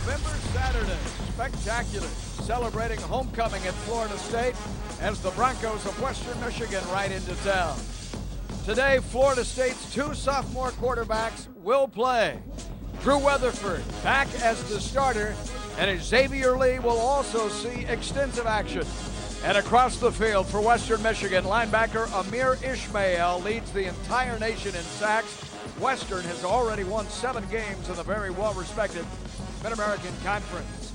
November Saturday, spectacular, celebrating homecoming at Florida State as the Broncos of Western Michigan ride into town. Today, Florida State's two sophomore quarterbacks will play. Drew Weatherford back as the starter, and Xavier Lee will also see extensive action. And across the field for Western Michigan, linebacker Amir Ishmael leads the entire nation in sacks. Western has already won 7 games in the very well-respected Mid-American Conference.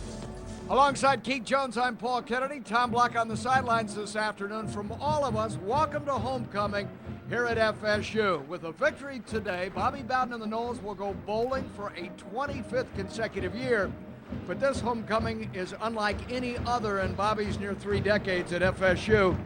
Alongside Keith Jones, I'm Paul Kennedy. Tom Block on the sidelines this afternoon. From all of us, welcome to homecoming here at FSU. With a victory today, Bobby Bowden and the Noles will go bowling for a 25th consecutive year. But this homecoming is unlike any other in Bobby's near 3 decades at FSU.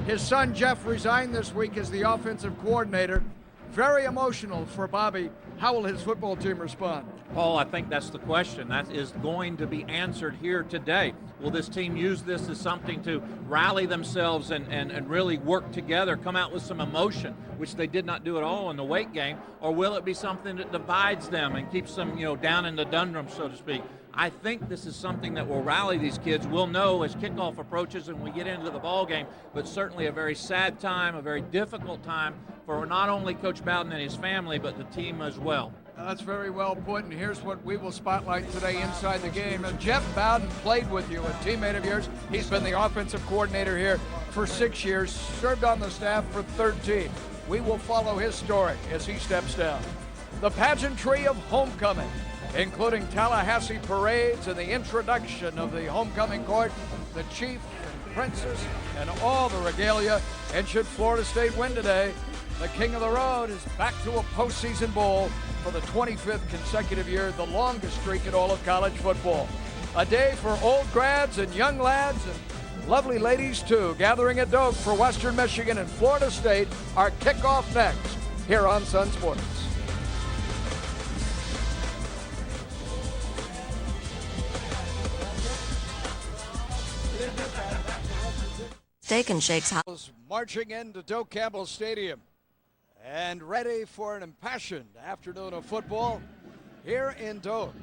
His son Jeff resigned this week as the offensive coordinator. Very emotional for Bobby. How will his football team respond? Paul, I think that's the question. That is going to be answered here today. Will this team use this as something to rally themselves and really work together, come out with some emotion, which they did not do at all in the Wake game, or will it be something that divides them and keeps them, down in the doldrums, so to speak? I think this is something that will rally these kids. We'll know as kickoff approaches and we get into the ball game, but certainly a very sad time, a very difficult time for not only Coach Bowden and his family, but the team as well. That's very well put, and here's what we will spotlight today inside the game. Jeff Bowden played with you, a teammate of yours. He's been the offensive coordinator here for 6 years, served on the staff for 13. We will follow his story as he steps down. The pageantry of homecoming, including Tallahassee parades and the introduction of the homecoming court, the chief and princess, and all the regalia. And should Florida State win today, the king of the road is back to a postseason bowl for the 25th consecutive year, the longest streak in all of college football. A day for old grads and young lads and lovely ladies too, gathering at Doak for Western Michigan and Florida State. Our kickoff next here on Sun Sports. Steak and Shakes marching into Doak Campbell Stadium and ready for an impassioned afternoon of football here in Doak.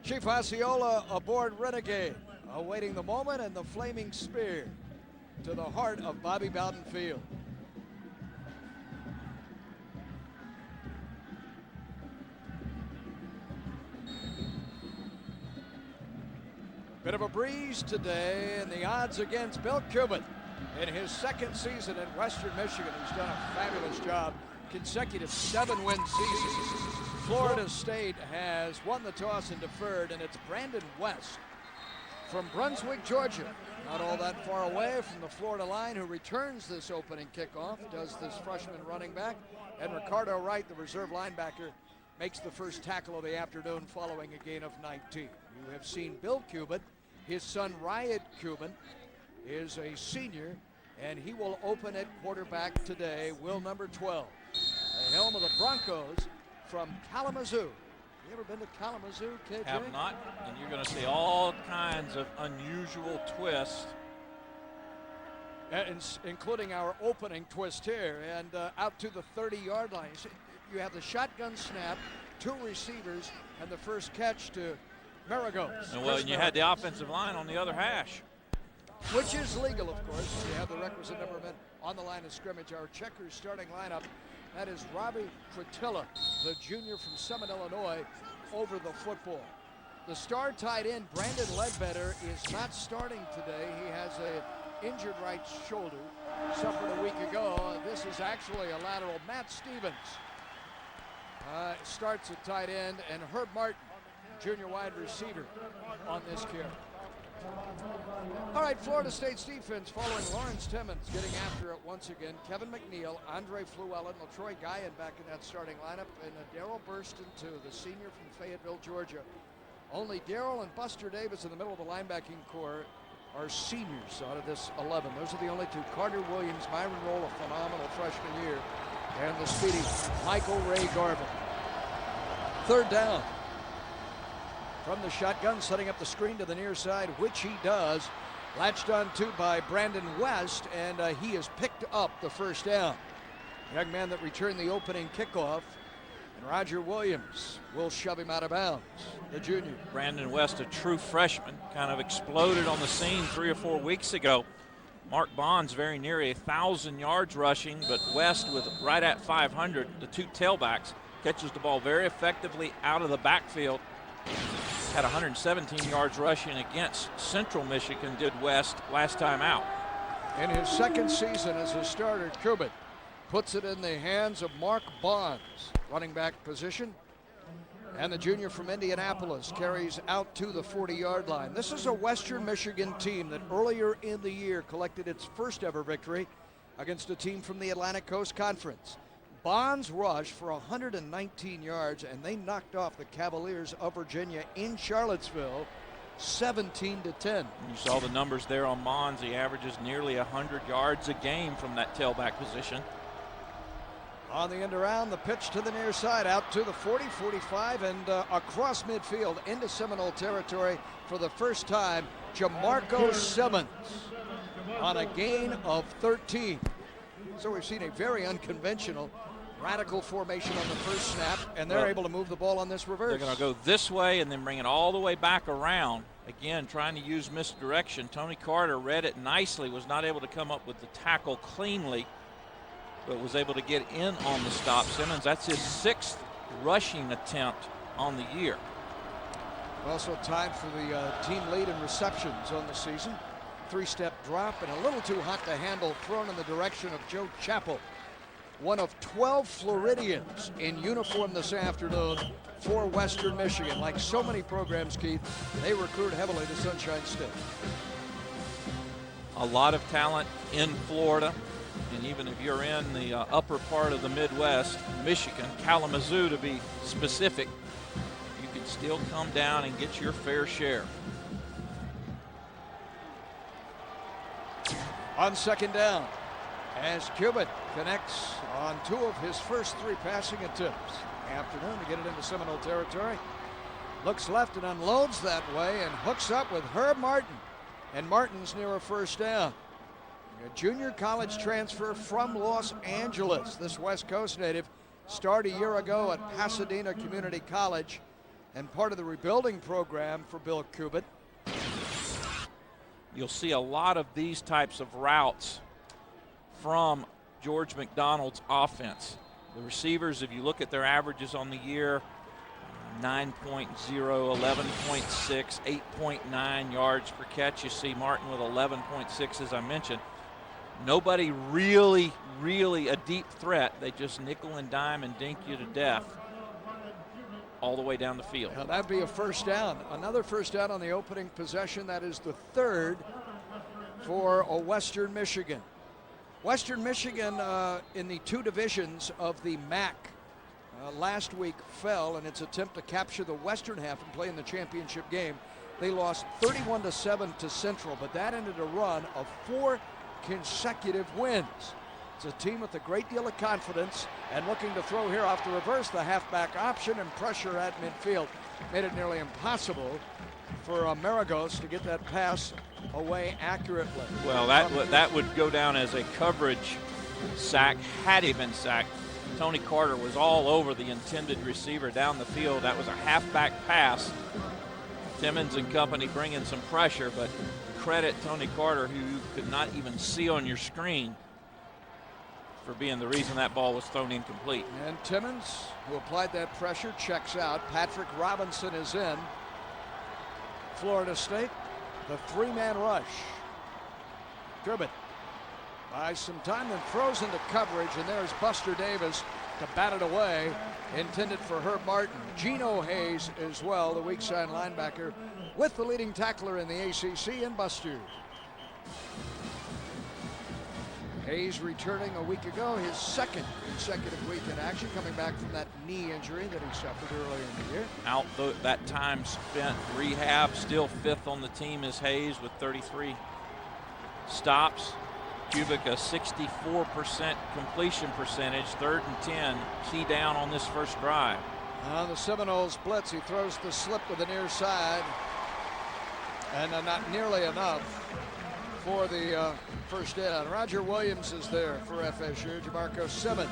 Chief Osceola aboard Renegade, awaiting the moment, and the flaming spear to the heart of Bobby Bowden Field. Bit of a breeze today, and the odds against Bill Cuban in his second season in Western Michigan. He's done a fabulous job. Consecutive 7-win seasons. Florida State has won the toss and deferred, and it's Brandon West from Brunswick, Georgia. Not all that far away from the Florida line, who returns this opening kickoff, does this freshman running back. And Ricardo Wright, the reserve linebacker, makes the first tackle of the afternoon following a gain of 19. You have seen Bill Cuban. His son, Riot Cuban, is a senior, and he will open at quarterback today, will number 12. The helm of the Broncos from Kalamazoo. You ever been to Kalamazoo, KJ? Have not, and you're going to see all kinds of unusual twists. Including our opening twist here, and out to the 30-yard line. You have the shotgun snap, 2 receivers, and the first catch to Maragos. And you had the offensive line on the other hash. Which is legal, of course. You have the requisite number of men on the line of scrimmage. Our checkers starting lineup, that is Robbie Fratilla, the junior from Seminoles, Illinois, over the football. The star tight end, Brandon Ledbetter, is not starting today. He has an injured right shoulder, suffered a week ago. This is actually a lateral. Matt Stevens starts at tight end, and Herb Martin, junior wide receiver, on this carry. All right, Florida State's defense following Lawrence Timmons getting after it once again. Kevin McNeil, Andre Fluellen, LaTroy Guyan back in that starting lineup, and Darrell Burston, too, the senior from Fayetteville, Georgia. Only Darrell and Buster Davis in the middle of the linebacking core are seniors out of this 11. Those are the only 2. Carter Williams, Myron Roll, a phenomenal freshman year, and the speedy Michael Ray Garvin. Third down. From the shotgun, setting up the screen to the near side, which he does. Latched on to by Brandon West, and he has picked up the first down. Young man that returned the opening kickoff. Roger Williams will shove him out of bounds, the junior. Brandon West, a true freshman, kind of exploded on the scene 3 or 4 weeks ago. Mark Bonds very near 1,000 yards rushing, but West with right at 500, the two tailbacks, catches the ball very effectively out of the backfield. Had 117 yards rushing against Central Michigan, did West last time out. In his second season as a starter, Kubit puts it in the hands of Mark Bonds, running back position. And the junior from Indianapolis carries out to the 40-yard line. This is a Western Michigan team that earlier in the year collected its first ever victory against a team from the Atlantic Coast Conference. Bonds rushed for 119 yards, and they knocked off the Cavaliers of Virginia in Charlottesville 17-10. You saw the numbers there on Bonds. He averages nearly 100 yards a game from that tailback position. On the end around, the pitch to the near side, out to the 40, 45, and across midfield into Seminole territory for the first time, Jamarco Simmons on a gain of 13. So we've seen a very unconventional radical formation on the first snap, and they're able to move the ball on this reverse. They're going to go this way and then bring it all the way back around. Again, trying to use misdirection. Tony Carter read it nicely, was not able to come up with the tackle cleanly, but was able to get in on the stop. Simmons, that's his 6th rushing attempt on the year. Also tied for the team lead in receptions on the season. 3-step drop and a little too hot to handle, thrown in the direction of Joe Chappell. One of 12 Floridians in uniform this afternoon for Western Michigan. Like so many programs, Keith, they recruit heavily to Sunshine State. A lot of talent in Florida. And even if you're in the upper part of the Midwest, Michigan, Kalamazoo to be specific, you can still come down and get your fair share. On second down, as Kubit connects on 2 of his first 3 passing attempts. Afternoon to get it into Seminole territory. Looks left and unloads that way and hooks up with Herb Martin. And Martin's near a first down. A junior college transfer from Los Angeles. This West Coast native started a year ago at Pasadena Community College and part of the rebuilding program for Bill Kubit. You'll see a lot of these types of routes from George McDonald's offense. The receivers, if you look at their averages on the year, 9.0, 11.6, 8.9 yards per catch. You see Martin with 11.6, as I mentioned. Nobody really a deep threat. They just nickel and dime and dink you to death all the way down the field. Now that'd be a first down. Another first down on the opening possession. That is the 3rd for a Western Michigan. Western Michigan in the 2 divisions of the MAC last week fell in its attempt to capture the western half and play in the championship game. They lost 31-7 to Central, but that ended a run of 4 consecutive wins. It's a team with a great deal of confidence and looking to throw here off the reverse, the halfback option, and pressure at midfield. Made it nearly impossible for Maragos to get that pass away accurately. Well, that would go down as a coverage sack had he been sacked. Tony Carter was all over the intended receiver down the field. That was a halfback pass. Timmons and company bringing some pressure, but credit Tony Carter, who you could not even see on your screen, for being the reason that ball was thrown incomplete. And Timmons, who applied that pressure, checks out. Patrick Robinson is in. Florida State, the 3-man rush. Kubit buys some time, then throws into coverage, and there's Buster Davis to bat it away, intended for Herb Martin. Geno Hayes as well, the weak side linebacker, with the leading tackler in the ACC in Buster. Hayes returning a week ago, his 2nd consecutive week in action, coming back from that knee injury that he suffered earlier in the year. Out that time spent rehab, still 5th on the team is Hayes with 33 stops. Kubik a 64% completion percentage, 3rd and 10, key down on this first drive. On the Seminoles blitz, he throws the slip to the near side, and not nearly enough for the first down. Roger Williams is there for FSU. Jamarco Simmons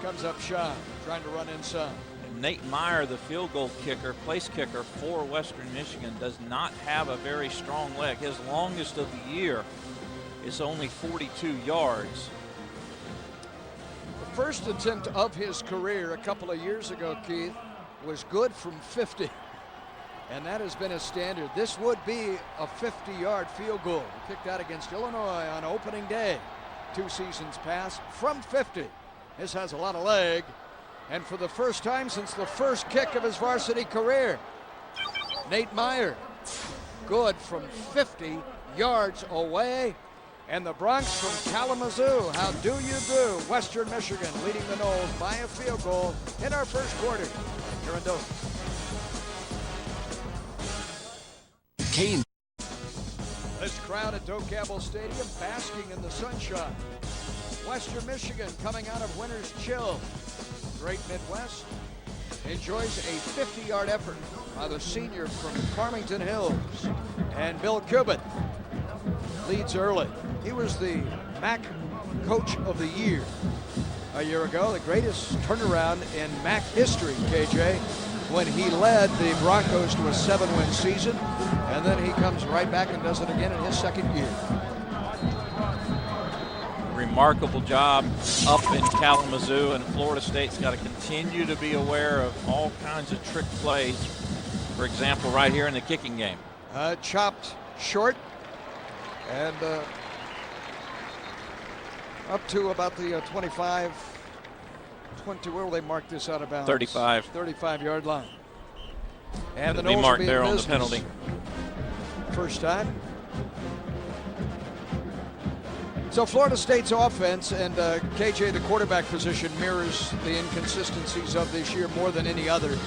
comes up shy, trying to run inside. Nate Meyer, the field goal kicker, place kicker for Western Michigan, does not have a very strong leg. His longest of the year is only 42 yards. The first attempt of his career a couple of years ago, Keith, was good from 50. And that has been a standard. This would be a 50-yard field goal. He kicked out against Illinois on opening day 2 seasons past from 50. This has a lot of leg. And for the first time since the first kick of his varsity career, Nate Meyer, good from 50 yards away. And the Bronx from Kalamazoo, how do you do? Western Michigan leading the Noles by a field goal in our first quarter here in Dothan. Kane. This crowd at DeKalb Stadium basking in the sunshine. Western Michigan coming out of winter's chill. Great Midwest enjoys a 50-yard effort by the senior from Farmington Hills. And Bill Cubitt leads early. He was the MAC Coach of the Year a year ago, the greatest turnaround in MAC history, KJ, when he led the Broncos to a 7-win season, and then he comes right back and does it again in his second year. Remarkable job up in Kalamazoo, and Florida State's got to continue to be aware of all kinds of trick plays. For example, right here in the kicking game. Chopped short and up to about the 25, 20, where will they mark this out of bounds? 35. 35-yard line. And the It'll be Noles marked will be there in on the business. penalty. First time. So Florida State's offense and KJ, the quarterback position, mirrors the inconsistencies of this year more than any other.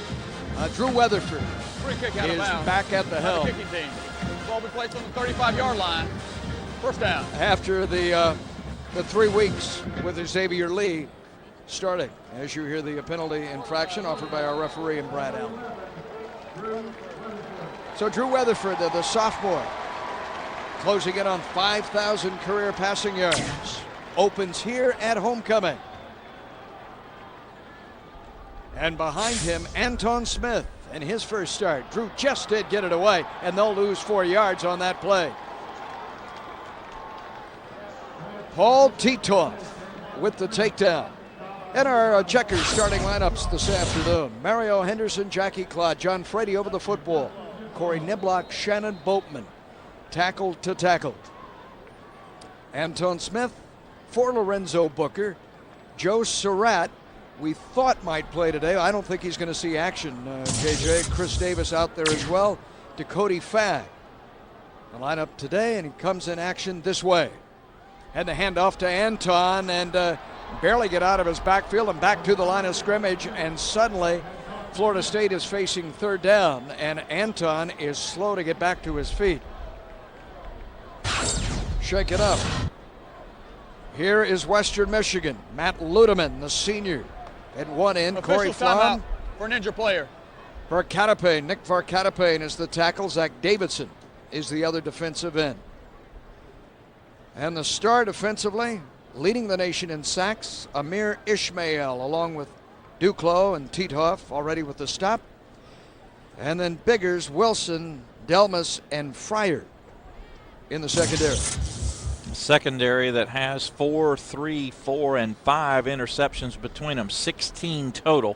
Drew Weatherford Free kick out of is bounds. back at the helm. Kicking team. Ball be placed on the 35-yard line. First down. After the 3 weeks with Xavier Lee starting, as you hear the penalty infraction offered by our referee and Brad Allen. So Drew Weatherford, the sophomore, closing in on 5,000 career passing yards, opens here at homecoming. And behind him, Anton Smith in his first start. Drew just did get it away, and they'll lose 4 yards on that play. Paul Thiis with the takedown. And our checkers starting lineups this afternoon. Mario Henderson, Jackie Claude, John Frady over the football. Corey Niblock, Shannon Boatman, tackle to tackle. Anton Smith for Lorenzo Booker. Joe Surratt, we thought might play today. I don't think he's going to see action, KJ. Chris Davis out there as well. Dakota Fagg. The lineup today, and he comes in action this way. And the handoff to Anton, and barely get out of his backfield and back to the line of scrimmage, and suddenly Florida State is facing third down, and Anton is slow to get back to his feet. Shake it up. Here is Western Michigan. Matt Ludeman, the senior, at one end. Corey Flom for an injured player. Varkatapane, Nick Varkatapane is the tackle. Zach Davidson is the other defensive end. And the star defensively, leading the nation in sacks, Amir Ishmael, along with Duclos and Tithoff already with the stop. And then Biggers, Wilson, Delmas, and Fryer in the secondary. Secondary that has 4, 3, 4, and 5 interceptions between them, 16 total.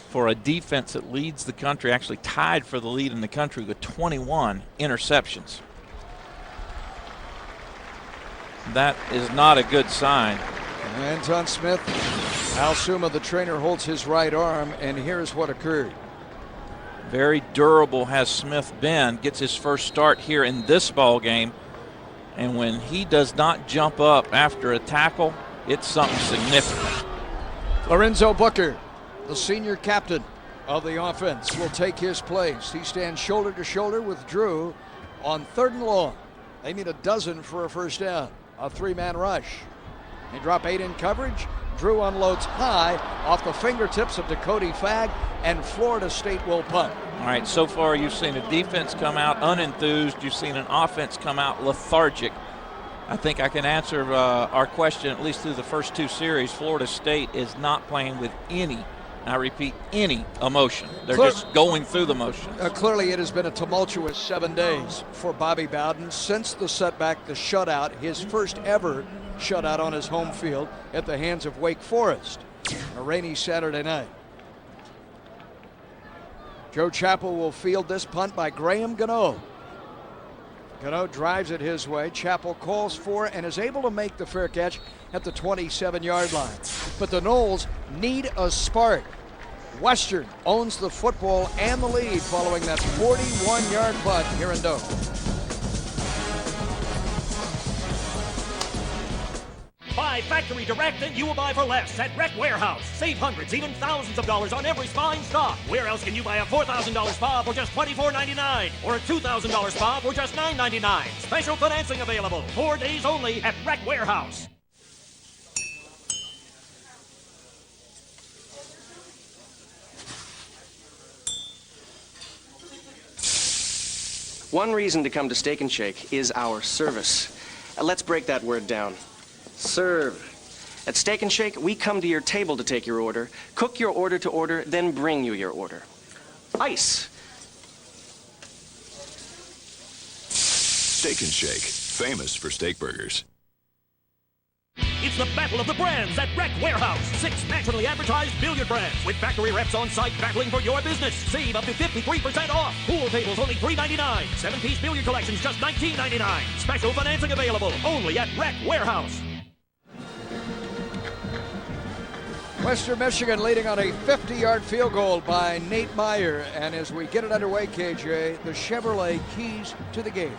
For a defense that leads the country, actually tied for the lead in the country with 21 interceptions. That is not a good sign. Anton Smith, Al Suma, the trainer, holds his right arm, and here's what occurred. Very durable has Smith been, gets his first start here in this ball game, and when he does not jump up after a tackle, it's something significant. Lorenzo Booker, the senior captain of the offense, will take his place. He stands shoulder to shoulder with Drew on 3rd and long. They need a dozen for a first down. A 3-man rush. They drop 8 in coverage. Drew unloads high off the fingertips of Dakota Fagg, and Florida State will punt. All right, so far you've seen a defense come out unenthused. You've seen an offense come out lethargic. I think I can answer our question at least through the first two series. Florida State is not playing with any, I repeat, any emotion. They're just going through the motions. Clearly it has been a tumultuous 7 days for Bobby Bowden since the setback, the shutout, his first ever shutout on his home field at the hands of Wake Forest. A rainy Saturday night. Joe Chappell will field this punt by Graham Gano. Gano drives it his way. Chappell calls for and is able to make the fair catch at the 27-yard line. But the Noles need a spark. Western owns the football and the lead following that 41-yard punt here in Doak. Buy factory direct and you will buy for less at Rec Warehouse. Save hundreds, even thousands of dollars on every spine stock. Where else can you buy a $4,000 spa for just $24.99 or a $2,000 spa for just $9.99? Special financing available. 4 days only at Rec Warehouse. One reason to come to Steak and Shake is our service. Let's break that word down. Serve. At Steak and Shake, we come to your table to take your order, cook your order to order, then bring you your order. Ice. Steak and Shake, famous for steak burgers. It's the battle of the brands at Rec Warehouse. 6 nationally advertised billiard brands with factory reps on site battling for your business. Save up to 53% off. Pool tables only $3.99. 7-piece billiard collections just $19.99. Special financing available only at Rec Warehouse. Western Michigan leading on a 50-yard field goal by Nate Meyer. And as we get it underway, KJ, the Chevrolet keys to the game.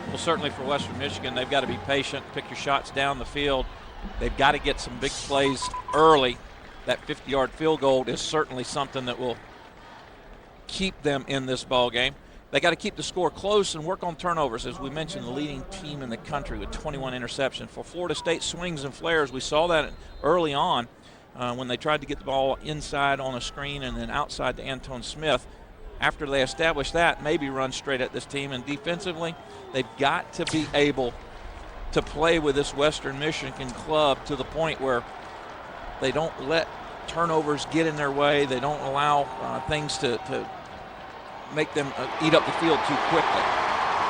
Well, certainly for Western Michigan, they've got to be patient, pick your shots down the field. They've got to get some big plays early. That 50-yard field goal is certainly something that will keep them in this ball game. They got to keep the score close and work on turnovers. As we mentioned, the leading team in the country with 21 interceptions. For Florida State, swings and flares. We saw that early on when they tried to get the ball inside on a screen and then outside to Antone Smith. After they establish that, maybe run straight at this team. And defensively, they've got to be able to play with this Western Michigan club to the point where they don't let turnovers get in their way. They don't allow things to make them eat up the field too quickly.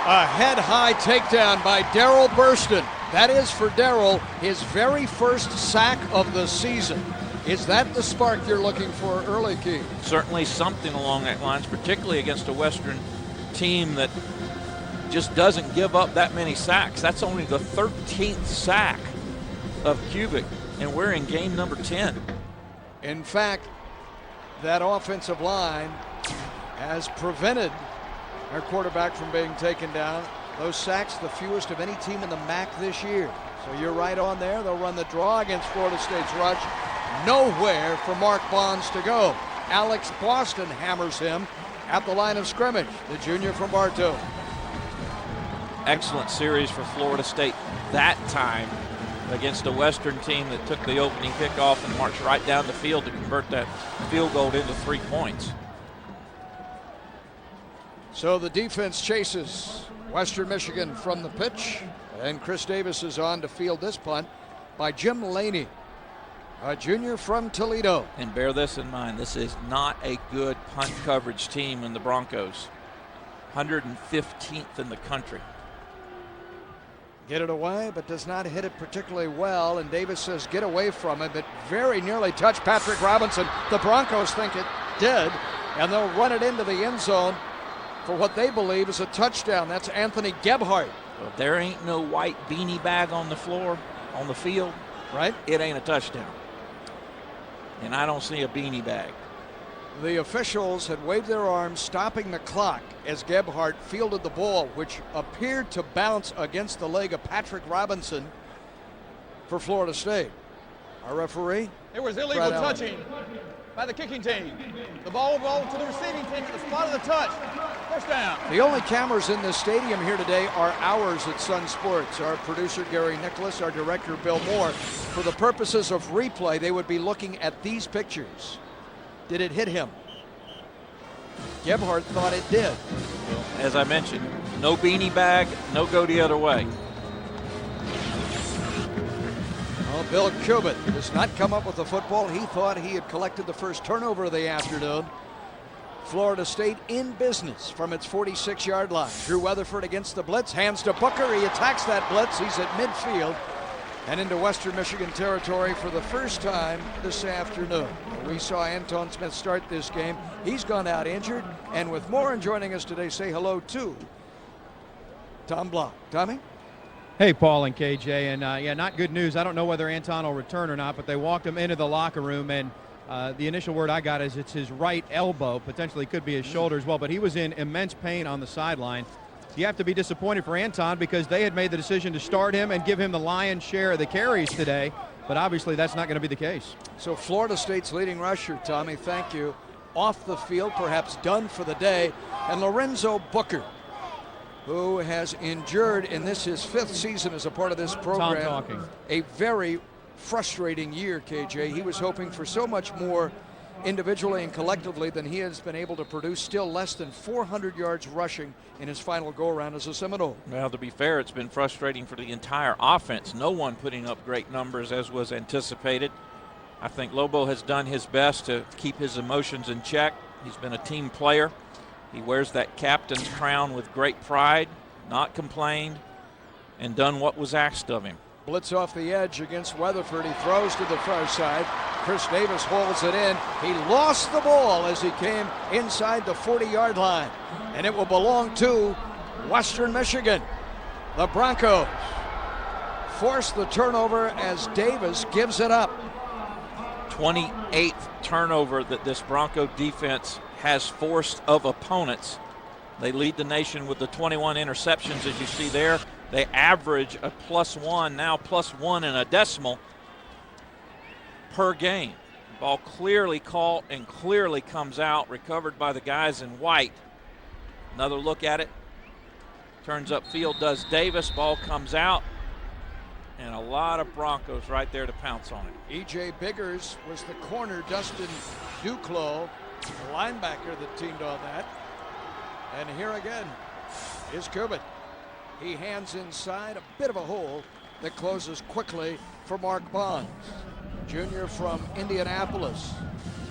A head-high takedown by Darrell Burston. That is for Darrell his very first sack of the season. Is that the spark you're looking for early, Key? Certainly something along that lines, particularly against a Western team that just doesn't give up that many sacks. That's only the 13th sack of Cubic, and we're in game number 10. In fact, that offensive line has prevented our quarterback from being taken down. Those sacks, the fewest of any team in the MAC this year. So you're right on there. They'll run the draw against Florida State's rush. Nowhere for Mark Bonds to go. Alex Boston hammers him at the line of scrimmage, the junior from Bartow. Excellent series for Florida State that time against a Western team that took the opening kickoff and marched right down the field to convert that field goal into 3 points. So the defense chases Western Michigan from the pitch, and Chris Davis is on to field this punt by Jim Laney, a junior from Toledo. And bear this in mind, this is not a good punt coverage team in the Broncos. 115th in the country. Get it away, but does not hit it particularly well, and Davis says get away from it, but very nearly touched Patrick Robinson. The Broncos think it did, and they'll run it into the end zone for what they believe is a touchdown. That's Anthony Gebhardt. Well, if there ain't no white beanie bag on the floor, on the field, right? It ain't a touchdown. And I don't see a beanie bag. The officials had waved their arms, stopping the clock as Gebhardt fielded the ball, which appeared to bounce against the leg of Patrick Robinson for Florida State. Our referee? It was illegal touching by the kicking team. The ball will go to the receiving team at the spot of the touch. First down. The only cameras in this stadium here today are ours at Sun Sports. Our producer, Gary Nicholas, our director, Bill Moore. For the purposes of replay, they would be looking at these pictures. Did it hit him? Gebhardt thought it did. As I mentioned, no beanie bag, no go the other way. Well, Bill Cubitt does not come up with the football. He thought he had collected the first turnover of the afternoon. Florida State in business from its 46-yard line. Drew Weatherford against the blitz, hands to Booker. He attacks that blitz. He's at midfield and into Western Michigan territory for the first time this afternoon. We saw Anton Smith start this game. He's gone out injured. And with Morin joining us today, say hello to Tom Block. Tommy? Hey, Paul and KJ, and yeah, not good news. I don't know whether Anton will return or not, but they walked him into the locker room, and the initial word I got is it's his right elbow, potentially could be his shoulder as well, but he was in immense pain on the sideline. You have to be disappointed for Anton because they had made the decision to start him and give him the lion's share of the carries today, but obviously that's not going to be the case. So Florida State's leading rusher, Tommy, thank you, off the field, perhaps done for the day, and Lorenzo Booker, who has endured in this his 5th season as a part of this program, a very frustrating year, KJ. He was hoping for so much more individually and collectively than he has been able to produce, still less than 400 yards rushing in his final go-around as a Seminole. Well, to be fair, it's been frustrating for the entire offense. No one putting up great numbers as was anticipated. I think Lobo has done his best to keep his emotions in check. He's been a team player. He wears that captain's crown with great pride, not complained, and done what was asked of him. Blitz off the edge against Weatherford. He throws to the far side. Chris Davis holds it in. He lost the ball as he came inside the 40-yard line. And it will belong to Western Michigan. The Broncos force the turnover as Davis gives it up. 28th turnover that this Bronco defense has forced of opponents. They lead the nation with the 21 interceptions, as you see there. They average a +1, now +1 and a decimal per game. Ball clearly caught and clearly comes out, recovered by the guys in white. Another look at it. Turns upfield, does Davis. Ball comes out. And a lot of Broncos right there to pounce on it. E.J. Biggers was the corner. Dustin Duclos, the linebacker that teamed on that. And here again is Cubitt. He hands inside, a bit of a hole that closes quickly for Mark Bonds, junior from Indianapolis.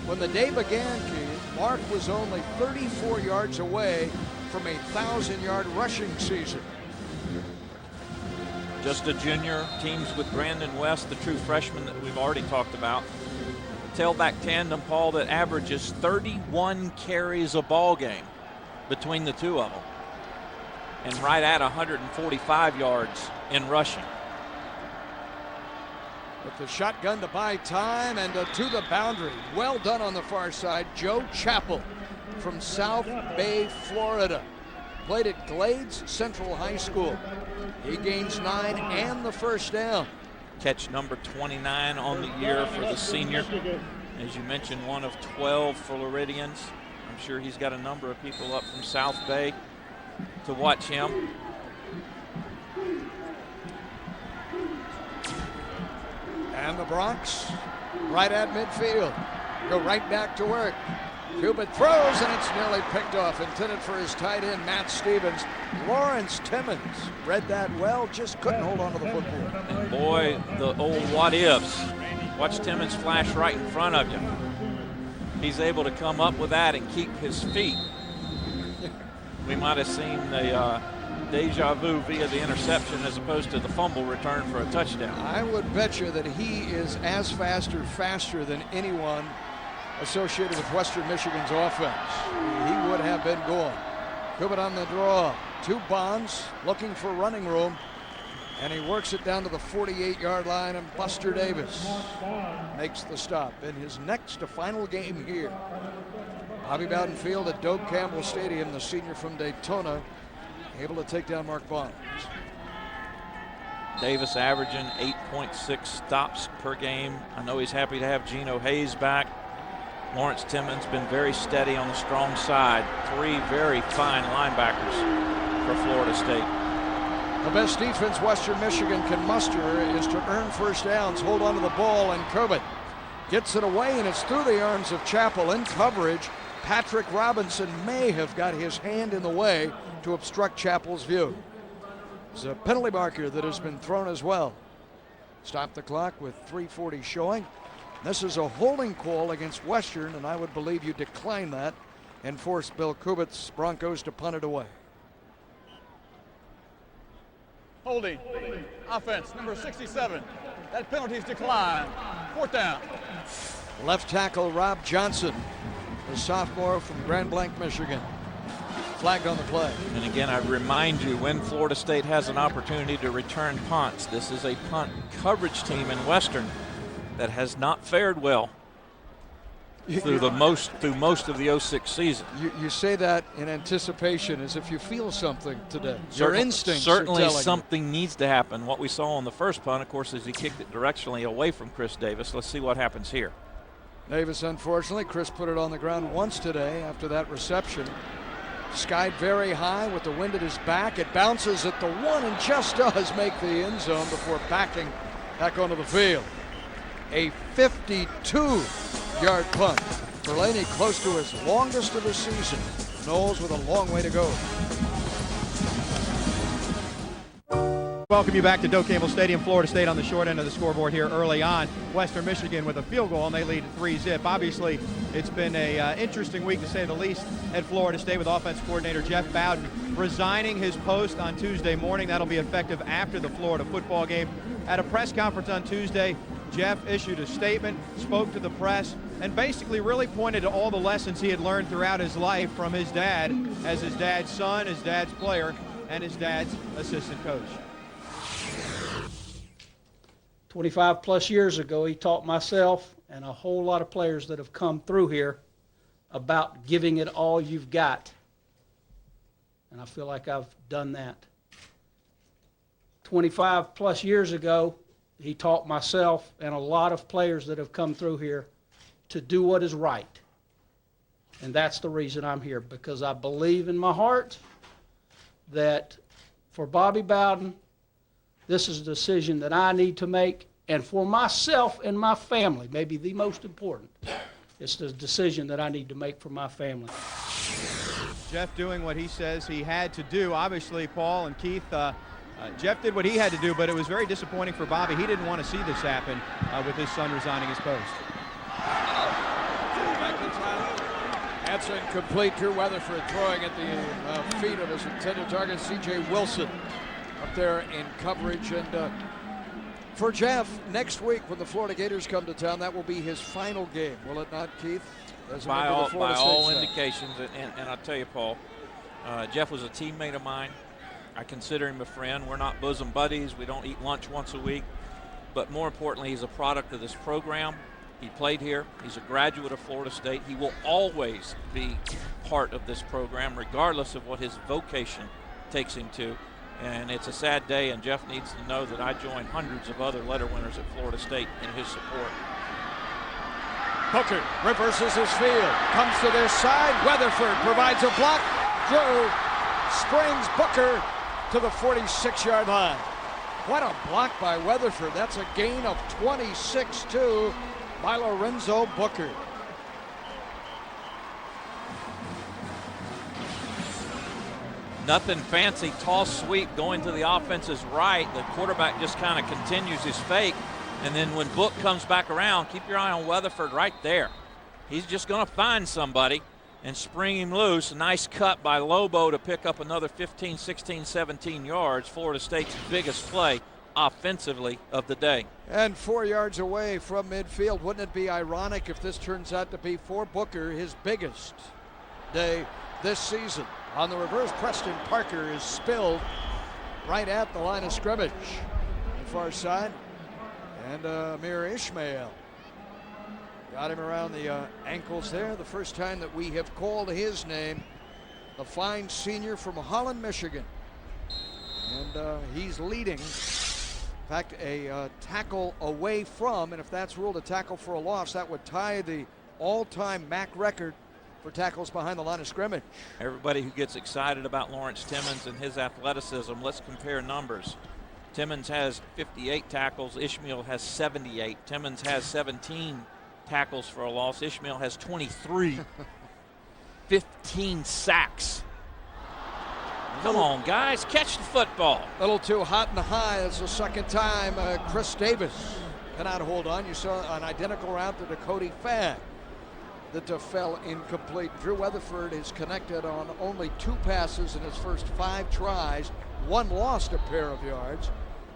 When the day began, Keith, Mark was only 34 yards away from a 1,000-yard rushing season. Just a junior, teams with Brandon West, the true freshman that we've already talked about. Tailback tandem, Paul, that averages 31 carries a ball game between the two of them, and right at 145 yards in rushing. With the shotgun to buy time and to the boundary. Well done on the far side. Joe Chappell from South Bay, Florida. Played at Glades Central High School. He gains 9 and the first down. Catch number 29 on the year for the senior. As you mentioned, one of 12 Floridians. I'm sure he's got a number of people up from South Bay to watch him. And the Bronx right at midfield. Go right back to work. Cubitt throws, and it's nearly picked off. Intended for his tight end, Matt Stevens. Lawrence Timmons read that well, just couldn't hold on to the football. And boy, the old what-ifs. Watch Timmons flash right in front of you. He's able to come up with that and keep his feet. We might have seen the deja vu via the interception as opposed to the fumble return for a touchdown. I would bet you that he is as fast or faster than anyone associated with Western Michigan's offense. He would have been going. Cubitt on the draw. 2 Bonds looking for running room. And he works it down to the 48-yard line, and Buster Davis makes the stop in his next to final game here. Bobby Bowden Field at Doak Campbell Stadium, the senior from Daytona, able to take down Mark Bonds. Davis averaging 8.6 stops per game. I know he's happy to have Geno Hayes back. Lawrence Timmons been very steady on the strong side. 3 very fine linebackers for Florida State. The best defense Western Michigan can muster is to earn first downs, hold on to the ball, and Cubitt gets it away, and it's through the arms of Chappell in coverage. Patrick Robinson may have got his hand in the way to obstruct Chappell's view. There's a penalty marker that has been thrown as well. Stop the clock with 3:40 showing. This is a holding call against Western, and I would believe you decline that and force Bill Kubitz's Broncos to punt it away. Holding. Offense, number 67. That penalty is declined. 4th down. Left tackle Rob Johnson, the sophomore from Grand Blanc, Michigan. Flagged on the play. And again, I remind you, when Florida State has an opportunity to return punts, this is a punt coverage team in Western that has not fared well through most of the 06 season. You say that in anticipation, as if you feel something today. Your instincts certainly are telling something needs to happen. What we saw on the first punt, of course, is he kicked it directionally away from Chris Davis. Let's see what happens here. Davis, unfortunately, Chris put it on the ground once today after that reception. Skied very high with the wind at his back. It bounces at the 1 and just does make the end zone before backing back onto the field. A 52-yard punt. Verlaney close to his longest of the season. Knowles with a long way to go. Welcome you back to Doak Campbell Stadium. Florida State on the short end of the scoreboard here early on. Western Michigan with a field goal, and they lead 3-zip. Obviously, it's been a interesting week to say the least at Florida State with offensive coordinator Jeff Bowden resigning his post on Tuesday morning. That'll be effective after the Florida football game. At a press conference on Tuesday, Jeff issued a statement, spoke to the press, and basically really pointed to all the lessons he had learned throughout his life from his dad as his dad's son, his dad's player, and his dad's assistant coach. 25 plus years ago, he taught myself and a whole lot of players that have come through here about giving it all you've got. And I feel like I've done that. 25 plus years ago, he taught myself and a lot of players that have come through here to do what is right. And that's the reason I'm here, because I believe in my heart that for Bobby Bowden, this is a decision that I need to make, and for myself and my family, maybe the most important. It's the decision that I need to make for my family. Jeff doing what he says he had to do. Obviously, Paul and Keith, Jeff did what he had to do, but it was very disappointing for Bobby. He didn't want to see this happen with his son resigning his post. That's incomplete. Drew Weatherford throwing at the feet of his intended target, C.J. Wilson, up there in coverage. And for Jeff, next week when the Florida Gators come to town, that will be his final game, will it not, Keith? By all indications, and I'll tell you, Paul, Jeff was a teammate of mine. I consider him a friend. We're not bosom buddies. We don't eat lunch once a week. But more importantly, he's a product of this program. He played here. He's a graduate of Florida State. He will always be part of this program, regardless of what his vocation takes him to. And it's a sad day, and Jeff needs to know that I join hundreds of other letter winners at Florida State in his support. Booker reverses his field, comes to this side. Weatherford provides a block. Drew springs Booker to the 46-yard line. What a block by Weatherford. That's a gain of 26-2 by Lorenzo Booker. Nothing fancy, toss sweep going to the offense's right. The quarterback just kind of continues his fake. And then when Book comes back around, keep your eye on Weatherford right there. He's just going to find somebody and spring him loose. A nice cut by Lobo to pick up another 15, 16, 17 yards. Florida State's biggest play offensively of the day. And 4 yards away from midfield. Wouldn't it be ironic if this turns out to be for Booker his biggest day this season? On the reverse, Preston Parker is spilled right at the line of scrimmage. On the far side. And Amir Ishmael got him around the ankles there. The first time that we have called his name. The fine senior from Holland, Michigan. And he's leading. In fact, a tackle away from, and if that's ruled a tackle for a loss, that would tie the all-time MAC record for tackles behind the line of scrimmage. Everybody who gets excited about Lawrence Timmons and his athleticism, let's compare numbers. Timmons has 58 tackles. Ishmael has 78. Timmons has 17 tackles for a loss. Ishmael has 23. 15 sacks. Come on, guys, catch the football. A little too hot and high. That's the second time Chris Davis cannot hold on. You saw an identical route to Cody Fagg that fell incomplete. Drew Weatherford is connected on only 2 passes in his first 5 tries. 1 lost a pair of yards.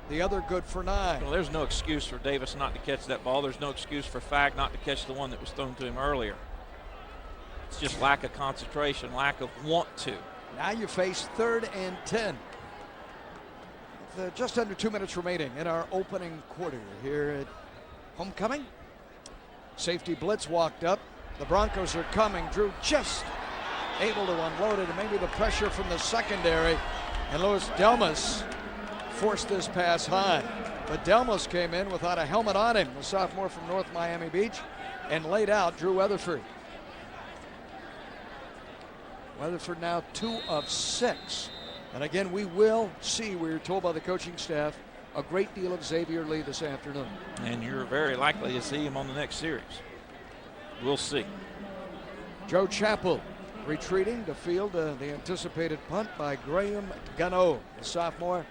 The other good for 9. Well, there's no excuse for Davis not to catch that ball. There's no excuse for Fagg not to catch the one that was thrown to him earlier. It's just lack of concentration, lack of want to. Now you face 3rd and 10. With just under 2 minutes remaining in our opening quarter here at homecoming. Safety blitz walked up. The Broncos are coming. Drew just able to unload it, and maybe the pressure from the secondary. And Louis Delmas forced this pass high. But Delmas came in without a helmet on him, the sophomore from North Miami Beach, and laid out Drew Weatherford. Weatherford now 2 of 6. And again, we will see, we were told by the coaching staff, a great deal of Xavier Lee this afternoon. And you're very likely to see him on the next series. We'll see. Joe Chappell retreating to field the anticipated punt by Graham Gano, the sophomore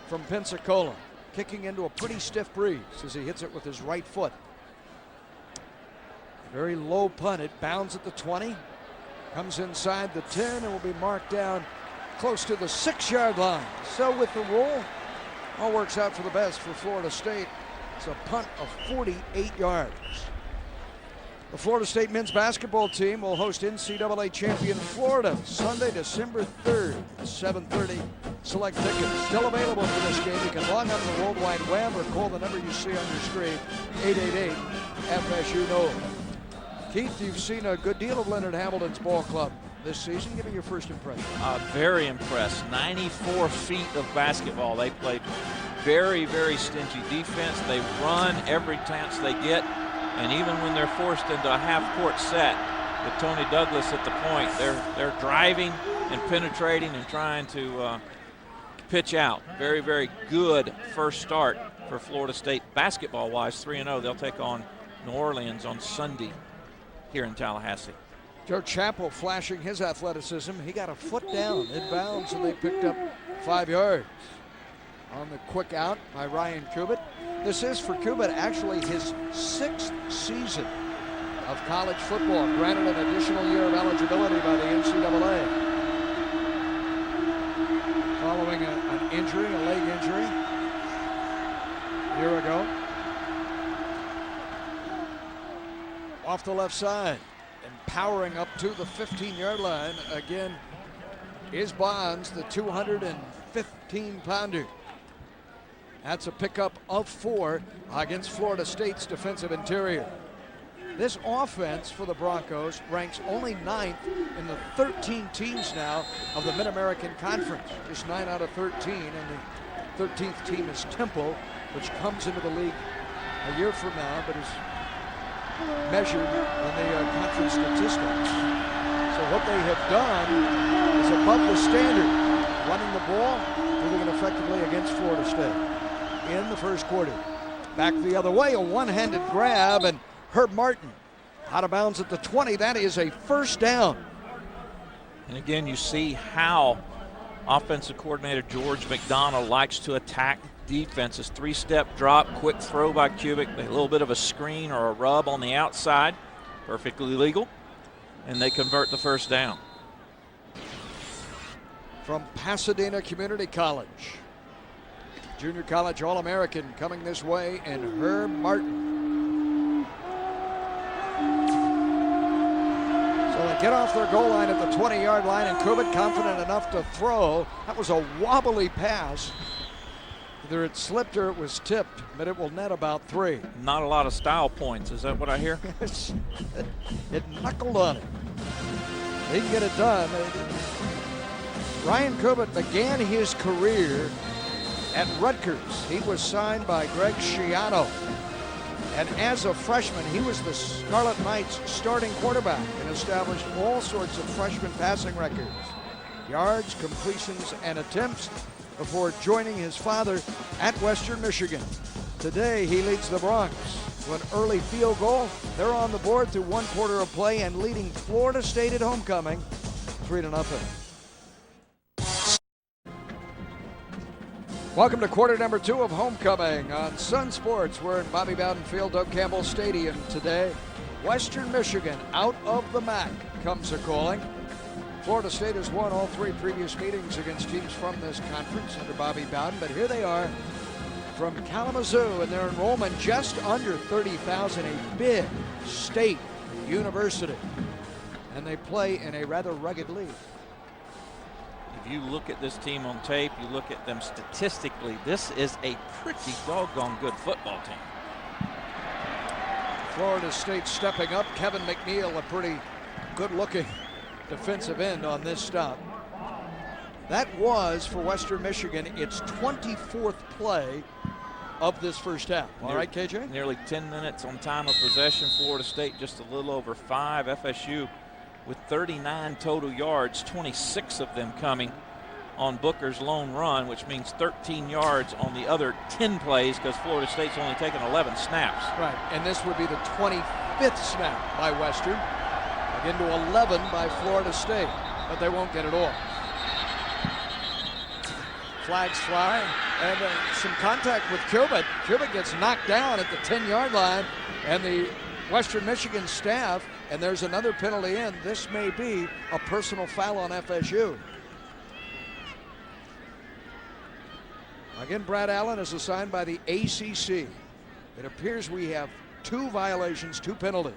from Pensacola, kicking into a pretty stiff breeze as he hits it with his right foot. Very low punt. It bounds at the 20, comes inside the 10, and will be marked down close to the 6-yard line. So with the roll, all works out for the best for Florida State. It's a punt of 48 yards. The Florida State men's basketball team will host NCAA champion Florida Sunday, December 3rd, 7:30. Select tickets still available for this game. You can log on to the World Wide Web or call the number you see on your screen, 888-FSU-NOLA. Keith, you've seen a good deal of Leonard Hamilton's ball club this season. Give me your first impression. Very impressed. 94 feet of basketball. They played very, very stingy defense. They run every chance they get. And even when they're forced into a half-court set with Tony Douglas at the point, they're driving and penetrating and trying to pitch out. Very, very good first start for Florida State basketball-wise. 3-0. They'll take on New Orleans on Sunday here in Tallahassee. Joe Chappell flashing his athleticism. He got a foot down in bounds, and they picked up 5 yards on the quick out by Ryan Kubit. This is for Kubit actually his 6th season of college football, granted an additional year of eligibility by the NCAA. Following an injury, a leg injury, a year ago. Off the left side and powering up to the 15-yard line again is Bonds, the 215-pounder. That's a pickup of 4 against Florida State's defensive interior. This offense for the Broncos ranks only 9th in the 13 teams now of the Mid-American Conference. Just 9 out of 13, and the 13th team is Temple, which comes into the league a year from now, but is measured in the conference statistics. So what they have done is above the standard, running the ball, moving it effectively against Florida State. In the first quarter. Back the other way, a one-handed grab, and Herb Martin out of bounds at the 20. That is a first down. And again, you see how offensive coordinator George McDonald likes to attack defenses. 3-step drop, quick throw by Kubik, a little bit of a screen or a rub on the outside, perfectly legal, and they convert the first down. From Pasadena Community College, junior college All-American coming this way, and Herb Martin. So they get off their goal line at the 20-yard line, and Kubit confident enough to throw. That was a wobbly pass. Either it slipped or it was tipped, but it will net about 3. Not a lot of style points. Is that what I hear? It knuckled on it. He can get it done. Ryan Kubit began his career at Rutgers. He was signed by Greg Schiano. And as a freshman, he was the Scarlet Knights' starting quarterback and established all sorts of freshman passing records. Yards, completions, and attempts before joining his father at Western Michigan. Today, he leads the Bronx to an early field goal. They're on the board through 1 quarter of play and leading Florida State at homecoming 3-0. Welcome to quarter number 2 of homecoming on Sun Sports. We're in Bobby Bowden Field, Doug Campbell Stadium today. Western Michigan out of the MAC comes a calling. Florida State has won all 3 previous meetings against teams from this conference under Bobby Bowden, but here they are from Kalamazoo, and their enrollment just under 30,000, a big state university. And they play in a rather rugged league. If you look at this team on tape, you look at them statistically, this is a pretty doggone good football team. Florida State stepping up. Kevin McNeil, a pretty good-looking defensive end on this stop. That was, for Western Michigan, its 24th play of this first half. All right, KJ? Nearly 10 minutes on time of possession. Florida State just a little over 5. FSU with 39 total yards, 26 of them coming on Booker's lone run, which means 13 yards on the other 10 plays because Florida State's only taken 11 snaps. Right, and this would be the 25th snap by Western, again to 11 by Florida State, but they won't get it all. Flags fly, and some contact with Cubitt. Cubitt gets knocked down at the 10-yard line, and the Western Michigan staff, and there's another penalty in. This may be a personal foul on FSU. Again, Brad Allen is assigned by the ACC. It appears we have 2 violations, 2 penalties.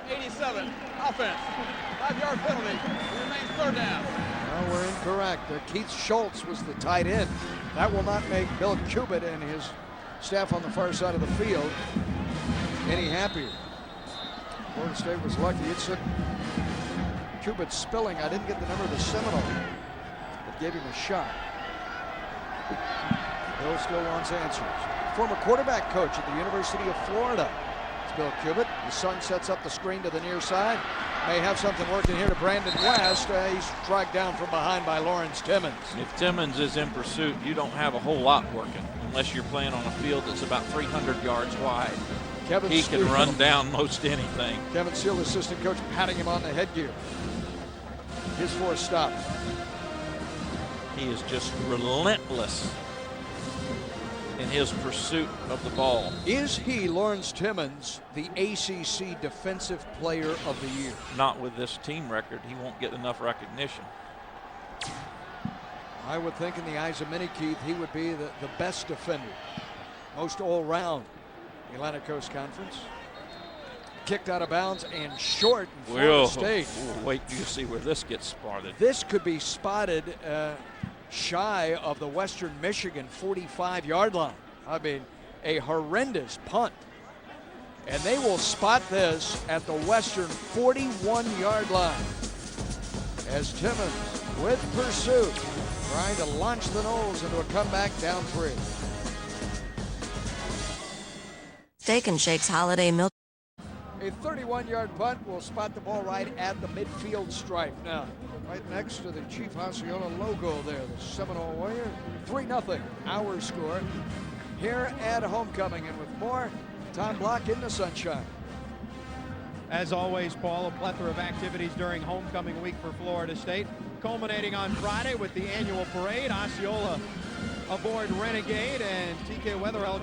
87, offense, 5-yard penalty. It remains third down. Well, we're incorrect. Keith Schultz was the tight end. That will not make Bill Cubitt and his staff on the far side of the field any happier. Florida State was lucky. It took Cubitt spilling. I didn't get the number of the Seminole, but gave him a shot. Bill still wants answers. Former quarterback coach at the University of Florida. It's Bill Cubitt. His son sets up the screen to the near side. May have something working here to Brandon West. He's dragged down from behind by Lawrence Timmons. If Timmons is in pursuit, you don't have a whole lot working unless you're playing on a field that's about 300 yards wide. He can run down most anything. Kevin Steele, assistant coach, patting him on the headgear. His 4th stop. He is just relentless in his pursuit of the ball. Is he, Lawrence Timmons, the ACC Defensive Player of the Year? Not with this team record. He won't get enough recognition. I would think in the eyes of many, Keith, he would be the best defender. Most all-round. The Atlantic Coast Conference. Kicked out of bounds and short in Florida State. Wait till you see where this gets spotted. This could be spotted shy of the Western Michigan 45-yard line. I mean, a horrendous punt. And they will spot this at the Western 41-yard line as Timmons, with pursuit, trying to launch the Noles into a comeback down 3. Steak and Shake's Holiday Milk. A 31-yard punt will spot the ball right at the midfield stripe. Now, right next to the Chief Osceola logo there, the Seminole Warrior. 3-0, our score here at homecoming. And with more, Tom Block in the sunshine. As always, Paul, a plethora of activities during homecoming week for Florida State, culminating on Friday with the annual parade. Osceola aboard Renegade, and TK Wetherell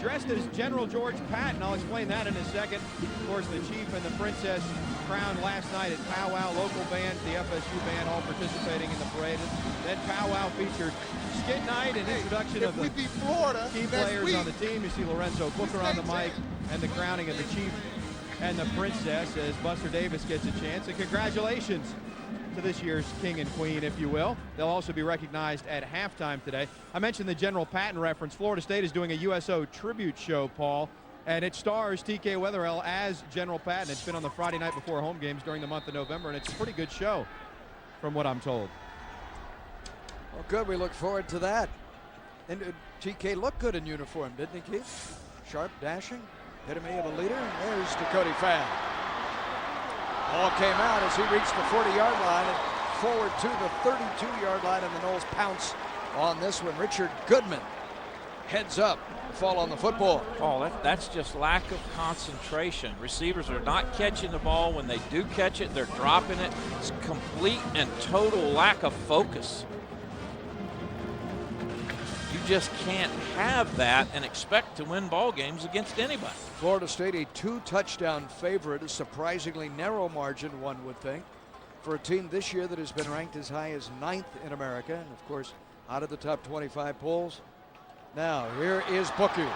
dressed as General George Patton. I'll explain that in a second. Of course, the Chief and the Princess crowned last night at Powwow. Local bands, the FSU band, all participating in the parade. Then Powwow featured skit night and introduction of the key players on the team. You see Lorenzo Booker on the mic, and the crowning of the Chief and the Princess as Buster Davis gets a chance. And congratulations to this year's king and queen, if you will. They'll also be recognized at halftime today. I mentioned the General Patton reference. Florida State is doing a USO tribute show, Paul, and it stars TK Wetherell as General Patton. It's been on the Friday night before home games during the month of November, and it's a pretty good show from what I'm told. Well, good. We look forward to that. And TK looked good in uniform, didn't he, Keith? Sharp, dashing, epitome of a leader. And there's Dakota Fab. Ball came out as he reached the 40-yard line and forward to the 32-yard line, and the Noles pounce on this one. Richard Goodman heads up, fall on the football. Oh, that's just lack of concentration. Receivers are not catching the ball. When they do catch it, they're dropping it. It's complete and total lack of focus. You just can't have that and expect to win ball games against anybody. Florida State, a 2-touchdown favorite, a surprisingly narrow margin, one would think, for a team this year that has been ranked as high as 9th in America, and of course, out of the top 25 polls. Now, here is Booker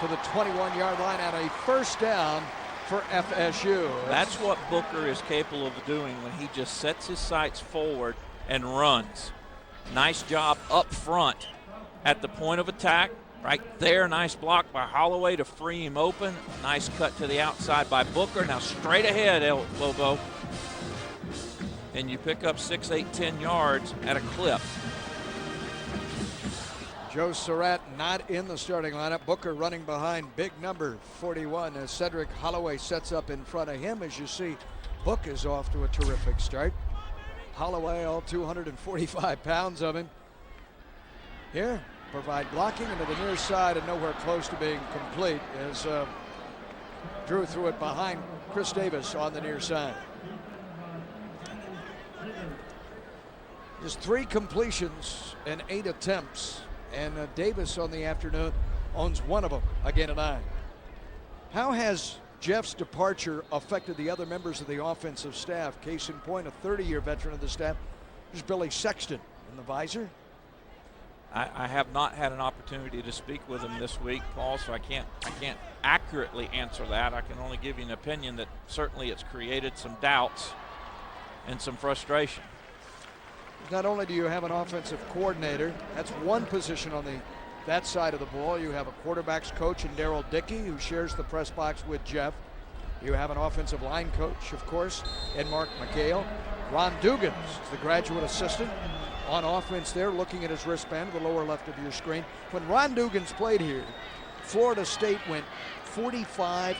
to the 21-yard line and a first down for FSU. That's what Booker is capable of doing when he just sets his sights forward and runs. Nice job up front at the point of attack. Right there, nice block by Holloway to free him open. Nice cut to the outside by Booker. Now straight ahead, Lobo. And you pick up 6, 8, 10 yards at a clip. Joe Surratt not in the starting lineup. Booker running behind big number 41 as Cedric Holloway sets up in front of him. As you see, Book is off to a terrific start. Holloway, all 245 pounds of him. Here, provide blocking into the near side and nowhere close to being complete as Drew threw it behind Chris Davis on the near side. Just 3 completions and 8 attempts, and Davis on the afternoon owns one of them again tonight. How has Jeff's departure affected the other members of the offensive staff? Case in point, a 30-year veteran of the staff is Billy Sexton in the visor. I have not had an opportunity to speak with him this week, Paul, so I can't accurately answer that. I can only give you an opinion that certainly it's created some doubts and some frustration. Not only do you have an offensive coordinator, that's one position on that side of the ball. You have a quarterback's coach in Darryl Dickey, who shares the press box with Jeff. You have an offensive line coach, of course, and Mark McHale. Ron Dugans is the graduate assistant on offense there, looking at his wristband, the lower left of your screen. When Ron Dugans played here, Florida State went 45-4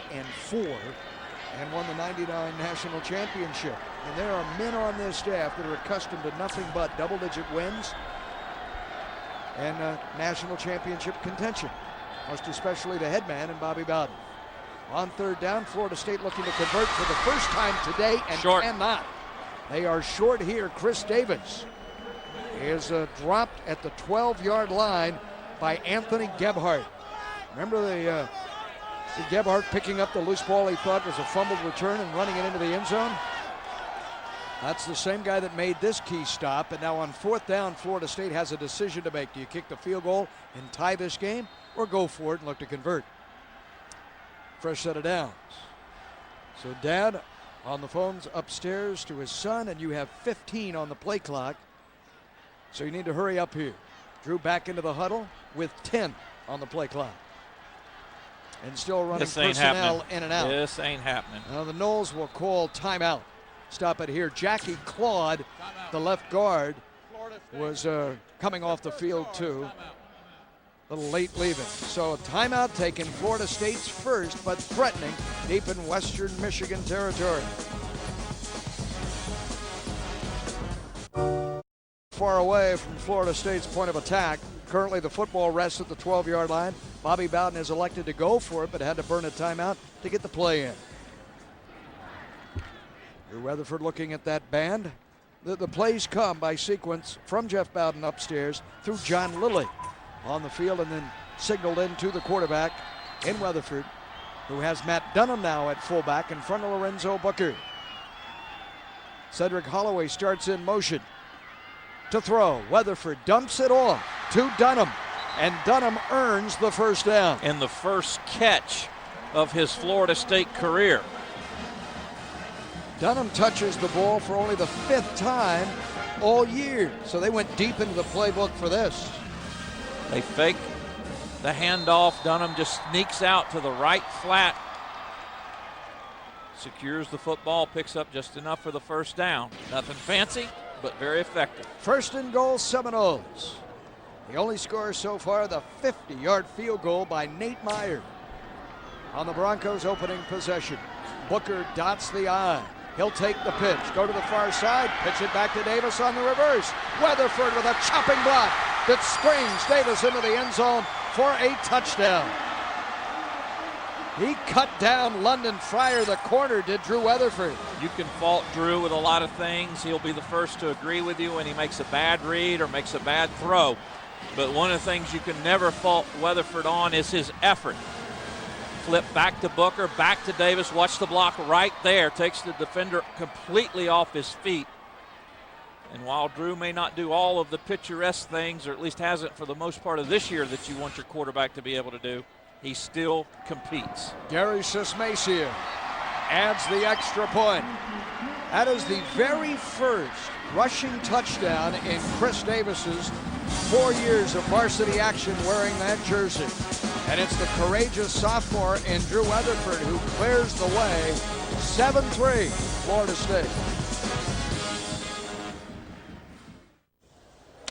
and won the '99 national championship. And there are men on this staff that are accustomed to nothing but double-digit wins and national championship contention, most especially the head man and Bobby Bowden. On third down, Florida State looking to convert for the first time today and cannot. They are short here. Chris Davis is dropped at the 12-yard line by Anthony Gebhardt. Remember the Gebhardt picking up the loose ball he thought was a fumbled return and running it into the end zone? That's the same guy that made this key stop. And now on fourth down, Florida State has a decision to make. Do you kick the field goal and tie this game, or go for it and look to convert? Fresh set of downs. So Dad on the phones upstairs to his son, and you have 15 on the play clock. So you need to hurry up here. Drew back into the huddle with 10 on the play clock. And still running personnel in and out. This ain't happening. Now the Noles will call timeout. Stop it here. Jackie Claude, the left guard, was coming off the field too. A little late leaving. So a timeout taken. Florida State's first, but threatening deep in western Michigan territory. Far away from Florida State's point of attack. Currently the football rests at the 12-yard line. Bobby Bowden has elected to go for it, but had to burn a timeout to get the play in. Drew Weatherford looking at that band. The plays come by sequence from Jeff Bowden upstairs through John Lilly on the field, and then signaled in to the quarterback in Weatherford, who has Matt Dunham now at fullback in front of Lorenzo Booker. Cedric Holloway starts in motion to throw. Weatherford dumps it off to Dunham, and Dunham earns the first down. And the first catch of his Florida State career. Dunham touches the ball for only the 5th time all year. So they went deep into the playbook for this. They fake the handoff. Dunham just sneaks out to the right flat. Secures the football, picks up just enough for the first down. Nothing fancy, but very effective. First and goal, Seminoles. The only score so far, the 50-yard field goal by Nate Meyer on the Broncos' opening possession. Booker dots the I. He'll take the pitch, go to the far side, pitch it back to Davis on the reverse. Weatherford with a chopping block that springs Davis into the end zone for a touchdown. He cut down London Fryer, the corner, did Drew Weatherford. You can fault Drew with a lot of things. He'll be the first to agree with you when he makes a bad read or makes a bad throw. But one of the things you can never fault Weatherford on is his effort. Flip back to Booker, back to Davis. Watch the block right there. Takes the defender completely off his feet. And while Drew may not do all of the picturesque things, or at least hasn't for the most part of this year that you want your quarterback to be able to do, he still competes. Gary Sismacia adds the extra point. That is the very first rushing touchdown in Chris Davis's 4 years of varsity action wearing that jersey. And it's the courageous sophomore in Drew Weatherford who clears the way. 7-3, Florida State.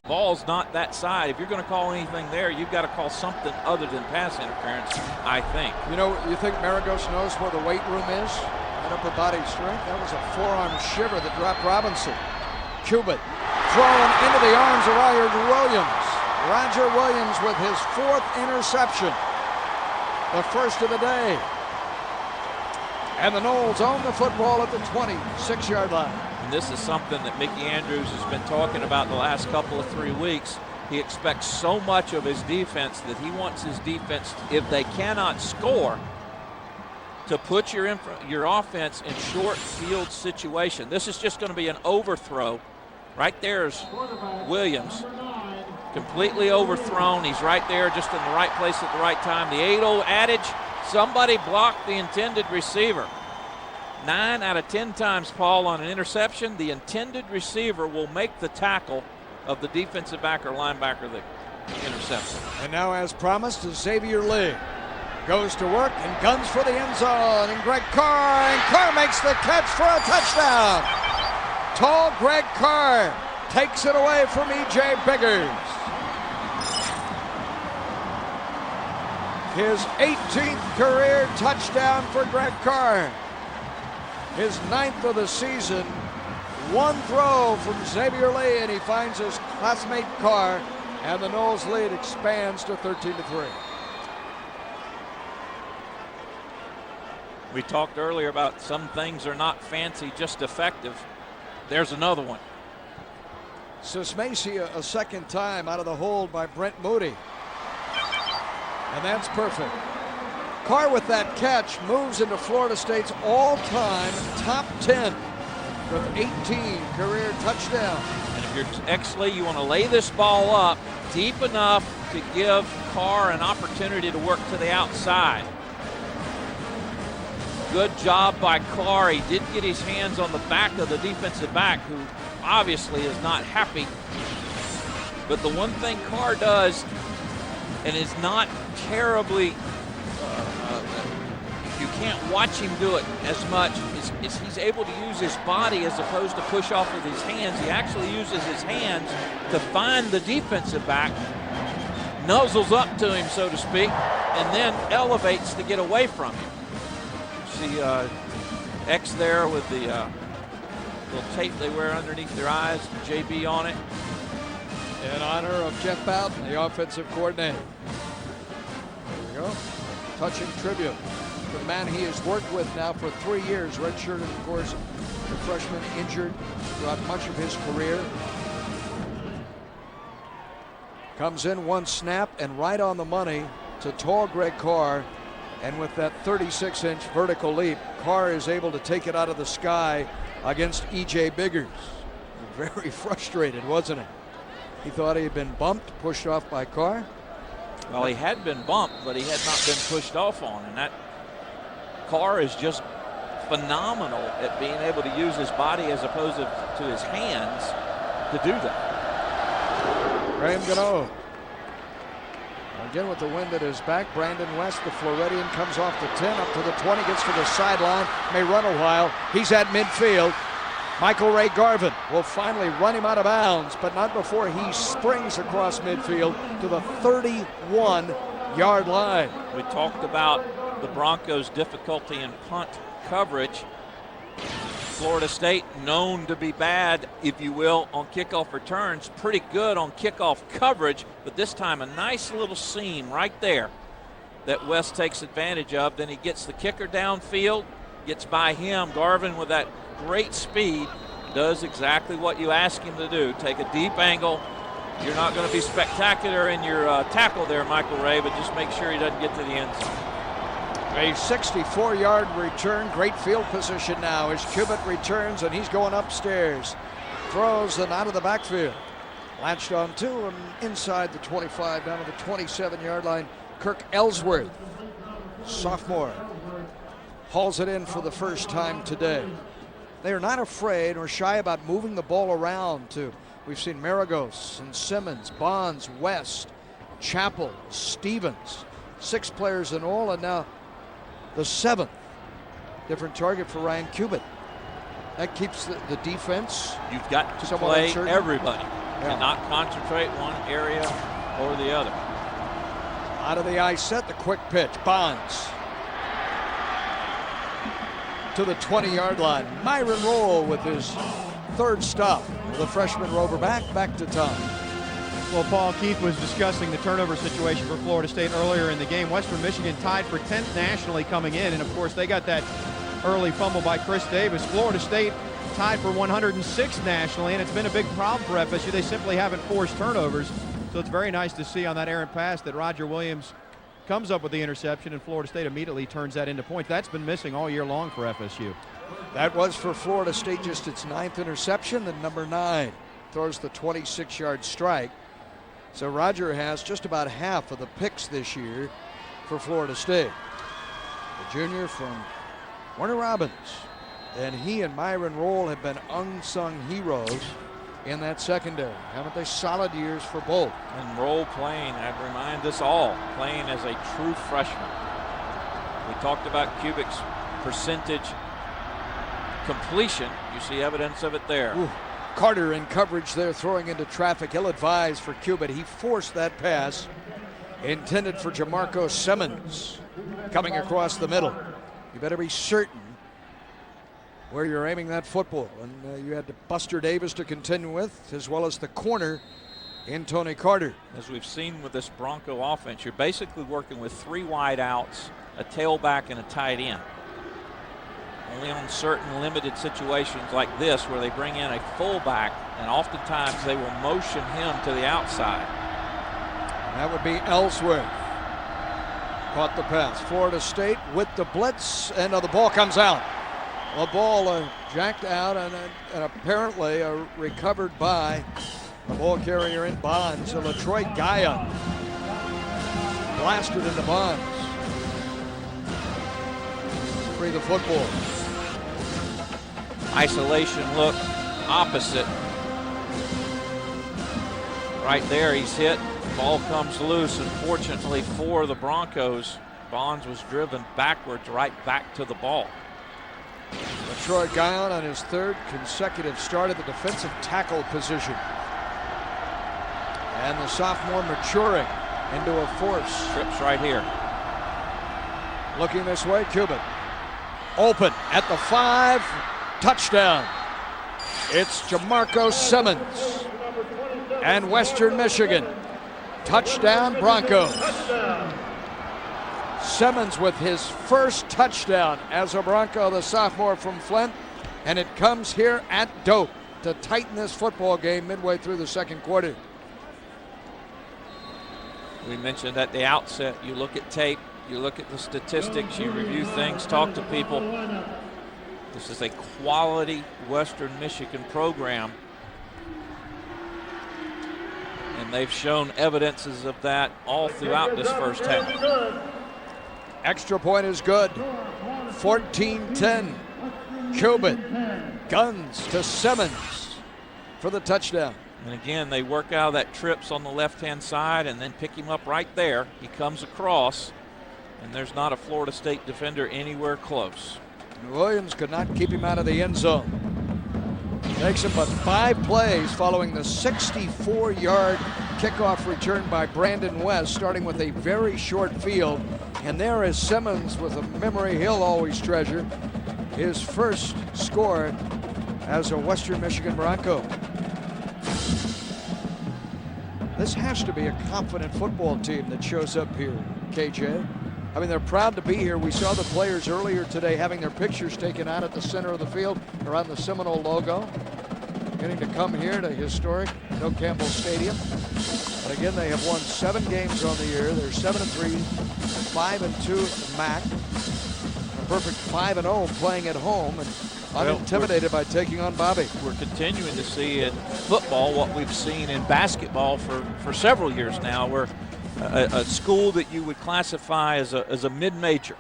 Ball's not that side. If you're going to call anything there, you've got to call something other than pass interference, I think. You know, you think Maragos knows where the weight room is? And upper body strength? That was a forearm shiver that dropped Robinson. Cubitt thrown into the arms of Roger Williams. Roger Williams with his 4th interception. The first of the day. And the Noles own the football at the 26-yard line. And this is something that Mickey Andrews has been talking about the last couple of 3 weeks. He expects so much of his defense that he wants his defense, if they cannot score, to put your offense in short field situation. This is just going to be an overthrow. Right there's Williams, completely overthrown. He's right there, just in the right place at the right time. The 8-0 adage, somebody blocked the intended receiver. 9 out of 10 times, Paul, on an interception, the intended receiver will make the tackle of the defensive back or linebacker that intercepts him. And now, as promised, Xavier Lee goes to work and guns for the end zone. And Greg Carr, and Carr makes the catch for a touchdown. Tall Greg Carr takes it away from E.J. Biggers. His 18th career touchdown for Greg Carr. His 9th of the season. One throw from Xavier Lee, and he finds his classmate Carr, and the Noles lead expands to 13-3. We talked earlier about some things are not fancy, just effective. There's another one. Sismacia a second time out of the hold by Brent Moody. And that's perfect. Carr with that catch moves into Florida State's all-time top 10 with 18 career touchdowns. And if you're Exley, you want to lay this ball up deep enough to give Carr an opportunity to work to the outside. Good job by Carr. He did get his hands on the back of the defensive back, who obviously is not happy. But the one thing Carr does, and is not terribly, you can't watch him do it as much, is he's able to use his body as opposed to push off with his hands. He actually uses his hands to find the defensive back, nuzzles up to him, so to speak, and then elevates to get away from him. You see X there with the little tape they wear underneath their eyes, JB on it. In honor of Jeff Bowden, the offensive coordinator. There we go. Touching tribute. The man he has worked with now for 3 years, redshirted, of course, the freshman injured throughout much of his career. Comes in one snap and right on the money to tall Greg Carr. And with that 36-inch vertical leap, Carr is able to take it out of the sky against E.J. Biggers. Very frustrated, wasn't he? He thought he had been bumped, pushed off by Carr. Well, he had been bumped, but he had not been pushed off on. And that Carr is just phenomenal at being able to use his body as opposed to his hands to do that. Graham Gano. Again with the wind at his back. Brandon West, the Floridian, comes off the 10 up to the 20, gets to the sideline, may run a while. He's at midfield. Michael Ray Garvin will finally run him out of bounds, but not before he springs across midfield to the 31-yard line. We talked about the Broncos' difficulty in punt coverage. Florida State, known to be bad, if you will, on kickoff returns, pretty good on kickoff coverage, but this time a nice little seam right there that West takes advantage of. Then he gets the kicker downfield, gets by him. Garvin, with that great speed, does exactly what you ask him to do. Take a deep angle. You're not going to be spectacular in your tackle there, Michael Ray, but just make sure he doesn't get to the end zone. A 64-yard return, great field position now as Cubitt returns, and he's going upstairs. Throws and out of the backfield. Latched on to and inside the 25, down to the 27-yard line. Kirk Ellsworth, sophomore, hauls it in for the first time today. They are not afraid or shy about moving the ball around too. We've seen Maragos and Simmons, Bonds, West, Chappell, Stevens, 6 players in all, and now the 7th different target for Ryan Cubitt. That keeps the defense. You've got to somewhat play uncertain. everybody Yeah. and not concentrate one area or the other. Out of the I set, the quick pitch. Bonds to the 20-yard line. Myron Roll with his 3rd stop. The freshman rover back to Tom. Well, Paul, Keith was discussing the turnover situation for Florida State earlier in the game. Western Michigan tied for 10th nationally coming in, and of course they got that early fumble by Chris Davis. Florida State tied for 106th nationally, and it's been a big problem for FSU. They simply haven't forced turnovers, so it's very nice to see on that errant pass that Roger Williams comes up with the interception, and Florida State immediately turns that into points. That's been missing all year long for FSU. That was for Florida State just its 9th interception. The number 9 throws the 26-yard strike. So Roger has just about half of the picks this year for Florida State. The junior from Warner Robins. And he and Myron Roll have been unsung heroes in that secondary. Haven't they? Solid years for both. And Roll playing, I'd remind us all, playing as a true freshman. We talked about Cubitt's percentage completion. You see evidence of it there. Ooh. Carter in coverage there, throwing into traffic. Ill-advised for Cubitt. He forced that pass intended for Jamarco Simmons coming across the middle. You better be certain where you're aiming that football. And you had to Buster Davis to contend with, as well as the corner in Tony Carter. As we've seen with this Bronco offense, you're basically working with 3 wide outs, a tailback, and a tight end. Only on certain limited situations like this where they bring in a fullback, and oftentimes they will motion him to the outside. That would be Ellsworth. Caught the pass. Florida State with the blitz, and the ball comes out. The ball jacked out and apparently recovered by the ball carrier in Bonds. LaTroy Guyon blasted into Bonds. Free the football. Isolation look opposite. Right there, he's hit. Ball comes loose. Unfortunately for the Broncos, Bonds was driven backwards right back to the ball. LaTroy Guyon on his 3rd consecutive start at the defensive tackle position. And the sophomore maturing into a force. Trips right here. Looking this way, Cubitt. Open at the 5. Touchdown. It's Jamarco Simmons and Western Michigan. Touchdown Broncos. Simmons with his first touchdown as a Bronco, the sophomore from Flint, and it comes here at Doak to tighten this football game midway through the 2nd quarter. We mentioned at the outset, you look at tape, you look at the statistics, you review things, talk to people. This is a quality Western Michigan program, and they've shown evidences of that all throughout this first half. Extra point is good. 14-10. Cubitt guns to Simmons for the touchdown. And again, they work out of that trips on the left-hand side and then pick him up right there. He comes across, and there's not a Florida State defender anywhere close. Williams could not keep him out of the end zone. Takes him but 5 plays following the 64-yard kickoff return by Brandon West, starting with a very short field. And there is Simmons with a memory he'll always treasure. His first score as a Western Michigan Bronco. This has to be a confident football team that shows up here, KJ. I mean, they're proud to be here. We saw the players earlier today having their pictures taken out at the center of the field around the Seminole logo. Getting to come here to historic No Campbell Stadium. And again, they have won 7 games on the year. They're 7-3, 5-2 at the MAC. A perfect 5-0 playing at home and unintimidated by taking on Bobby. We're continuing to see in football what we've seen in basketball for several years now. We're a school that you would classify as a mid-major,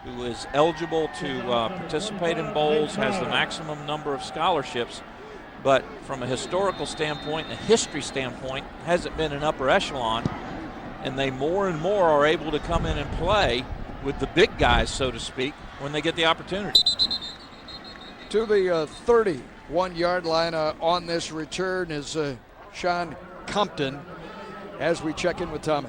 who is eligible to participate in bowls, has the maximum number of scholarships, but from a historical standpoint and a history standpoint, hasn't been an upper echelon, and they more and more are able to come in and play with the big guys, so to speak, when they get the opportunity. To the 31-yard line on this return is Sean Compton as we check in with Tommy.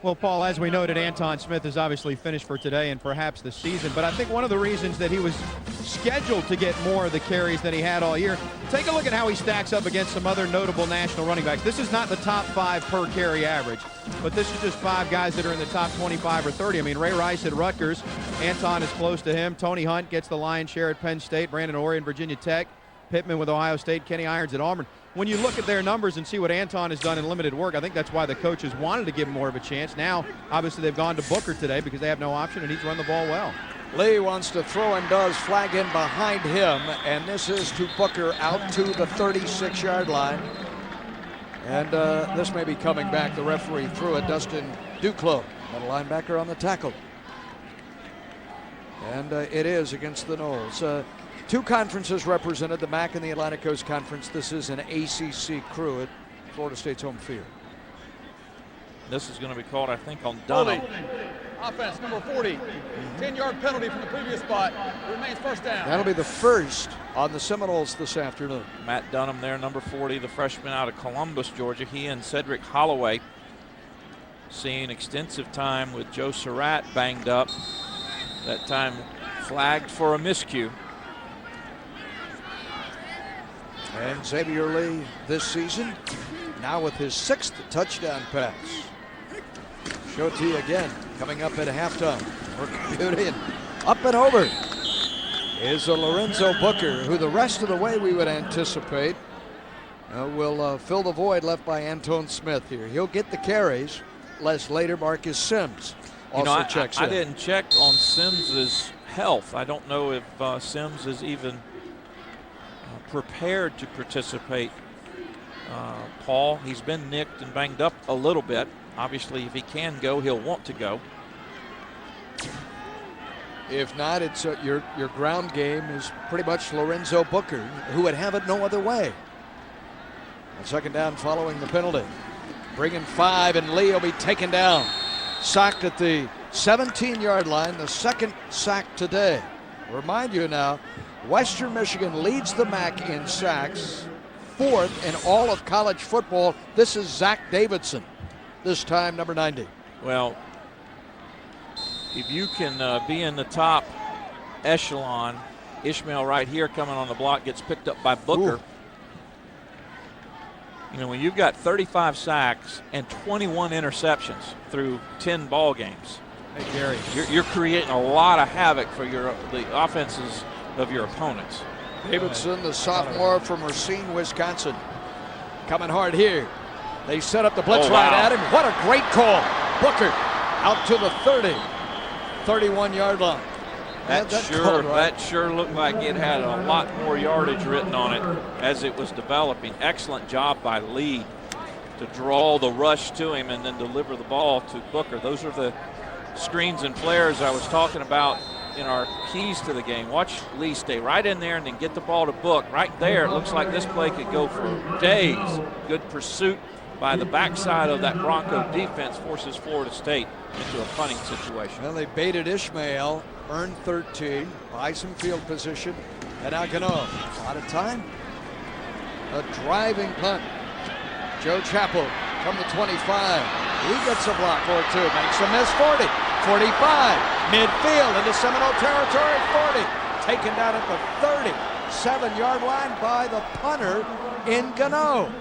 Well, Paul, as we noted, Anton Smith is obviously finished for today and perhaps the season, but I think one of the reasons that he was scheduled to get more of the carries than he had all year, take a look at how he stacks up against some other notable national running backs. This is not the top 5 per carry average, but this is just 5 guys that are in the top 25 or 30. I mean, Ray Rice at Rutgers, Anton is close to him. Tony Hunt gets the lion's share at Penn State, Brandon Orion, Virginia Tech, Pittman with Ohio State, Kenny Irons at Auburn. When you look at their numbers and see what Anton has done in limited work, I think that's why the coaches wanted to give him more of a chance. Now, obviously, they've gone to Booker today because they have no option, and he's run the ball well. Lee wants to throw and does flag in behind him, and this is to Booker out to the 36-yard line. And this may be coming back. The referee threw it. Dustin Duclos, the linebacker on the tackle. And it is against the Noles. 2 conferences represented, the MAC and the Atlantic Coast Conference. This is an ACC crew at Florida State's home field. This is going to be called, I think, on Dunham. Offense, number 40. 10-yard penalty from the previous spot. It remains first down. That'll be the first on the Seminoles this afternoon. Matt Dunham there, number 40, the freshman out of Columbus, Georgia. He and Cedric Holloway seeing extensive time with Joe Surratt banged up. That time flagged for a miscue. And Xavier Lee this season, now with his 6th touchdown pass. Show to you again, coming up at halftime. We're computing. Up and over is a Lorenzo Booker, who the rest of the way we would anticipate will fill the void left by Anton Smith here. He'll get the carries, less later Marcus Sims also checks in. I didn't check on Sims's health. I don't know if Sims is even prepared to participate. Paul, he's been nicked and banged up a little bit. Obviously, if he can go, he'll want to go. If not, it's your ground game is pretty much Lorenzo Booker, who would have it no other way. A second down following the penalty. Bringing 5, and Lee will be taken down. Sacked at the 17-yard line, the 2nd sack today. Remind you now, Western Michigan leads the MAC in sacks, 4th in all of college football. This is Zach Davidson, this time number 90. Well, if you can be in the top echelon, Ishmael right here coming on the block gets picked up by Booker. Ooh. You know, when you've got 35 sacks and 21 interceptions through 10 ball games, hey Gary, you're creating a lot of havoc for the offenses of your opponents. Davidson, the sophomore from Racine, Wisconsin, coming hard here. They set up the blitz right at him. What a great call. Booker out to the 30, 31-yard line. That sure looked like it had a lot more yardage written on it as it was developing. Excellent job by Lee to draw the rush to him and then deliver the ball to Booker. Those are the screens and flares I was talking about in our keys to the game. Watch Lee stay right in there and then get the ball to Book. Right there, it looks like this play could go for days. Good pursuit by the backside of that Bronco defense forces Florida State into a punting situation. Well, they baited Ishmael, earned 13, buy some field position, and now Gano. Out of time. A driving punt. Joe Chappell from the 25. He gets a block or two, makes a miss. 40, 45, midfield into Seminole territory. 40, taken down at the 37-yard line by the punter in Gano,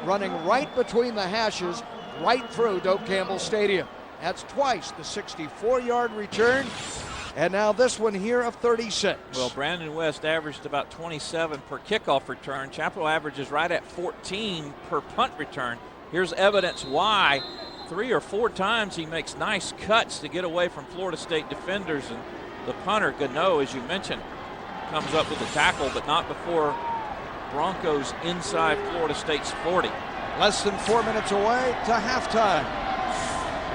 running right between the hashes, right through Doak Campbell Stadium. That's twice the 64-yard return, and now this one here of 36. Well, Brandon West averaged about 27 per kickoff return. Chapel averages right at 14 per punt return. Here's evidence why 3 or 4 times he makes nice cuts to get away from Florida State defenders, and the punter, Gano, as you mentioned, comes up with a tackle, but not before Broncos inside Florida State's 40. Less than 4 minutes away to halftime.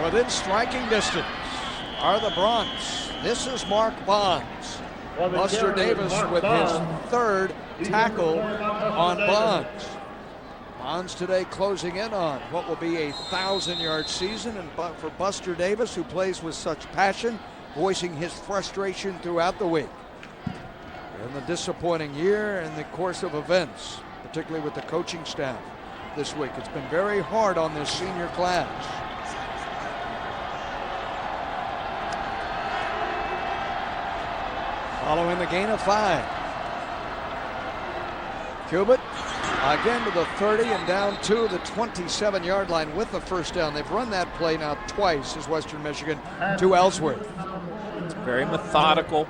Within striking distance are the Broncs. This is Mark Bonds. Buster Davis with his 3rd tackle on Bonds. Bonds today closing in on what will be a 1,000-yard season, and for Buster Davis, who plays with such passion, voicing his frustration throughout the week. And the disappointing year and the course of events, particularly with the coaching staff this week. It's been very hard on this senior class. Following the gain of 5. Cubitt again to the 30 and down to the 27-yard line with the first down. They've run that play now twice as Western Michigan to Ellsworth. It's very methodical.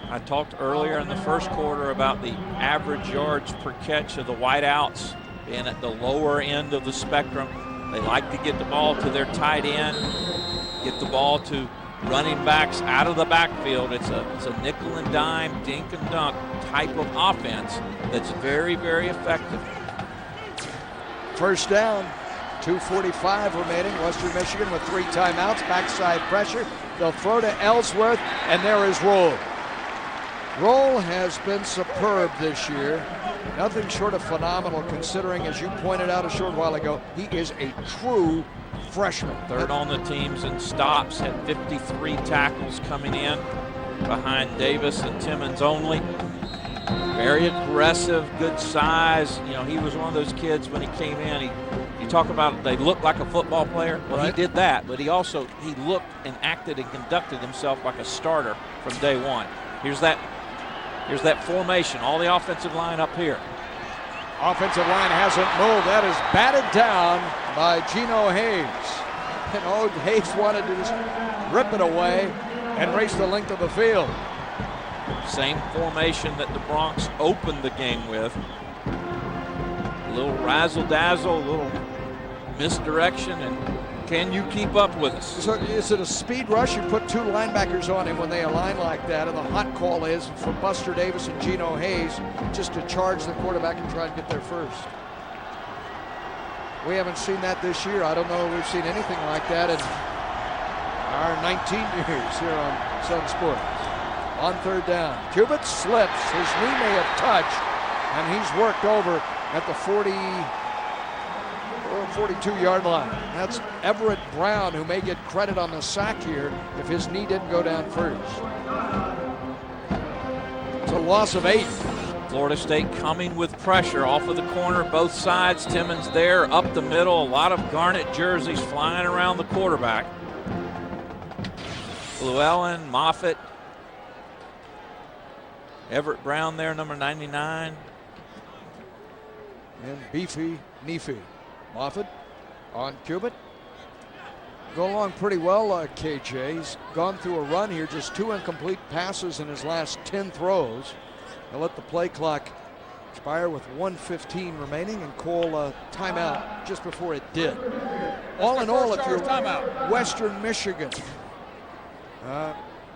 I talked earlier in the first quarter about the average yards per catch of the wideouts being at the lower end of the spectrum. They like to get the ball to their tight end, get the ball to running backs out of the backfield. It's a nickel and dime, dink and dunk type of offense that's very, very effective. First down, 2:45 remaining. Western Michigan with 3 timeouts, backside pressure. They'll throw to Ellsworth, and there is Roll. Roll has been superb this year. Nothing short of phenomenal, considering, as you pointed out a short while ago, he is a true freshman. 3rd on the teams in stops, had 53 tackles coming in behind Davis and Timmons only. Very aggressive, good size. You know, he was one of those kids when he came in. You talk about they look like a football player. Well, right. He did that, but he looked and acted and conducted himself like a starter from day one. Here's that formation, all the offensive line up here. Offensive line hasn't moved. That is batted down by Gino Hayes. And Hayes wanted to just rip it away and race the length of the field. Same formation that the Broncs opened the game with. A little razzle-dazzle, a little misdirection, and can you keep up with us? So is it a speed rush? You put 2 linebackers on him when they align like that, and the hot call is for Buster Davis and Gino Hayes just to charge the quarterback and try and get there first. We haven't seen that this year. I don't know if we've seen anything like that in our 19 years here on Sun Sports. On 3rd down, Cubitt slips. His knee may have touched, and he's worked over at the 42-yard line. That's Everett Brown, who may get credit on the sack here if his knee didn't go down first. It's a loss of 8. Florida State coming with pressure off of the corner, both sides. Timmons there, up the middle. A lot of garnet jerseys flying around the quarterback. Llewellyn, Moffitt, Everett Brown there, number 99. And Beefy Neefy. Moffitt on Cubitt. Go along pretty well, KJ. He's gone through a run here, just 2 incomplete passes in his last 10 throws. They'll let the play clock expire with 1:15 remaining and call a timeout just before it did. All in all, if you're Western Michigan,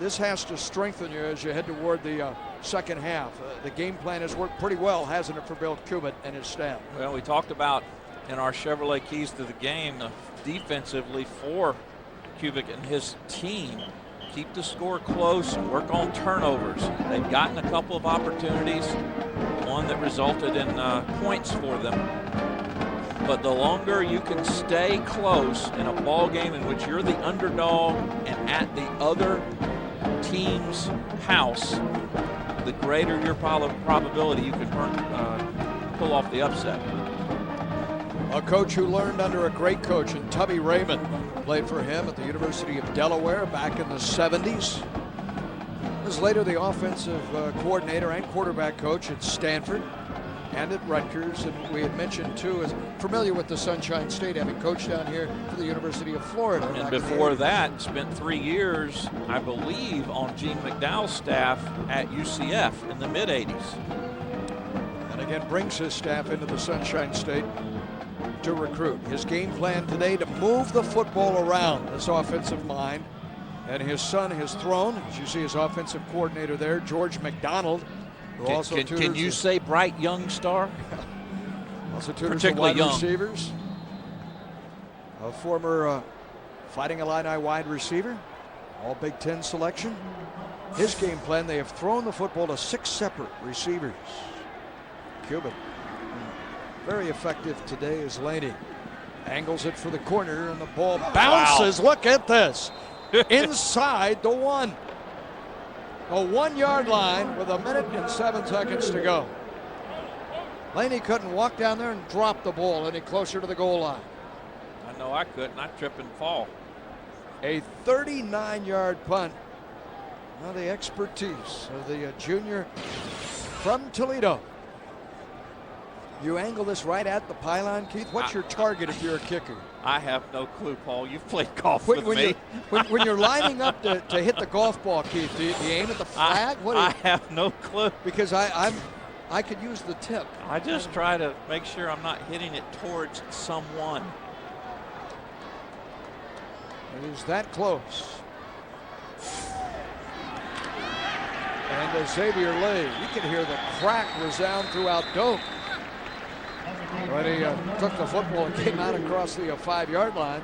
this has to strengthen you as you head toward the second half. The game plan has worked pretty well, hasn't it, for Bill Cubitt and his staff? Well, we talked about in our Chevrolet Keys to the Game, defensively for Cubitt and his team, keep the score close and work on turnovers. They've gotten a couple of opportunities, one that resulted in points for them. But the longer you can stay close in a ball game in which you're the underdog and at the other team's house, the greater your probability you can pull off the upset. A coach who learned under a great coach in Tubby Raymond, played for him at the University of Delaware back in the 70s. was later the offensive coordinator and quarterback coach at Stanford and at Rutgers. And we had mentioned, too, is familiar with the Sunshine State, having coached down here for the University of Florida. And before that, spent 3 years, I believe, on Gene McDowell's staff at UCF in the mid-'80s. And again, brings his staff into the Sunshine State to recruit. His game plan today to move the football around, this offensive mind. And his son has thrown, as you see his offensive coordinator there, George McDonald, who also can you say bright young star? Also tutors the wide receivers. A former Fighting Illini wide receiver, all Big Ten selection. His game plan, they have thrown the football to 6 separate receivers. Cuban, very effective today as Laney angles it for the corner, and the ball bounces. Wow. Look at this. Inside the 1. A 1-yard line with 1 minute and 7 seconds to go. Laney couldn't walk down there and drop the ball any closer to the goal line. I know I couldn't. I trip and fall. A 39-yard punt. Now the expertise of the junior from Toledo. You angle this right at the pylon, Keith. What's your target if you're a kicker? I have no clue, Paul. You've played golf with me. When you're lining up to hit the golf ball, Keith, do you aim at the flag? I have no clue. Because I could use the tip. I just try to make sure I'm not hitting it towards someone. It is that close. And Xavier Lee, you can hear the crack resound throughout Doak when he took the football and came out across the 5-yard line.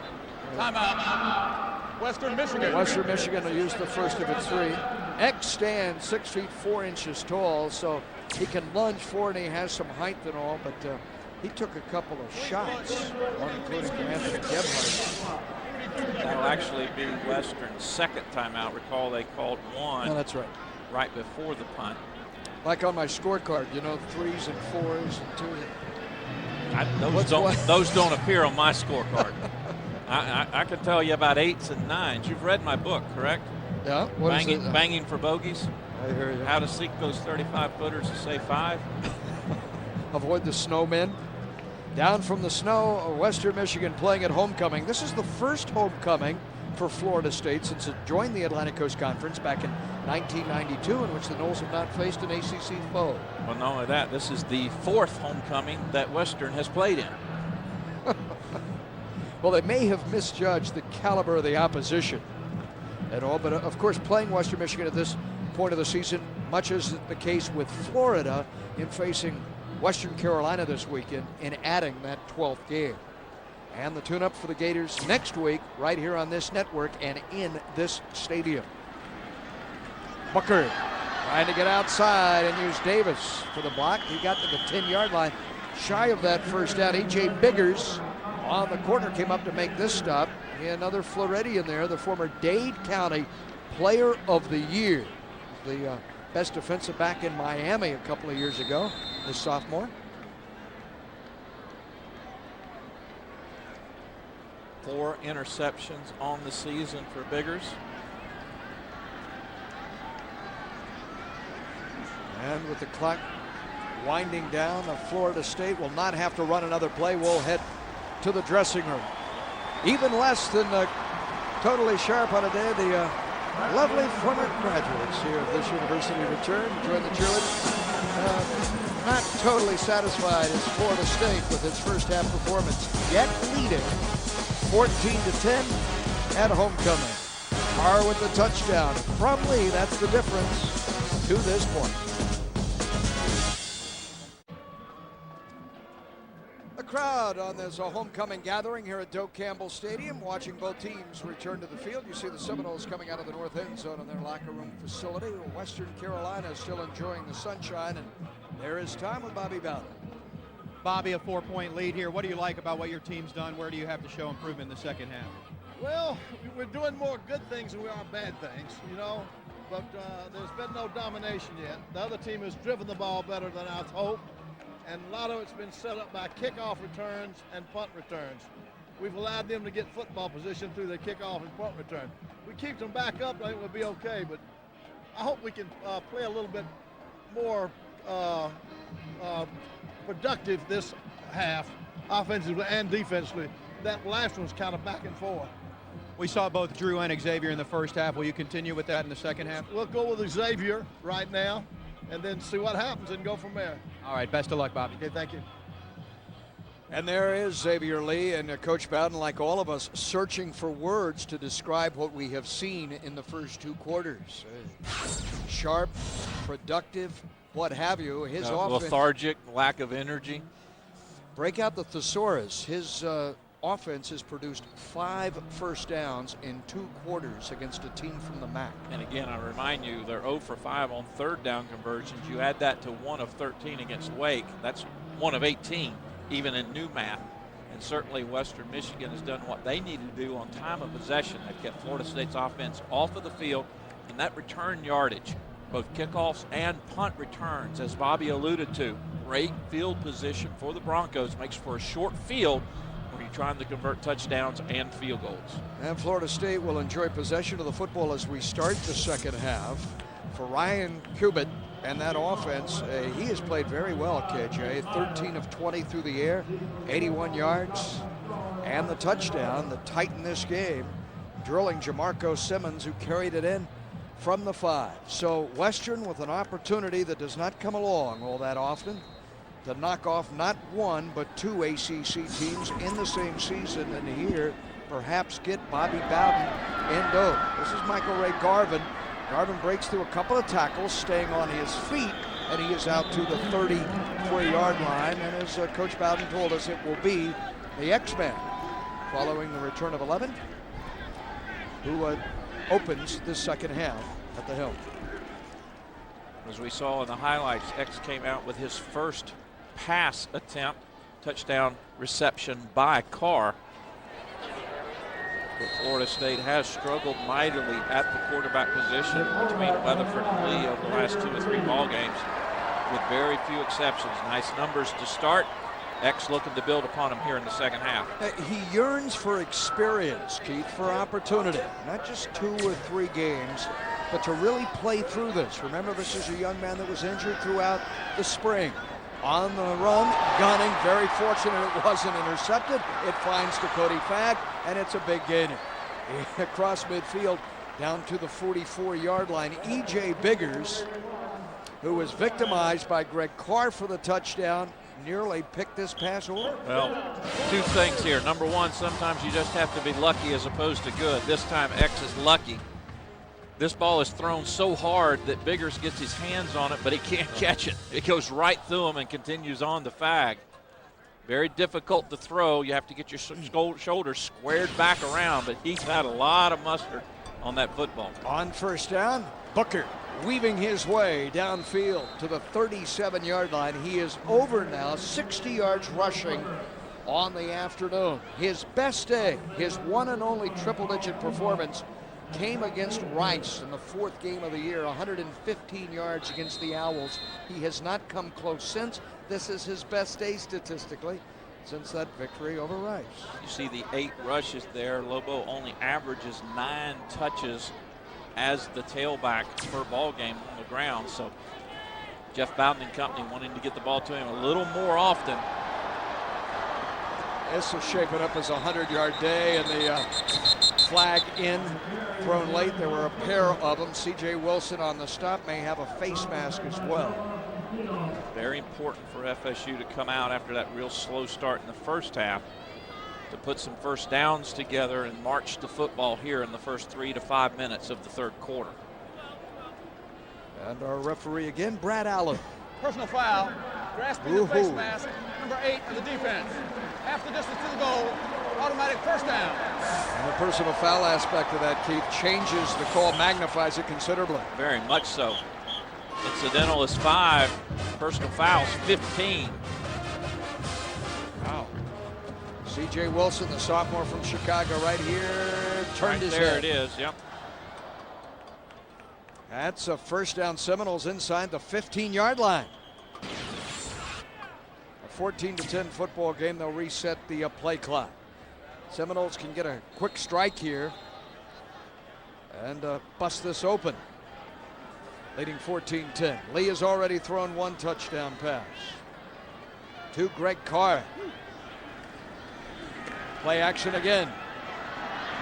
Timeout. Western Michigan. Western Michigan will use the first of its 3. X stands 6 feet 4 inches tall, so he can lunge forward and he has some height and all, but he took a couple of shots, one including from Anthony Gebhardt. That'll actually be Western's second timeout. Recall they called one. No, that's right. Right before the punt. Like on my scorecard, 3s and 4s and 2s. Those don't appear on my scorecard. I can tell you about 8s and 9s. You've read my book, correct? Yeah. Banging for bogeys. I hear you. How to seek those 35-footers to say 5. Avoid the snowmen. Down from the snow, Western Michigan playing at homecoming. This is the first homecoming for Florida State since it joined the Atlantic Coast Conference back in 1992, in which the Noles have not faced an ACC foe. Well, not only that, this is the 4th homecoming that Western has played in. Well, they may have misjudged the caliber of the opposition at all, but of course playing Western Michigan at this point of the season, much as the case with Florida in facing Western Carolina this weekend in adding that 12th game. And the tune-up for the Gators next week right here on this network and in this stadium. Booker trying to get outside and use Davis for the block. He got to the 10-yard line, shy of that first down. E.J. Biggers on the corner came up to make this stop. Another Floridian there, the former Dade County Player of the Year. The best defensive back in Miami a couple of years ago, this sophomore. 4 interceptions on the season for Biggers. And with the clock winding down, Florida State will not have to run another play. We'll head to the dressing room. Even less than totally sharp on a day, the lovely former graduates here of this university return, join the cheerleaders. Not totally satisfied as Florida State with its first half performance, yet leading 14-10 at homecoming. Carr with the touchdown from Lee. That's the difference to this point. The crowd on this homecoming gathering here at Doak Campbell Stadium, watching both teams return to the field. You see the Seminoles coming out of the north end zone in their locker room facility. Western Carolina is still enjoying the sunshine, and there is time with Bobby Bowden. Bobby, a 4-point lead here. What do you like about what your team's done? Where do you have to show improvement in the second half? Well, we're doing more good things than we are bad things, but there's been no domination yet. The other team has driven the ball better than I hoped, and a lot of it's been set up by kickoff returns and punt returns. We've allowed them to get football position through their kickoff and punt return. We keep them back up, I think we'll be okay, but I hope we can play a little bit more productive this half, offensively and defensively. That last one's kind of back and forth. We saw both Drew and Xavier in the first half. Will you continue with that in the second half? We'll go with Xavier right now and then see what happens and go from there. All right, best of luck, Bobby. Okay, thank you. And there is Xavier Lee and Coach Bowden, like all of us, searching for words to describe what we have seen in the first two quarters. Sharp, productive, what have you. His offense, lethargic, lack of energy. Break out the thesaurus. His offense has produced 5 first downs in 2 quarters against a team from the MAC. And again, I remind you, they're 0 for 5 on third down conversions. You add that to 1 of 13 against Wake. That's 1 of 18, even in new math. And certainly Western Michigan has done what they need to do on time of possession. They've kept Florida State's offense off of the field, and that return yardage, both kickoffs and punt returns, as Bobby alluded to, great field position for the Broncos, makes for a short field when you're trying to convert touchdowns and field goals. And Florida State will enjoy possession of the football as we start the second half. For Ryan Cubitt and that offense, he has played very well, KJ. 13 of 20 through the air, 81 yards, and the touchdown that tightened this game, drilling Jamarco Simmons, who carried it in from the 5. So Western with an opportunity that does not come along all that often to knock off not 1 but 2 ACC teams in the same season, and here perhaps get Bobby Bowden in dough. This is Michael Ray Garvin. Garvin breaks through a couple of tackles, staying on his feet, and he is out to the 34-yard line. And as Coach Bowden told us, it will be the X-Man following the return of 11, who opens this second half at the helm. As we saw in the highlights, X came out with his first pass attempt, touchdown reception by Carr. But Florida State has struggled mightily at the quarterback position between Weatherford and Lee over the last 2 or 3 ball games, with very few exceptions. Nice numbers to start. X looking to build upon him here in the second half. He yearns for experience, Keith, for opportunity. Not just 2 or 3 games, but to really play through this. Remember, this is a young man that was injured throughout the spring. On the run, gunning, very fortunate it wasn't intercepted. It finds Dakota Fagg, and it's a big gain. Across midfield, down to the 44-yard line. E.J. Biggers, who was victimized by Greg Carr for the touchdown, nearly picked this pass over. Well, 2 things here. Number 1, sometimes you just have to be lucky as opposed to good. This time X is lucky. This ball is thrown so hard that Biggers gets his hands on it, but he can't catch it. It goes right through him and continues on to Fagg. Very difficult to throw. You have to get your shoulders squared back around, but he's had a lot of mustard on that football. On first down, Booker weaving his way downfield to the 37-yard line. He is over now, 60 yards rushing on the afternoon. His best day, his one and only triple-digit performance, came against Rice in the 4th game of the year, 115 yards against the Owls. He has not come close since. This is his best day statistically since that victory over Rice. You see the 8 rushes there. Lobo only averages 9 touches as the tailback per ball game on the ground. So Jeff Bowden and company wanting to get the ball to him a little more often. This is shaping up as a 100-yard day, and the flag in, thrown late. There were a pair of them. C.J. Wilson on the stop may have a face mask as well. Very important for FSU to come out after that real slow start in the first half to put some first downs together and march the football here in the first 3 to 5 minutes of the 3rd quarter. And our referee again, Brad Allen. Personal foul, grasping the face mask, number 8 of the defense. Half the distance to the goal, automatic first down. And the personal foul aspect of that, Keith, changes the call, magnifies it considerably. Very much so. Incidental is 5, personal fouls 15. Wow. C.J. Wilson, the sophomore from Chicago, right here, turned his head. There it is, yep. That's a first down. Seminoles inside the 15-yard line. A 14-10 football game. They'll reset the play clock. Seminoles can get a quick strike here and bust this open. leading 14-10. Lee has already thrown one touchdown pass to Greg Carr. Play action again.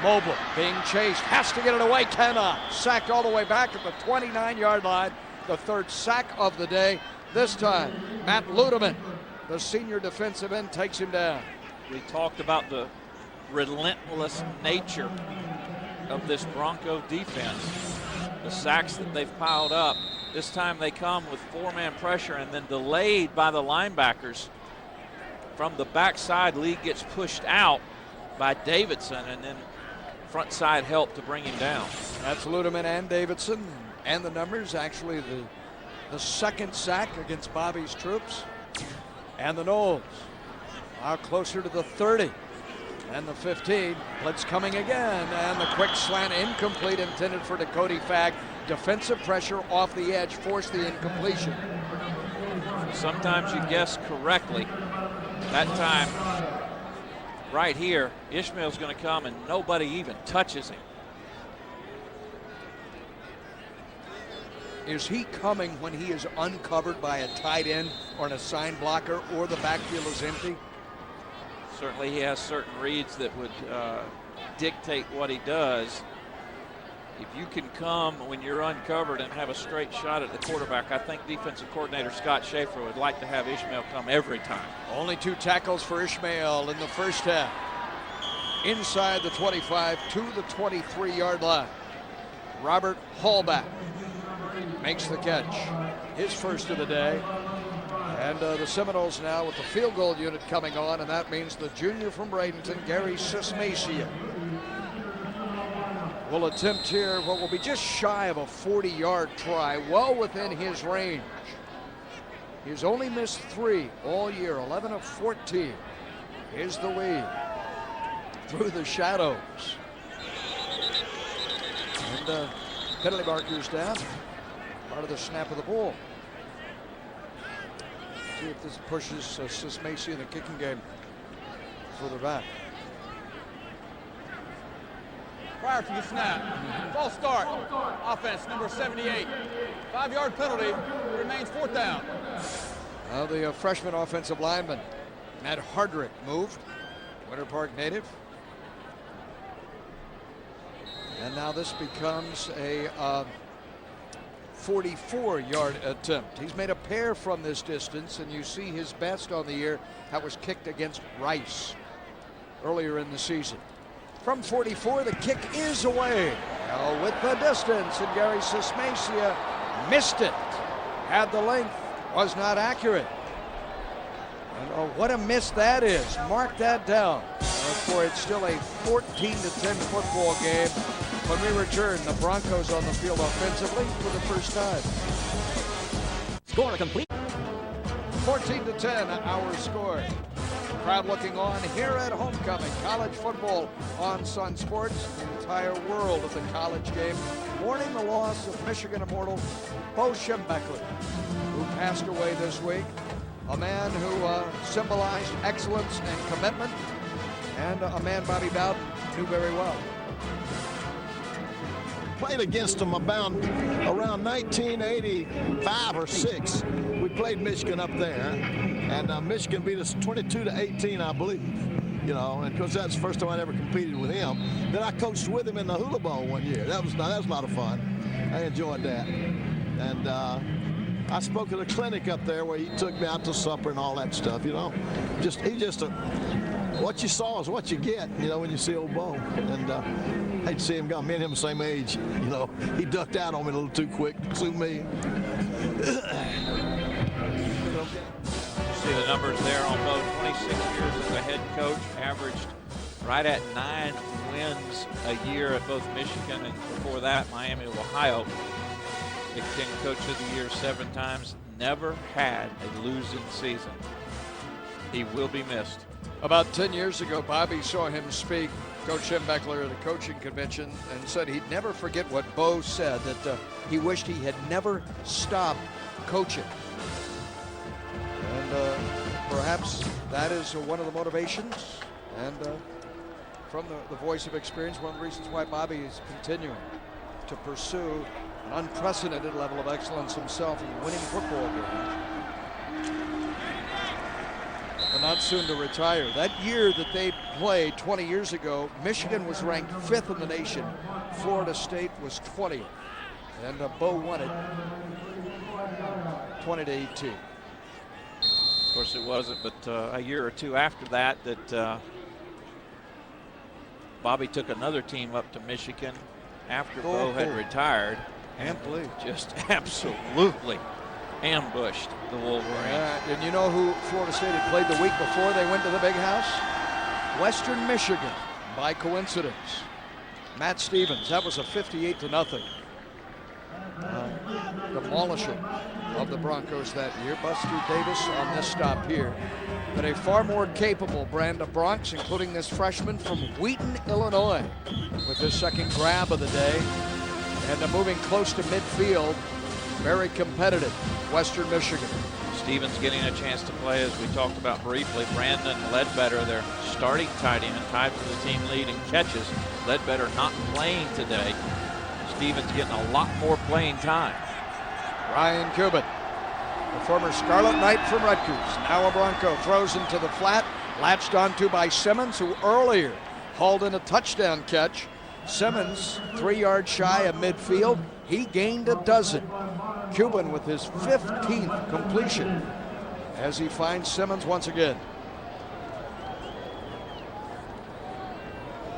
Mobley being chased, has to get it away, cannot. Sacked all the way back at the 29-yard line. The third sack of the day. This time, Matt Ludeman, the senior defensive end, takes him down. We talked about the relentless nature of this Bronco defense. The sacks that they've piled up. This time they come with four-man pressure and then delayed by the linebackers. From the backside, Lee gets pushed out by Davidson, and then front side help to bring him down. That's Ludeman and Davidson, and the numbers, actually the second sack against Bobby's troops. And the Noles are closer to the 30 and the 15. Blitz coming again, and the quick slant incomplete, intended for Dakota Fagg. Defensive pressure off the edge forced the incompletion. Sometimes you guess correctly. That time, right here, Ishmael's going to come and nobody even touches him. Is he coming when he is uncovered by a tight end or an assigned blocker, or the backfield is empty? Certainly he has certain reads that would dictate what he does. If you can come when you're uncovered and have a straight shot at the quarterback, I think defensive coordinator Scott Schaefer would like to have Ishmael come every time. Only 2 tackles for Ishmael in the first half. Inside the 25 to the 23-yard line. Robert Hallback makes the catch, his first of the day. And the Seminoles now with the field goal unit coming on, and that means the junior from Bradenton, Gary Sismacia, will attempt here what will be just shy of a 40-yard try, well within his range. He's only missed 3 all year, 11 of 14. Here's the lead through the shadows. And penalty markers down, part of the snap of the ball. See if this pushes Sismacia in the kicking game further back. Prior to the snap, false start. Offense number 78. 5-yard penalty. Remains 4th down. Now the freshman offensive lineman, Matt Hardrick, moved. Winter Park native. And now this becomes a 44-yard attempt. He's made a pair from this distance, and you see his best on the year. That was kicked against Rice earlier in the season. From 44, the kick is away. Now with the distance, and Gary Sismacia missed it. Had the length, was not accurate. And oh, what a miss that is. Mark that down. For it's still a 14-10 football game. When we return, the Broncos on the field offensively for the first time. Score complete. 14-10, our score. Crowd looking on here at homecoming. College football on Sun Sports. The entire world of the college game. Mourning the loss of Michigan immortal Bo Schembechler, who passed away this week. A man who symbolized excellence and commitment, and a man Bobby Bowden knew very well. Played against them around 1985 or 6. We played Michigan up there, and Michigan beat us 22-18, I believe. You know, and because that's the first time I ever competed with him. Then I coached with him in the Hula Bowl one year. That was a lot of fun. I enjoyed that. And I spoke at a clinic up there where he took me out to supper and all that stuff. You know, what you saw is what you get. You know, when you see old Bo. And hate to see him go. Me and him the same age. You know, he ducked out on me a little too quick. Sued me. See the numbers there on Bo. 26 years as a head coach, averaged right at 9 wins a year at both Michigan and before that Miami of Ohio. Big Ten Coach of the Year 7 times. Never had a losing season. He will be missed. About 10 years ago, Bobby saw him speak, Coach Schembechler, at a coaching convention, and said he'd never forget what Bo said, that he wished he had never stopped coaching. And perhaps that is one of the motivations, and from the voice of experience, one of the reasons why Bobby is continuing to pursue An unprecedented level of excellence himself in winning football games. But not soon to retire. That year that they played 20 years ago, Michigan was ranked 5th in the nation. Florida State was 20th. And Bo won it 20-18. Of course, it wasn't, but a year or two after that, Bobby took another team up to Michigan after Bo had retired, and just absolutely ambushed the Wolverines. And you know who Florida State had played the week before they went to the big house? Western Michigan, by coincidence. Matt Stevens, that was a 58-0 demolishing of the Broncos that year. Buster Davis on this stop here. But a far more capable brand of Bronx, including this freshman from Wheaton, Illinois, with his second grab of the day. And moving close to midfield, very competitive, Western Michigan. Stevens getting a chance to play, as we talked about briefly. Brandon Ledbetter, their starting tight end, tied for the team lead in catches. Ledbetter not playing today. Stevens getting a lot more playing time. Ryan Cuban, the former Scarlet Knight from Rutgers, now a Bronco, throws into the flat, latched onto by Simmons, who earlier hauled in a touchdown catch. Simmons 3 yards shy of midfield. He gained a dozen. Cuban with his 15th completion as he finds Simmons once again.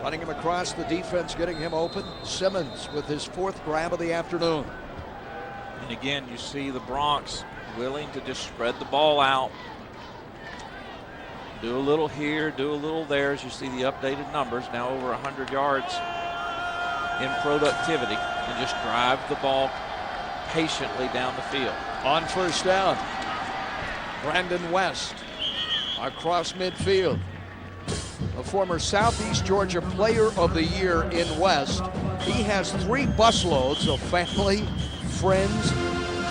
Running him across the defense, getting him open. Simmons with his 4th grab of the afternoon. And again, you see the Bronx willing to just spread the ball out. Do a little here, do a little there. As you see the updated numbers, now over 100 yards in productivity, and just drive the ball patiently down the field. On first down, Brandon West across midfield. A former Southeast Georgia Player of the Year in West. He has 3 busloads of family, friends,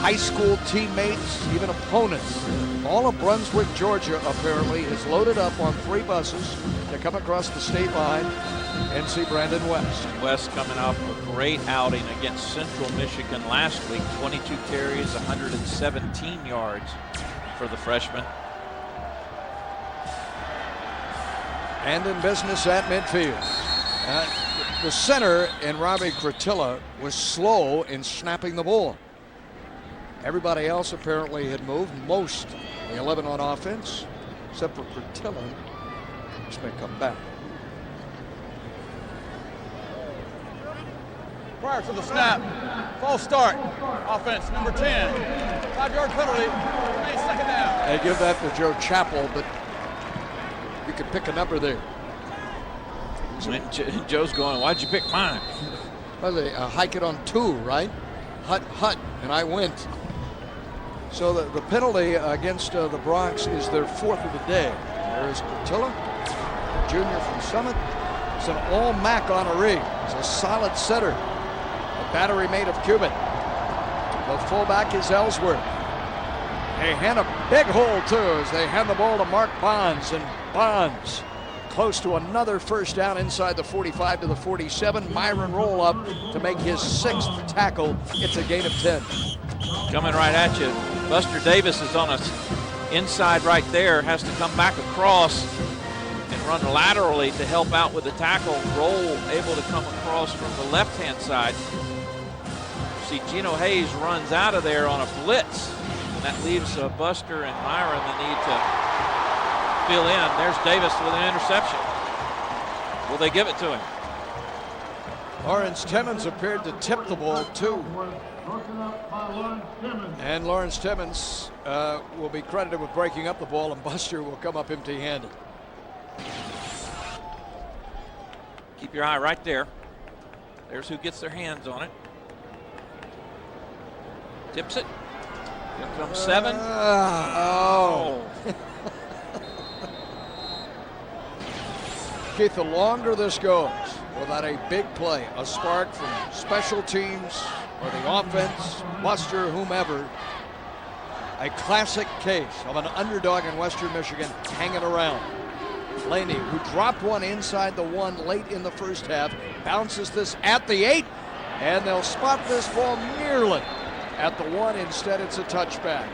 high school teammates, even opponents. All of Brunswick, Georgia, apparently, is loaded up on 3 buses to come across the state line and see Brandon West. West coming off a great outing against Central Michigan last week. 22 carries, 117 yards for the freshman. And in business at midfield. The center in Robbie Cretilla was slow in snapping the ball. Everybody else apparently had moved, most, the 11 on offense, except for Cretilla, which may come back. Prior to the snap, false start, offense, number 10. 5-yard penalty, remains second down. They give that to Joe Chappell, but you could pick a number there. Joe's going, why'd you pick mine? Well, they hike it on 2, right? Hut, and I went. So the penalty against the Bronx is their 4th of the day. There's Cretilla, junior from Summit. It's an all-MAC honoree. It's a solid setter. A battery made of Cuban. The fullback is Ellsworth. They hand a big hole, too, as they hand the ball to Mark Bonds. And Bonds close to another first down inside the 45 to the 47. Myron roll up to make his 6th tackle. It's a gain of 10. Coming right at you. Buster Davis is on us inside right there. Has to come back across and run laterally to help out with the tackle. Roll able to come across from the left-hand side. See, Gino Hayes runs out of there on a blitz. And that leaves Buster and Myron the need to fill in. There's Davis with an interception. Will they give it to him? Lawrence Timmons appeared to tip the ball, too. And Lawrence Timmons will be credited with breaking up the ball, and Buster will come up empty-handed. Keep your eye right there. There's who gets their hands on it. Tips it. Here comes 7. Keith, the longer this goes without a big play, a spark from special teams or the offense, Buster, whomever, a classic case of an underdog in Western Michigan hanging around. Laney, who dropped one inside the 1 late in the first half, bounces this at the 8, And they'll spot this ball nearly at the 1. Instead, it's a touchback.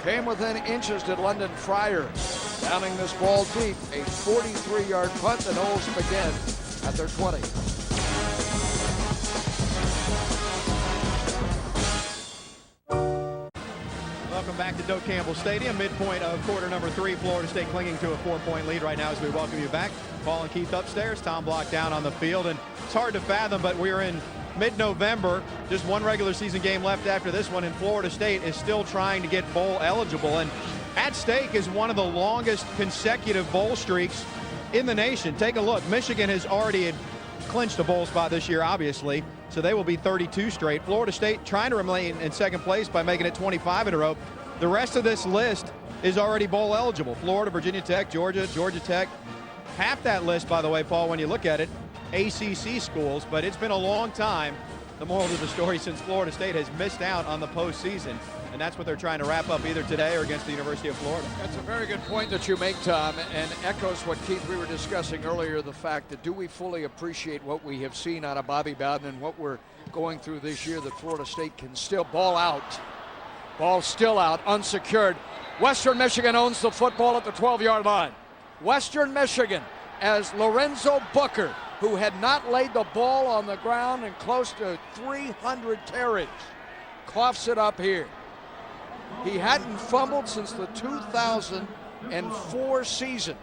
Came within inches to London Fryer, downing this ball deep. A 43-yard punt. The Noles begin at their 20. Welcome back to Doak Campbell Stadium, midpoint of quarter number 3. Florida State clinging to a 4-point lead right now as we welcome you back. Paul and Keith upstairs, Tom Block down on the field, and it's hard to fathom, but we're in mid-November, just one regular season game left after this one, and Florida State is still trying to get bowl eligible. And at stake is one of the longest consecutive bowl streaks in the nation. Take a look. Michigan has already clinched a bowl spot this year, obviously, so they will be 32 straight. Florida State trying to remain in second place by making it 25 in a row. The rest of this list is already bowl eligible. Florida, Virginia Tech, Georgia, Georgia Tech. Half that list, by the way, Paul, when you look at it, ACC schools, but it's been a long time, the moral of the story, since Florida State has missed out on the postseason, and that's what they're trying to wrap up either today or against the University of Florida. That's a very good point that you make, Tom, and echoes what, Keith, we were discussing earlier, the fact that do we fully appreciate what we have seen out of Bobby Bowden and what we're going through this year, that Florida State can still ball out. Ball still out, unsecured. Western Michigan owns the football at the 12-yard line. Western Michigan, as Lorenzo Booker, who had not laid the ball on the ground in close to 300 carries, coughs it up here. He hadn't fumbled since the 2004 season.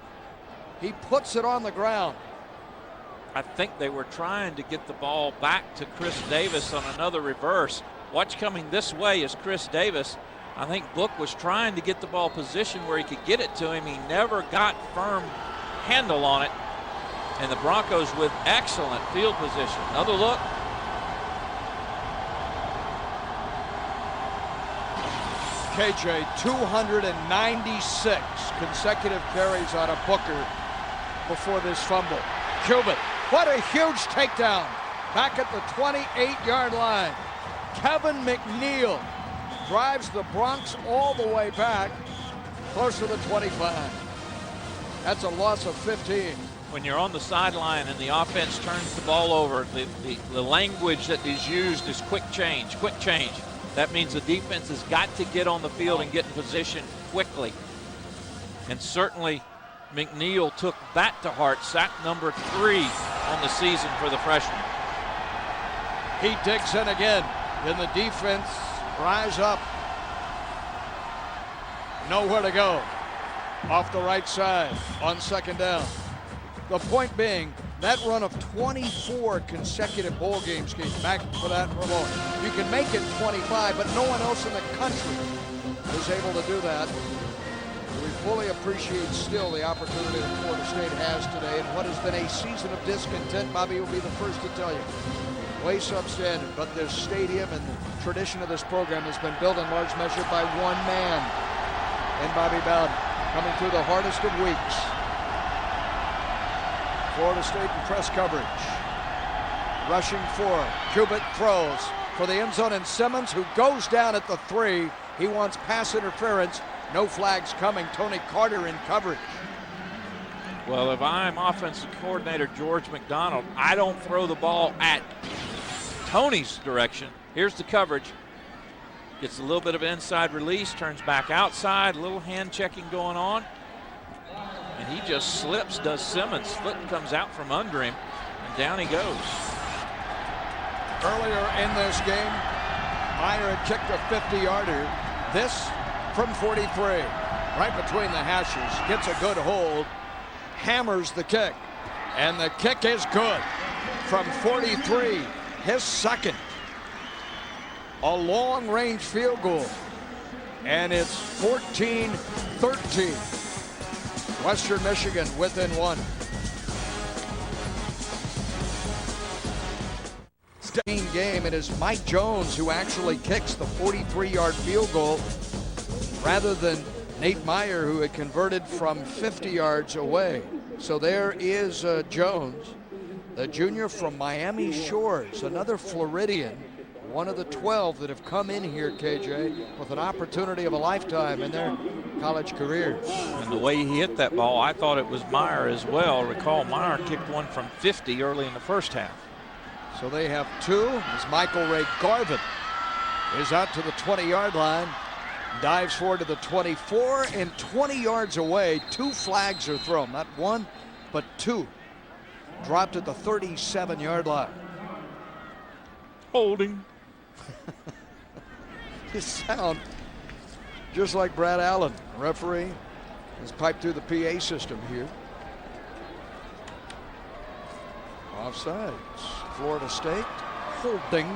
He puts it on the ground. I think they were trying to get the ball back to Chris Davis on another reverse. Watch coming this way is Chris Davis. I think Book was trying to get the ball positioned where he could get it to him. He never got firm handle on it. And the Broncos with excellent field position. Another look. KJ, 296 consecutive carries out of Booker before this fumble. Cuban, what a huge takedown. Back at the 28-yard line. Kevin McNeil drives the Bronx all the way back, close to the 25. That's a loss of 15. When you're on the sideline and the offense turns the ball over, the language that is used is quick change, quick change. That means the defense has got to get on the field and get in position quickly. And certainly McNeil took that to heart. Sack number 3 on the season for the freshman. He digs in again. Then the defense rise up. Nowhere to go. Off the right side on second down. The point being, that run of 24 consecutive bowl games, back for that for a moment. You can make it 25, but no one else in the country is able to do that. We fully appreciate still the opportunity that Florida State has today, and what has been a season of discontent, Bobby will be the first to tell you. Way substandard, but this stadium and the tradition of this program has been built in large measure by one man, and Bobby Bowden, coming through the hardest of weeks. Florida State in press coverage. Rushing for, Cubitt throws for the end zone, and Simmons, who goes down at the 3. He wants pass interference. No flags coming. Tony Carter in coverage. Well, if I'm offensive coordinator George McDonald, I don't throw the ball at Tony's direction. Here's the coverage. Gets a little bit of inside release, turns back outside, a little hand checking going on. And he just slips, does Simmons. Foot comes out from under him, and down he goes. Earlier in this game, Meyer had kicked a 50-yarder. This from 43, right between the hashes. Gets a good hold, hammers the kick, and the kick is good from 43, his second. A long-range field goal, and it's 14-13. Western Michigan within 1. Game, it is Mike Jones who actually kicks the 43-yard field goal rather than Nate Meyer, who had converted from 50 yards away. So there is Jones, the junior from Miami Shores, another Floridian, one of the 12 that have come in here, KJ, with an opportunity of a lifetime in their college careers. And the way he hit that ball, I thought it was Meyer as well. Recall Meyer kicked one from 50 early in the first half. So they have 2 as Michael Ray Garvin is out to the 20-yard line. Dives forward to the 24 and 20 yards away. 2 flags are thrown, not 1, but 2. Dropped at the 37-yard line. Holding. You sound just like Brad Allen. Referee has piped through the PA system here. Offsides. Florida State holding.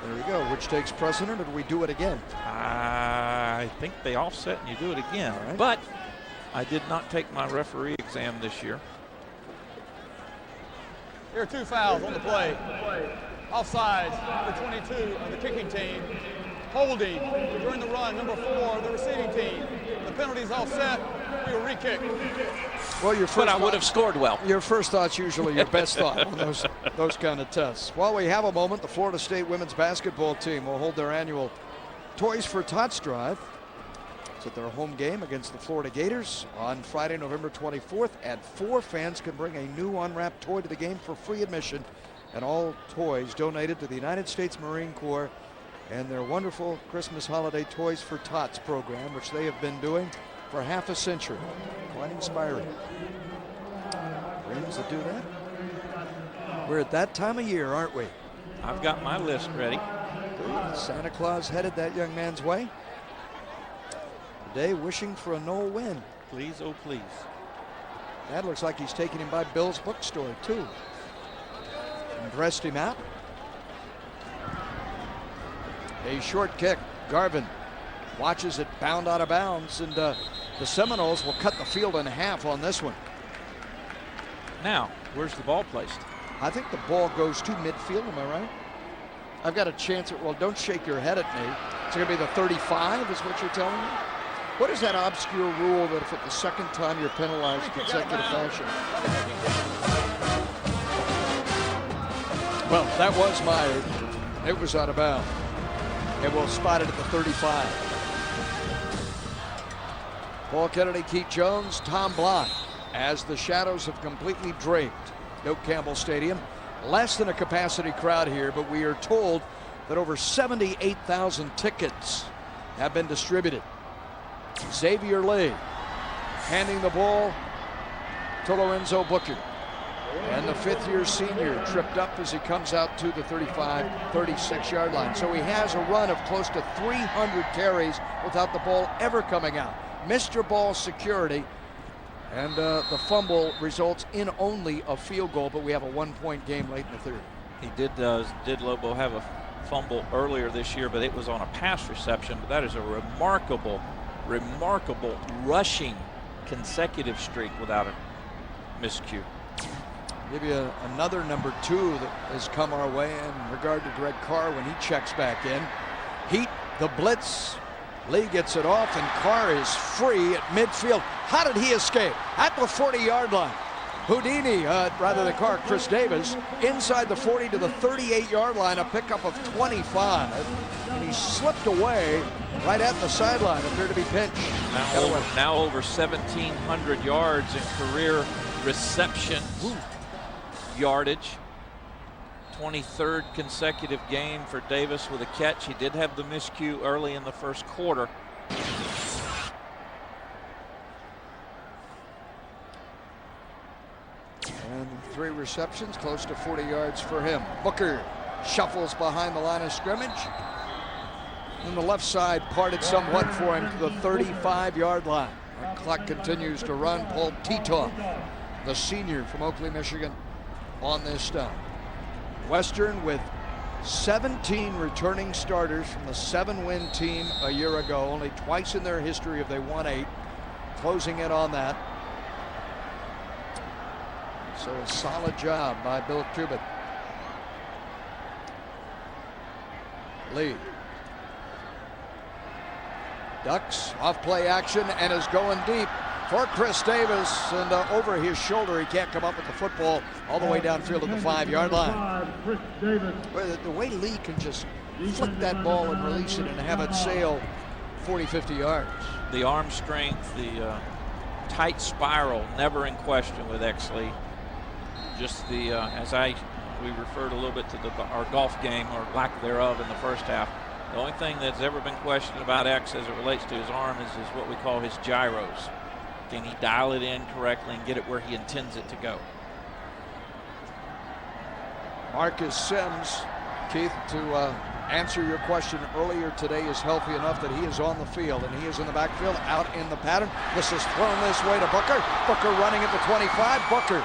There you go. Which takes precedent, or do we do it again? I think they offset and you do it again. Right. But I did not take my referee exam this year. Here are 2 fouls on the play. Offsides, number 22 of the kicking team. Holding during the run, number 4 of the receiving team. The penalty's offset. We will re-kick. Well, your first but I would have scored well. Your first thought's usually your best thought on those kind of tests. While we have a moment, the Florida State women's basketball team will hold their annual Toys for Tots drive. It's at their home game against the Florida Gators on Friday, November 24th at 4. Fans can bring a new unwrapped toy to the game for free admission, and all toys donated to the United States Marine Corps and their wonderful Christmas holiday Toys for Tots program, which they have been doing for half a century. Quite inspiring. Dreams that do that. We're at that time of year, aren't we? I've got my list ready. Santa Claus headed that young man's way. Today wishing for a Knoll win. Please, oh please. That looks like he's taking him by Bill's bookstore too. And dressed him out. A short kick. Garvin watches it bound out of bounds, and the Seminoles will cut the field in half on this one. Now, where's the ball placed? I think the ball goes to midfield, am I right? I've got a chance at, well, don't shake your head at me. It's going to be the 35 is what you're telling me? What is that obscure rule that if at the second time you're penalized consecutive fashion? Well, that was it was out of bounds. And we'll spot it at the 35. Paul Kennedy, Keith Jones, Tom Block, as the shadows have completely draped Doak Campbell Stadium. Less than a capacity crowd here, but we are told that over 78,000 tickets have been distributed. Xavier Lee handing the ball to Lorenzo Booker. And the 5th-year senior tripped up as he comes out to the 35, 36-yard line. So he has a run of close to 300 carries without the ball ever coming out. Mr. Ball security, and the fumble results in only a field goal, but we have a 1-point game late in the third. He did Lobo have a fumble earlier this year, but it was on a pass reception. But that is a remarkable rushing consecutive streak without a miscue. Give you another number 2 that has come our way in regard to Greg Carr when he checks back in. Heat the blitz. Lee gets it off, and Carr is free at midfield. How did he escape? At the 40-yard line. Houdini, rather than Carr, Chris Davis, inside the 40 to the 38-yard line, a pickup of 25. And he slipped away right at the sideline, appeared to be pinched. Now over 1,700 yards in career reception yardage. 23rd consecutive game for Davis with a catch. He did have the miscue early in the first quarter. And 3 receptions, close to 40 yards for him. Booker shuffles behind the line of scrimmage. And the left side parted somewhat for him to the 35-yard line. The clock continues to run. Paul Titoff, the senior from Oakley, Michigan, on this stop. Western with 17 returning starters from the 7-win team a year ago. Only twice in their history have they won 8. Closing in on that. So a solid job by Bill Cubitt. Lee. Ducks off play action and is going deep for Chris Davis, and over his shoulder he can't come up with the football all the way downfield at the 5-yard line. The way Lee can just flick that ball and release it and have it sail 40, 50 yards. The arm strength, the tight spiral, never in question with X. Lee. just the, we referred a little bit to our golf game, or lack thereof, in the first half. The only thing that's ever been questioned about X as it relates to his arm is what we call his gyros. Can he dial it in correctly and get it where he intends it to go? Marcus Sims, Keith, to answer your question earlier today, is healthy enough that he is on the field, and he is in the backfield, out in the pattern. This is thrown this way to Booker. Booker running at the 25. Booker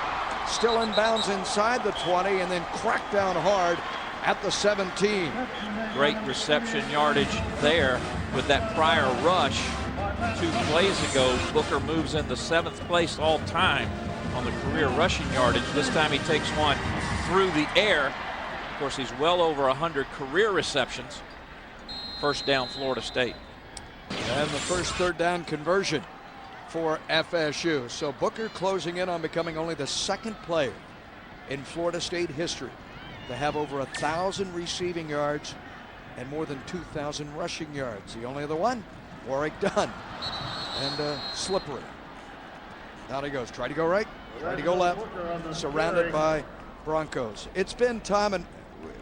still in bounds inside the 20, and then cracked down hard at the 17. Great reception yardage there with that prior rush 2 plays ago. Booker moves in the 7th place all time on the career rushing yardage. This time he takes one through the air. Of course, he's well over 100 career receptions. First down, Florida State. And the first third down conversion for FSU. So Booker closing in on becoming only the 2nd player in Florida State history to have over 1,000 receiving yards and more than 2,000 rushing yards. The only other one, Warwick Dunn. And slippery. Down he goes. Try to go right, try to go left. Surrounded by Broncos. It's been time, and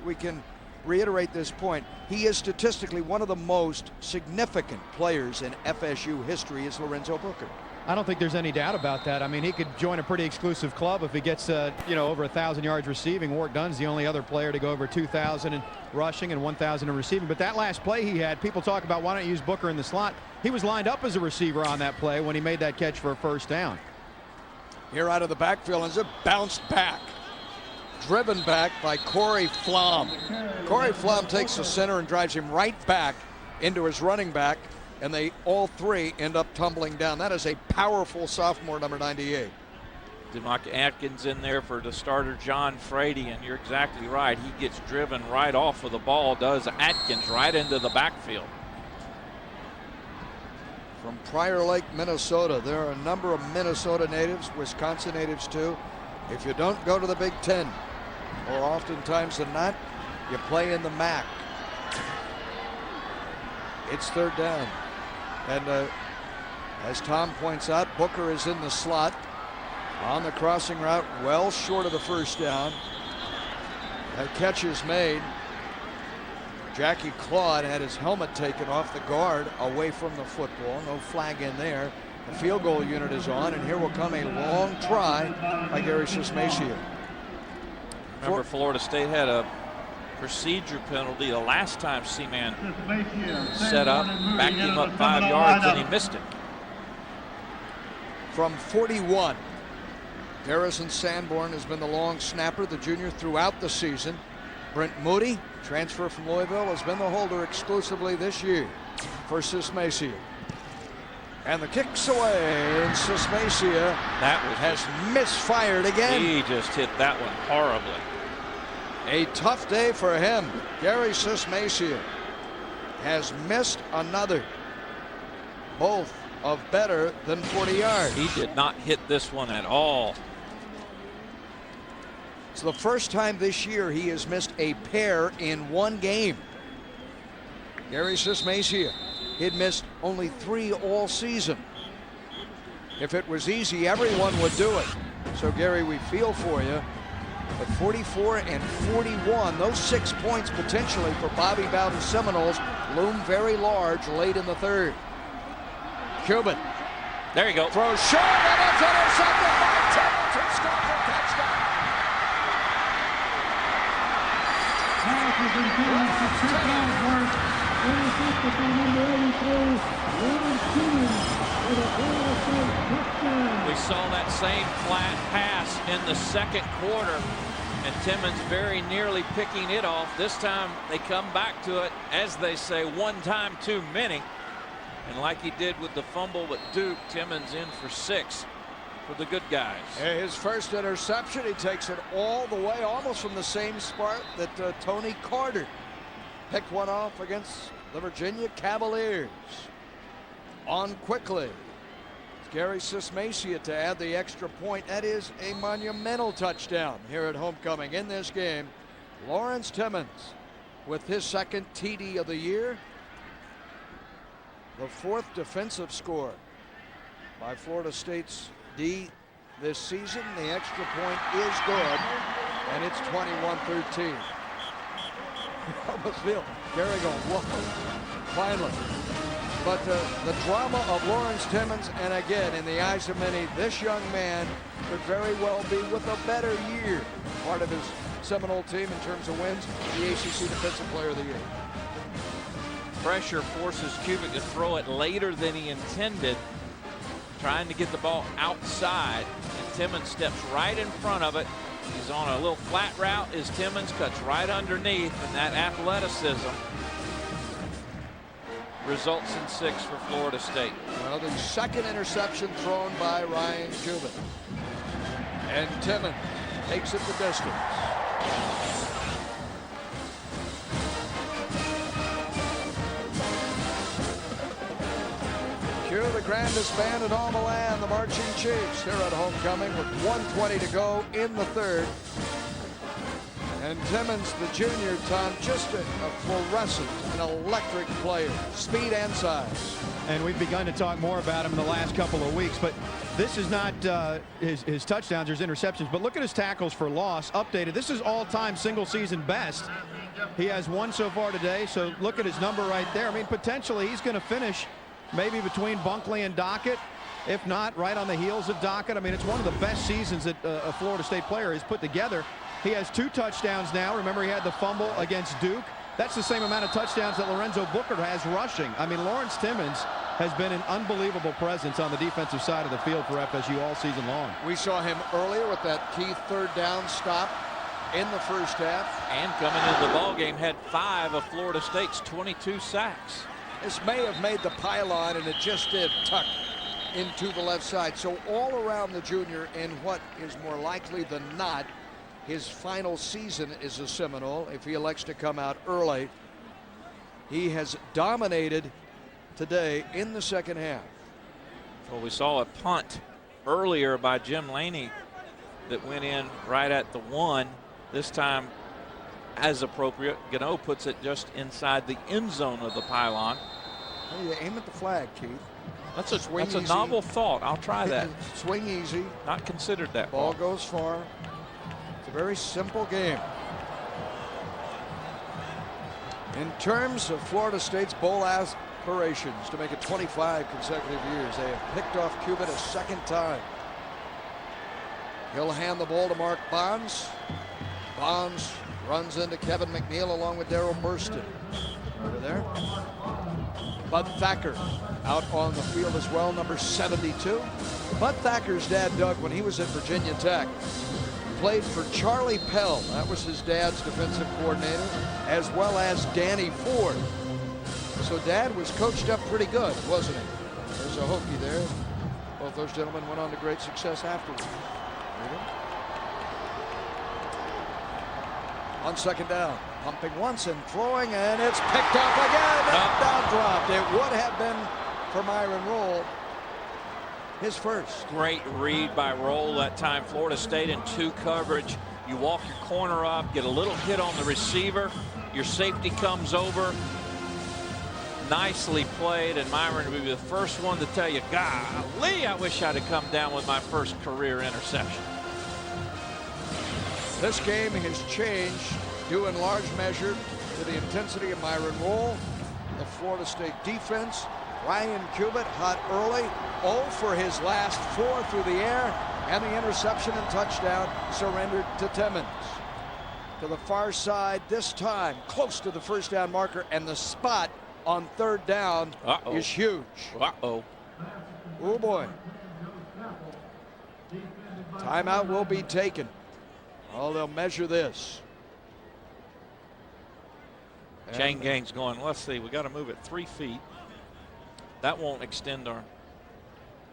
we can reiterate this point. He is statistically one of the most significant players in FSU history, is Lorenzo Booker. I don't think there's any doubt about that. I mean, he could join a pretty exclusive club if he gets, over 1,000 yards receiving. Warwick Dunn's the only other player to go over 2,000 in rushing and 1,000 in receiving. But that last play he had, people talk about why don't you use Booker in the slot. He was lined up as a receiver on that play when he made that catch for a first down. Here out of the backfield, and it bounced back. Driven back by Corey Flom. Corey Flom takes the center and drives him right back into his running back, and they all three end up tumbling down. That is a powerful sophomore, number 98. DeMarc Atkins in there for the starter, John Frady, and you're exactly right. He gets driven right off of the ball, does Atkins, right into the backfield. From Prior Lake, Minnesota. There are a number of Minnesota natives, Wisconsin natives too. If you don't go to the Big Ten, or oftentimes than not, you play in the MAC. It's third down. And as Tom points out, Booker is in the slot on the crossing route, well short of the first down. That catch is made. Jackie Claude had his helmet taken off the guard away from the football. No flag in there. The field goal unit is on, and here will come a long try by Gary Sismacia. Remember, Florida State had a procedure penalty the last time Seaman set up, backed him up 5 yards, and he missed it. From 41, Garrison Sanborn has been the long snapper, the junior, throughout the season. Brent Moody, transfer from Louisville, has been the holder exclusively this year for Sismacia. And the kick's away, and Sismacia has misfired again. He just hit that one horribly. A tough day for him. Gary Sismacia has missed another, both of better than 40 yards. He did not hit this one at all. It's the first time this year he has missed a pair in one game. Gary Sismacia, he'd missed only 3 all season. If it was easy, everyone would do it. So Gary, we feel for you. At 44 and 41, those 6 points potentially for Bobby Bowden's Seminoles loom very large late in the third. Cuban. There you go. Throws short, and it's intercepted by Timmons, who scores a touchdown. We saw that same flat pass in the second quarter, and Timmons very nearly picking it off. This time they come back to it, as they say, one time too many. And like he did with the fumble at Duke, Timmons in for 6 for the good guys. His first interception, he takes it all the way, almost from the same spot that Tony Carter picked one off against the Virginia Cavaliers. On quickly, it's Gary Sismacia to add the extra point. That is a monumental touchdown here at homecoming in this game. Lawrence Timmons with his second TD of the year. The 4th defensive score by Florida State's D this season. The extra point is good, and it's 21-13. I almost feel Gary going, whoa, finally. But the drama of Lawrence Timmons, and again, in the eyes of many, this young man could very well be with a better year. Part of his Seminole team in terms of wins, the ACC Defensive Player of the Year. Pressure forces Kubik to throw it later than he intended, trying to get the ball outside, and Timmons steps right in front of it. He's on a little flat route as Timmons cuts right underneath, and that athleticism results in 6 for Florida State. Well, the second interception thrown by Ryan Kubik. And Timmons takes it the distance. Cue the grandest band in all the land, the Marching Chiefs. They're at homecoming with 1:20 to go in the third. And Timmons, the junior, Tom, just a fluorescent, an electric player, speed and size. And we've begun to talk more about him in the last couple of weeks, but this is not his touchdowns or his interceptions, but look at his tackles for loss updated. This is all-time single-season best. He has 1 so far today, so look at his number right there. I mean, potentially he's going to finish maybe between Bunkley and Dockett, if not right on the heels of Dockett. I mean, it's one of the best seasons that a Florida State player has put together. He has 2 touchdowns now. Remember, he had the fumble against Duke. That's the same amount of touchdowns that Lorenzo Booker has rushing. I mean, Lawrence Timmons has been an unbelievable presence on the defensive side of the field for FSU all season long. We saw him earlier with that key third down stop in the first half. And coming into the ball game, had 5 of Florida State's 22 sacks. This may have made the pylon, and it just did tuck into the left side. So all around the junior, in what is more likely than not his final season as a Seminole, if he elects to come out early, he has dominated today in the second half. Well, we saw a punt earlier by Jim Laney that went in right at the 1. This time, as appropriate, Gano puts it just inside the end zone of the pylon. Well, you aim at the flag, Keith. That's a novel thought. I'll try that. Swing easy. Not considered that. Ball goes far. It's a very simple game. In terms of Florida State's bowl aspirations to make it 25 consecutive years, they have picked off Kubik a second time. He'll hand the ball to Mark Bonds. Bonds runs into Kevin McNeil along with Darrell Burston. Over there. Bud Thacker out on the field as well, number 72. Bud Thacker's dad, Doug, when he was at Virginia Tech, played for Charlie Pell. That was his dad's defensive coordinator, as well as Danny Ford. So Dad was coached up pretty good, wasn't he? There's a Hokie there. Both those gentlemen went on to great success afterwards. On second down, pumping once and throwing, and it's picked up again. Down dropped. It would have been for Myron Roll, his first. Great read by Roll that time. Florida State in 2 coverage. You walk your corner up, get a little hit on the receiver. Your safety comes over. Nicely played, and Myron will be the first one to tell you, golly, I wish I'd have come down with my first career interception. This game has changed due in large measure to the intensity of Myron Roll, the Florida State defense. Ryan Kubik hot early, 0 for his last 4 through the air, and the interception and touchdown surrendered to Timmons. To the far side this time, close to the first down marker, and the spot on third down is huge. Uh-oh. Oh boy. Timeout will be taken. Oh, they'll measure this. Chain gang's going, let's see, we got to move it 3 feet. That won't extend our.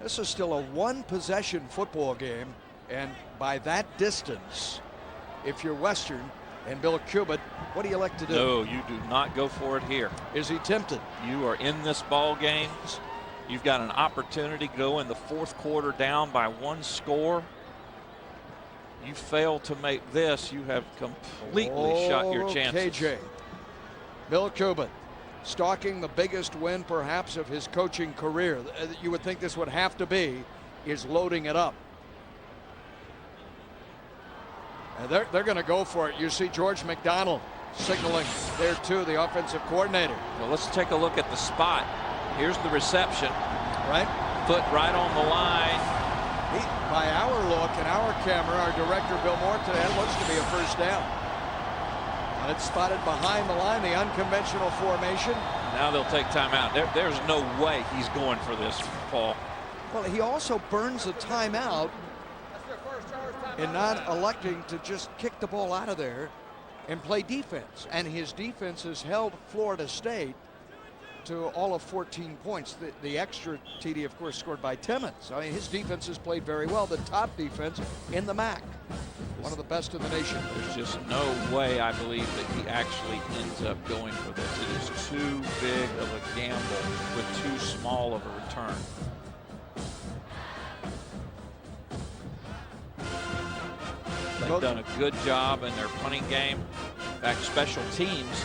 This is still a 1-possession football game, and by that distance, if you're Western and Bill Kubik, what do you like to do? No, you do not go for it here. Is he tempted? You are in this ball game. You've got an opportunity to go in the 4th quarter down by 1 score. You fail to make this, you have completely shot your chances. KJ. Bill Kubik stalking the biggest win perhaps of his coaching career. You would think this would have to be, is loading it up. And they're going to go for it. You see George McDonald signaling there too, the offensive coordinator. Well, let's take a look at the spot. Here's the reception. Right. Foot right on the line. By our look and our camera, our director Bill Moore today, it looks to be a first down. And it's spotted behind the line, the unconventional formation. Now they'll take timeout. There's no way he's going for this, Paul. Well, he also burns a timeout in not electing to just kick the ball out of there and play defense. And his defense has held Florida State to all of 14 points. The extra TD, of course, scored by Timmons. I mean, his defense has played very well. The top defense in the MAC. One of the best in the nation. There's just no way, I believe, that he actually ends up going for this. It is too big of a gamble with too small of a return. They've done a good job in their punting game. In fact, special teams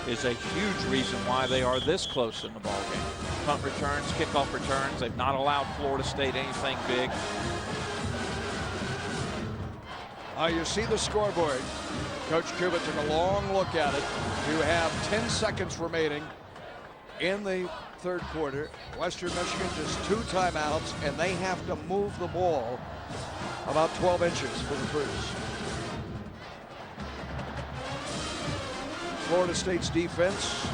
is a huge reason why they are this close in the ball game. Punt returns, kickoff returns, they've not allowed Florida State anything big. You see the scoreboard. Coach Cuba took a long look at it. You have 10 seconds remaining in the third quarter. Western Michigan just 2 timeouts, and they have to move the ball about 12 inches for the Cruise. Florida State's defense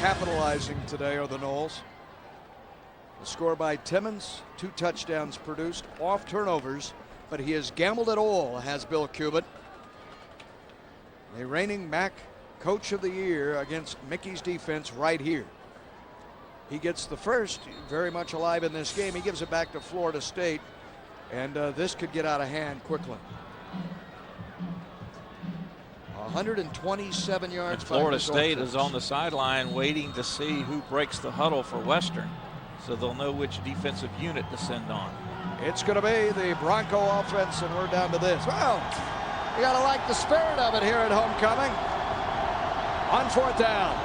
capitalizing today are the Noles. The score by Timmons, 2 touchdowns produced off turnovers, but he has gambled it all, has Bill Cubitt. The reigning MAC Coach of the Year against Mickey's defense right here. He gets the first, very much alive in this game. He gives it back to Florida State, and this could get out of hand quickly. 127 yards. And Florida State is on the sideline waiting to see who breaks the huddle for Western, so they'll know which defensive unit to send on. It's going to be the Bronco offense, and we're down to this. Well, you got to like the spirit of it here at homecoming. On 4th down.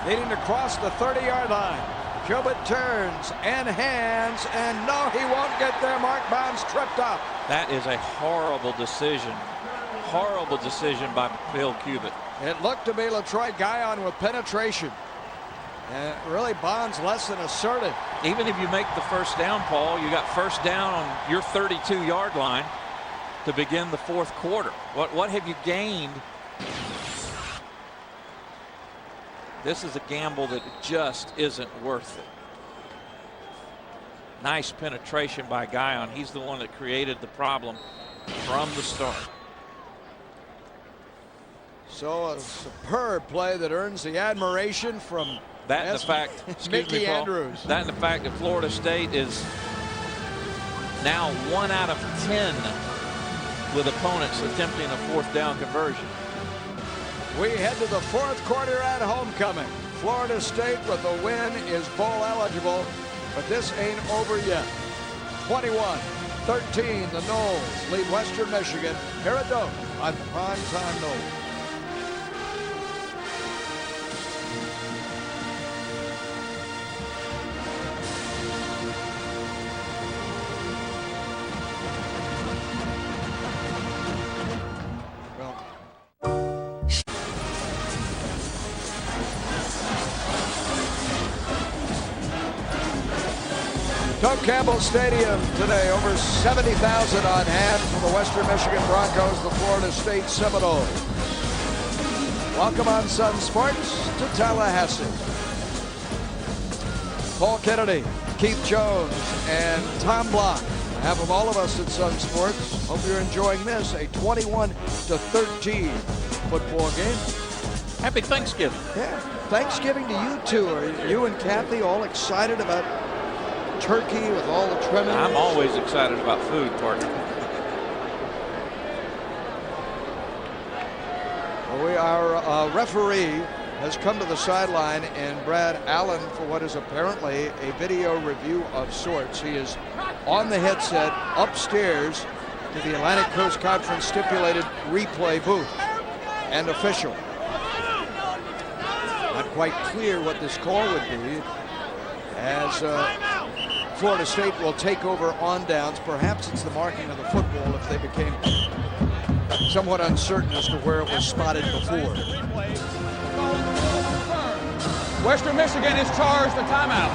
Needing to cross the 30-yard line. Cubitt turns and hands, and no, he won't get there. Mark Bounds tripped up. That is a horrible decision. Horrible decision by Bill Cubitt. It looked to be LaTroy Guyon with penetration. And really, Bonds less than assertive. Even if you make the first down, Paul, you got first down on your 32-yard line to begin the fourth quarter. What have you gained? This is a gamble that just isn't worth it. Nice penetration by Guyon. He's the one that created the problem from the start. So a superb play that earns the admiration from that and the fact, Mickey Andrews. That and the fact that Florida State is now 1 out of 10 with opponents attempting a 4th down conversion. We head to the 4th quarter at homecoming. Florida State with the win is bowl eligible, but this ain't over yet. 21-13, the Noles lead Western Michigan. Here at Doak on Primetime Noles. Doak Campbell Stadium today, over 70,000 on hand for the Western Michigan Broncos, the Florida State Seminoles. Welcome on Sun Sports to Tallahassee. Paul Kennedy, Keith Jones, and Tom Block. On behalf of all of us at Sun Sports, hope you're enjoying this, a 21-13 football game. Happy Thanksgiving. Yeah, Thanksgiving to you too. Are you and Kathy all excited about turkey with all the trimmings? I'm always excited about food, partner. Well, our referee has come to the sideline, and Brad Allen, for what is apparently a video review of sorts. He is on the headset upstairs to the Atlantic Coast Conference stipulated replay booth and official. Not quite clear what this call would be, as Florida State will take over on downs. Perhaps it's the marking of the football if they became somewhat uncertain as to where it was spotted before. Western Michigan is charged a timeout.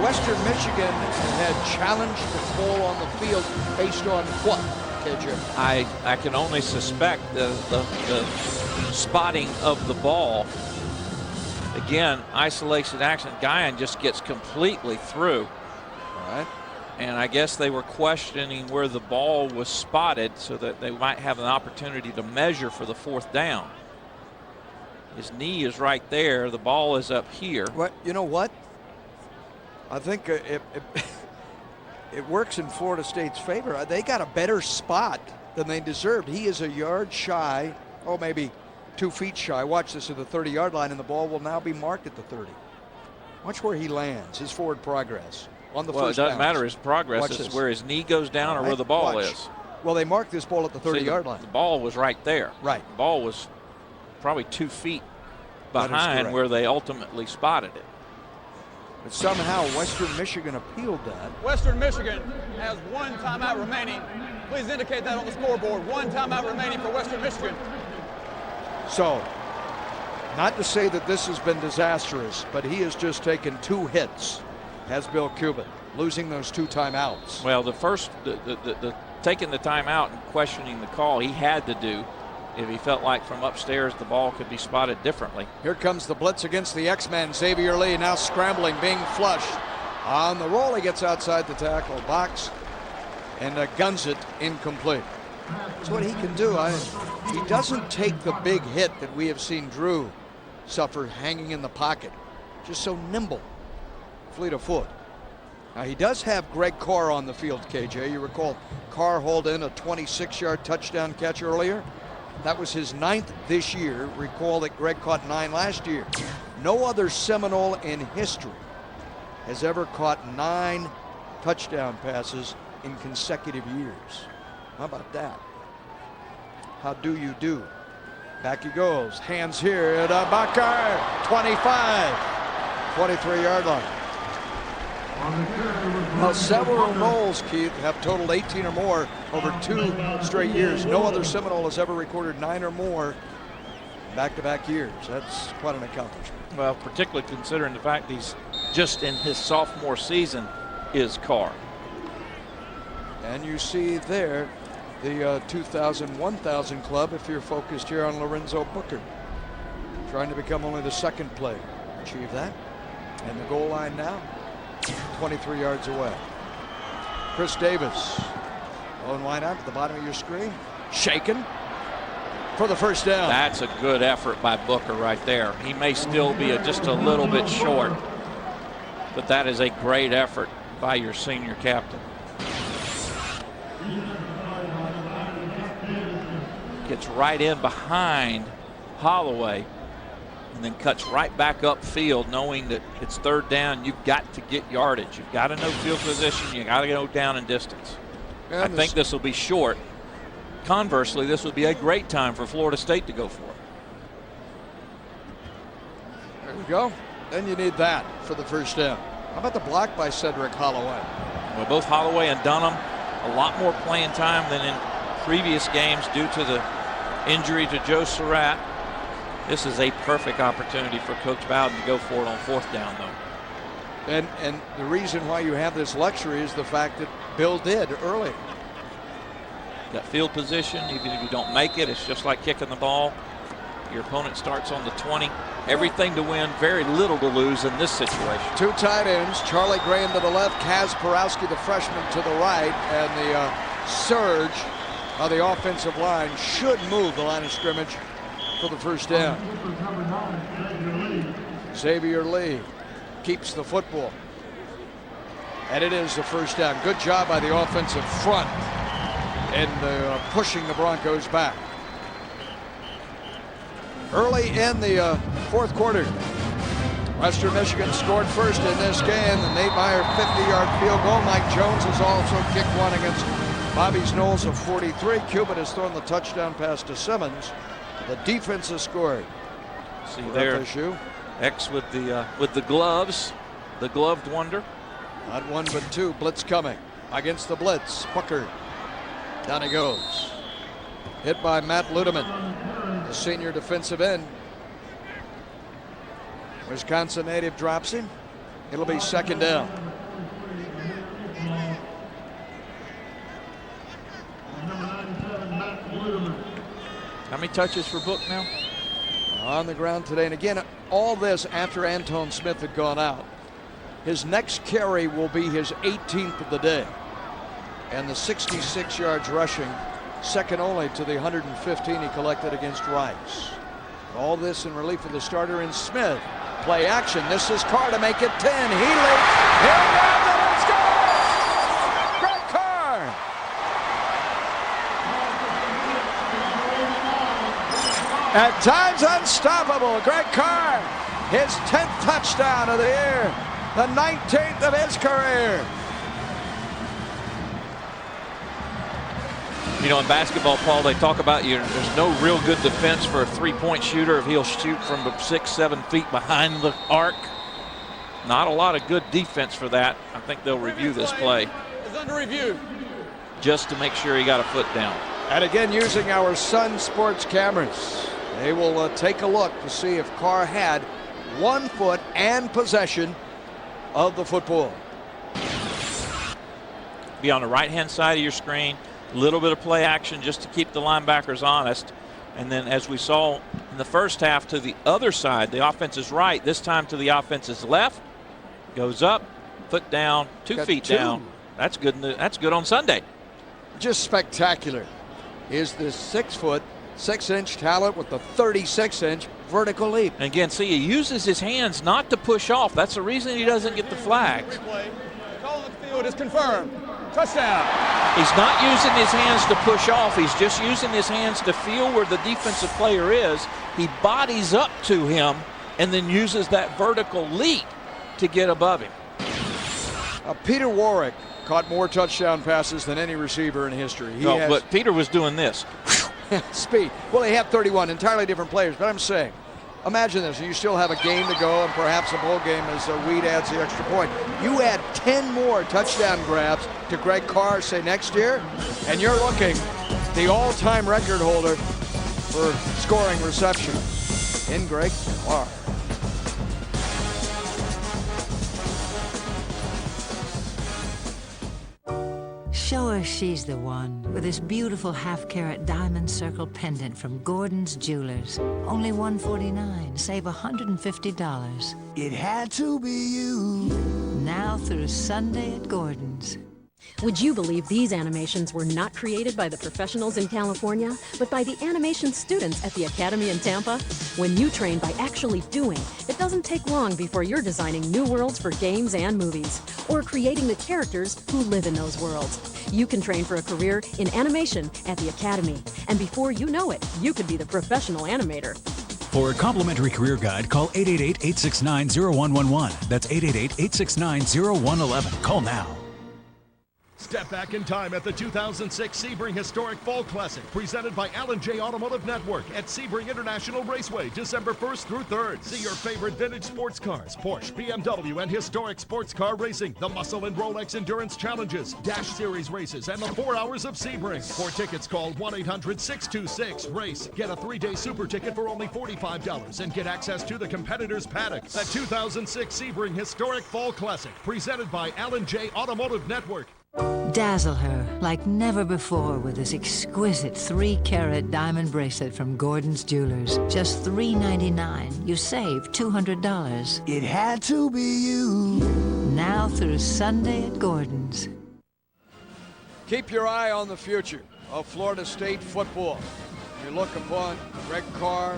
Western Michigan had challenged the call on the field based on what, KJ? I can only suspect the spotting of the ball. Again, isolation action. Guyan just gets completely through. All right. And I guess they were questioning where the ball was spotted so that they might have an opportunity to measure for the 4th down. His knee is right there. The ball is up here. What? You know what? I think it works in Florida State's favor. They got a better spot than they deserved. He is a yard shy, maybe 2 feet shy. Watch this at the 30-yard line, and the ball will now be marked at the 30. Watch where he lands, his forward progress on the first it doesn't bounce. matter his progress. Watch It's this. where his knee goes down or where the ball Watch. is. Well, they marked this ball at the 30-yard line. The ball was right there. Right. The ball was probably 2 feet That is behind correct. where they ultimately spotted it. But somehow Western Michigan appealed that. Western Michigan has 1 timeout remaining. Please indicate that on the scoreboard. 1 timeout remaining for Western Michigan. So, not to say that this has been disastrous, but he has just taken 2 hits, has Bill Cuban, losing those 2 timeouts. Well, the first, the taking the timeout and questioning the call, he had to do if he felt like from upstairs the ball could be spotted differently. Here comes the blitz against the X-Men. Xavier Lee now scrambling, being flushed. On the roll, he gets outside the tackle box and guns it incomplete. That's what he can do. He doesn't take the big hit that we have seen Drew suffer hanging in the pocket. Just so nimble, fleet of foot. Now he does have Greg Carr on the field, KJ. You recall Carr hauled in a 26-yard touchdown catch earlier. That was his 9th this year. Recall that Greg caught 9 last year. No other Seminole in history has ever caught 9 touchdown passes in consecutive years. How about that? How do you do? Back he goes. Hands here at Bakar. 25. 23-yard line. Well, several Noles, Keith, have totaled 18 or more over 2 straight years. No other Seminole has ever recorded 9 or more back-to-back years. That's quite an accomplishment. Well, particularly considering the fact he's just in his sophomore season is Carr. And you see there the 2000-1000 club if you're focused here on Lorenzo Booker. Trying to become only the 2nd player. Achieve that. And the goal line now, 23 yards away. Chris Davis, lone line out at the bottom of your screen. Shaken for the 1st down. That's a good effort by Booker right there. He may still be just a little bit short, but that is a great effort by your senior captain. Gets right in behind Holloway and then cuts right back upfield, knowing that it's 3rd down. You've got to get yardage. You've got to know field position. You got to go down in distance. And I think this will be short. Conversely, this would be a great time for Florida State to go for it. There we go. Then you need that for the 1st down. How about the block by Cedric Holloway? Well, both Holloway and Dunham, a lot more playing time than in previous games due to the injury to Joe Surratt. This is a perfect opportunity for Coach Bowden to go for it on 4th down, though. And the reason why you have this luxury is the fact that Bill did early. Got field position. Even if you don't make it, it's just like kicking the ball. Your opponent starts on the 20. Everything to win, very little to lose in this situation. 2 tight ends, Charlie Graham to the left, Kaz Porowski, the freshman, to the right, and the surge of the offensive line should move the line of scrimmage for the 1st down. Xavier Lee keeps the football. And it is the 1st down. Good job by the offensive front in pushing the Broncos back. Early in the 4th quarter, Western Michigan scored first in this game. The Nate Meyer 50-yard field goal. Mike Jones has also kicked one against Bobby's Knowles of 43. Cuban has thrown the touchdown pass to Simmons. The defense has scored. See there, X with the gloves, the gloved wonder. Not one but two. Blitz coming. Against the blitz. Booker. Down he goes. Hit by Matt Ludeman, the senior defensive end. Wisconsin native drops him. It'll be second down. How many touches for Book now? On the ground today. And again, all this after Anton Smith had gone out. His next carry will be his 18th of the day. And the 66 yards rushing, second only to the 115 he collected against Rice. All this in relief of the starter in Smith. Play action. This is Carr to make it 10. He leaps. He'll grab it and scores! Greg Carr! At times unstoppable. Greg Carr, his 10th touchdown of the year, the 19th of his career. You know, in basketball, Paul, they talk about there's no real good defense for a three-point shooter if he'll shoot from 6-7 feet behind the arc. Not a lot of good defense for that. I think they'll review this play. Is under review. Just to make sure he got a foot down. And again, using our Sun Sports cameras, they will take a look to see if Carr had 1 foot and possession of the football. Be on the right-hand side of your screen. A little bit of play action just to keep the linebackers honest. And then as we saw in the first half, to the other side, the offense is right. This time to the offense's left. Goes up, foot down, 2 feet down. That's good. That's good on Sunday. Just spectacular is this 6 foot, 6-inch talent with the 36-inch vertical leap. And again, see, he uses his hands not to push off. That's the reason he doesn't get the flags. Replay. Call on the field is confirmed. Touchdown. He's not using his hands to push off. He's just using his hands to feel where the defensive player is. He bodies up to him and then uses that vertical leap to get above him. Peter Warwick caught more touchdown passes than any receiver in history. But Peter was doing this. Speed. Well, they have 31 entirely different players, but I'm saying, imagine this, you still have a game to go and perhaps a bowl game as Weed adds the extra point. You add 10 more touchdown grabs to Greg Carr, say, next year, and you're looking the all-time record holder for scoring reception in Greg Carr. Show her she's the one with this beautiful half-carat diamond circle pendant from Gordon's Jewelers. Only $149. Save $150. It had to be you. Now through Sunday at Gordon's. Would you believe these animations were not created by the professionals in California, but by the animation students at the Academy in Tampa? When you train by actually doing, it doesn't take long before you're designing new worlds for games and movies, or creating the characters who live in those worlds. You can train for a career in animation at the Academy, and before you know it, you could be the professional animator. For a complimentary career guide, call 888-869-0111. That's 888-869-0111. Call now. Step back in time at the 2006 Sebring Historic Fall Classic, presented by Alan J. Automotive Network at Sebring International Raceway, December 1st through 3rd. See your favorite vintage sports cars, Porsche, BMW, and historic sports car racing, the Muscle and Rolex Endurance Challenges, Dash Series races, and the 4 Hours of Sebring. For tickets, call 1-800-626-RACE. Get a 3-day super ticket for only $45 and get access to the competitor's paddock. The 2006 Sebring Historic Fall Classic, presented by Alan J. Automotive Network. Dazzle her like never before with this exquisite 3-carat diamond bracelet from Gordon's Jewelers. Just $3.99. You save $200. It had to be you. Now through Sunday at Gordon's. Keep your eye on the future of Florida State football. You look upon Greg Carr,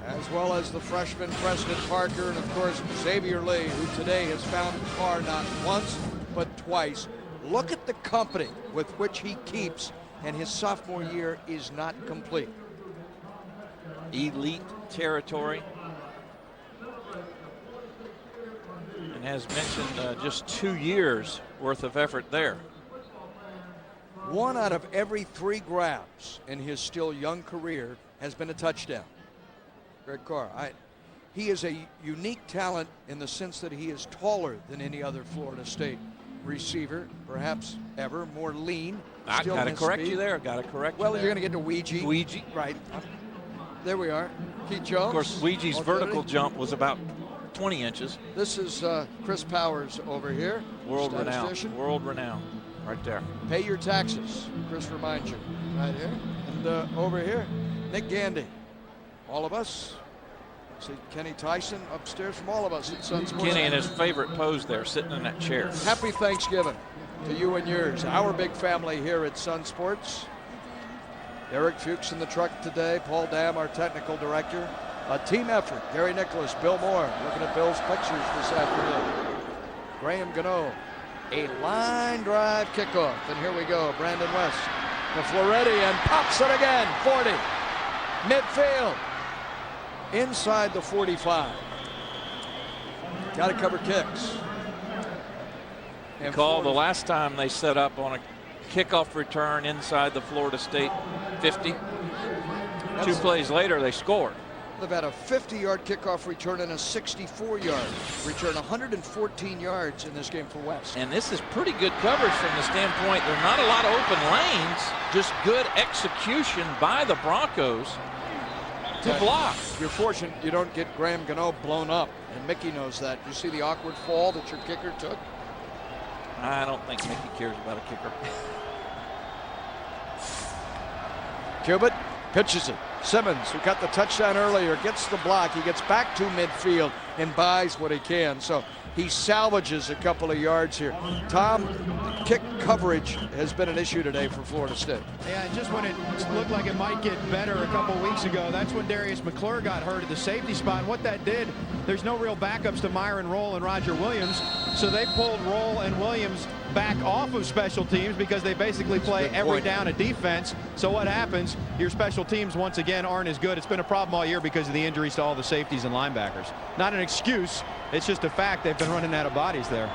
as well as the freshman Preston Parker, and of course Xavier Lee, who today has found Carr not once but twice. Look at the company with which he keeps, and his sophomore year is not complete. Elite territory. And as mentioned, just 2 years worth of effort there. 1 out of every 3 grabs in his still young career has been a touchdown. Greg Carr. he is a unique talent in the sense that he is taller than any other Florida State receiver, perhaps ever, more lean. I got to correct you there. Got to correct you. Well, there. you're going to get to Ouija. Ouija. Right. There we are. Keith Jones. Of course, Ouija's vertical jump was about 20 inches. This is Chris Powers over here. World renowned. World renowned. Right there. Pay your taxes. Chris reminds you. Right here. And over here, Nick Gandy. All of us. See Kenny Tyson upstairs from all of us at Sun Sports. Kenny in his favorite pose there, sitting in that chair. Happy Thanksgiving to you and yours. Our big family here at Sun Sports. Eric Fuchs in the truck today. Paul Dam, our technical director. A team effort. Gary Nicholas, Bill Moore, looking at Bill's pictures this afternoon. Graham Gano, a line drive kickoff. And here we go, Brandon West to Floretti and pops it again, 40. Midfield, inside the 45. Got to cover kicks. Recall the last time they set up on a kickoff return inside the Florida State 50. 2 plays later, they scored. They've had a 50-yard kickoff return and a 64-yard return, 114 yards in this game for West. And this is pretty good coverage from the standpoint. There are not a lot of open lanes, just good execution by the Broncos to block. You're fortunate you don't get Graham Gano blown up, and Mickey knows that. You see the awkward fall that your kicker took? I don't think Mickey cares about a kicker. Cubitt pitches it. Simmons, who got the touchdown earlier, gets the block. He gets back to midfield and buys what he can. So he salvages a couple of yards here. Tom, kick coverage has been an issue today for Florida State. Yeah, and just when it looked like it might get better a couple weeks ago, that's when Darius McClure got hurt at the safety spot. And what that did, there's no real backups to Myron Rolle and Roger Williams. So they pulled Rolle and Williams back off of special teams because they basically play every down of defense. So what happens? Your special teams once again aren't as good. It's been a problem all year because of the injuries to all the safeties and linebackers. Not an excuse. It's just a fact. They've been running out of bodies there.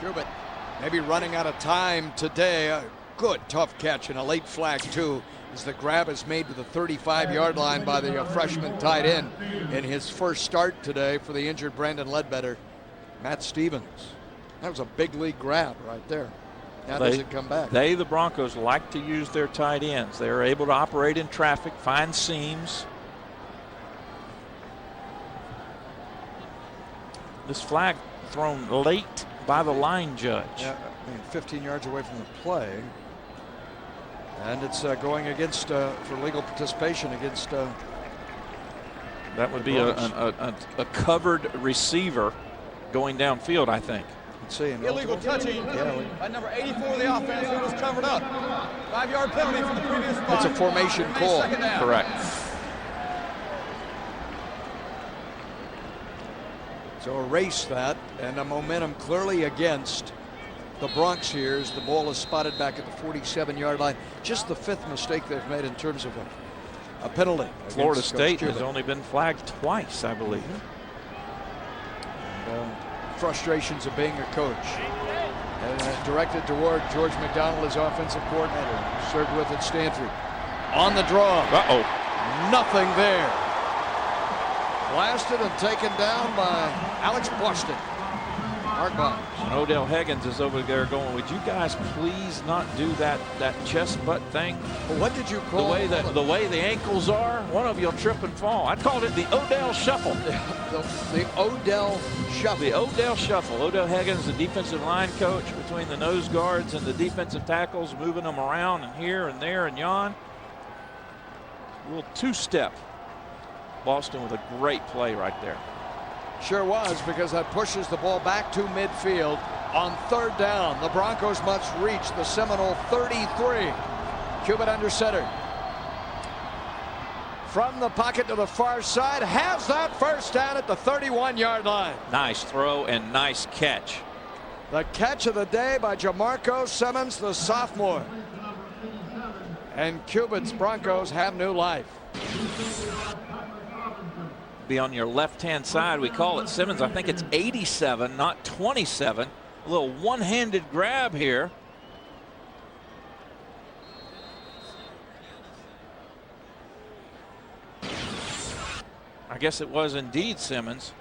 Cubitt maybe running out of time today. A good tough catch and a late flag too, as the grab is made to the 35-yard line by the freshman tight end in his first start today for the injured Brandon Ledbetter, Matt Stevens. That was a big league grab right there. Now does it come back? The Broncos like to use their tight ends. They are able to operate in traffic, find seams. This flag thrown late by the line judge. Yeah, I mean 15 yards away from the play. And it's going against, for legal participation against. That would be a covered receiver going downfield, I think. Let's see. Illegal touching by number 84 of the offense, who was covered up. 5-yard penalty from the previous spot. It's a formation call. Correct. So erase that, and the momentum clearly against the Bronx here as the ball is spotted back at the 47-yard line. Just the 5th mistake they've made in terms of a penalty. Florida State has only been flagged twice, I believe. And, frustrations of being a coach. And directed toward George McDonald as offensive coordinator. Served with at Stanford. On the draw. Nothing there. Blasted and taken down by Alex Boston. Mark Bonds. And Odell Higgins is over there going, would you guys please not do that chest butt thing? Well, what did you call the way the ankles are? One of you'll trip and fall. I called it the Odell Shuffle. The Odell Shuffle. The Odell Shuffle. Odell Higgins, the defensive line coach, between the nose guards and the defensive tackles, moving them around and here and there and yon. A little two-step. Boston with a great play right there. Sure was, because that pushes the ball back to midfield on 3rd down. The Broncos must reach the Seminole 33. Cubitt under center. From the pocket to the far side, has that first down at the 31-yard line. Nice throw and nice catch. The catch of the day by Jamarco Simmons, the sophomore. And Cubitt's Broncos have new life. Be on your left-hand side. We call it Simmons. I think it's 87, not 27. A little one-handed grab here. I guess it was indeed Simmons.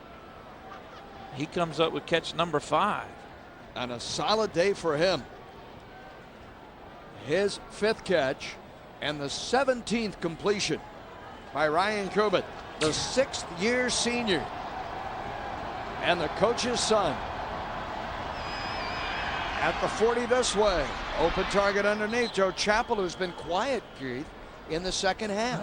He comes up with catch number 5. And a solid day for him. His 5th catch and the 17th completion by Ryan Kubit, the 6th-year senior and the coach's son. At the 40 this way. Open target underneath. Joe Chappell, who's been quiet, Keith, in the second half,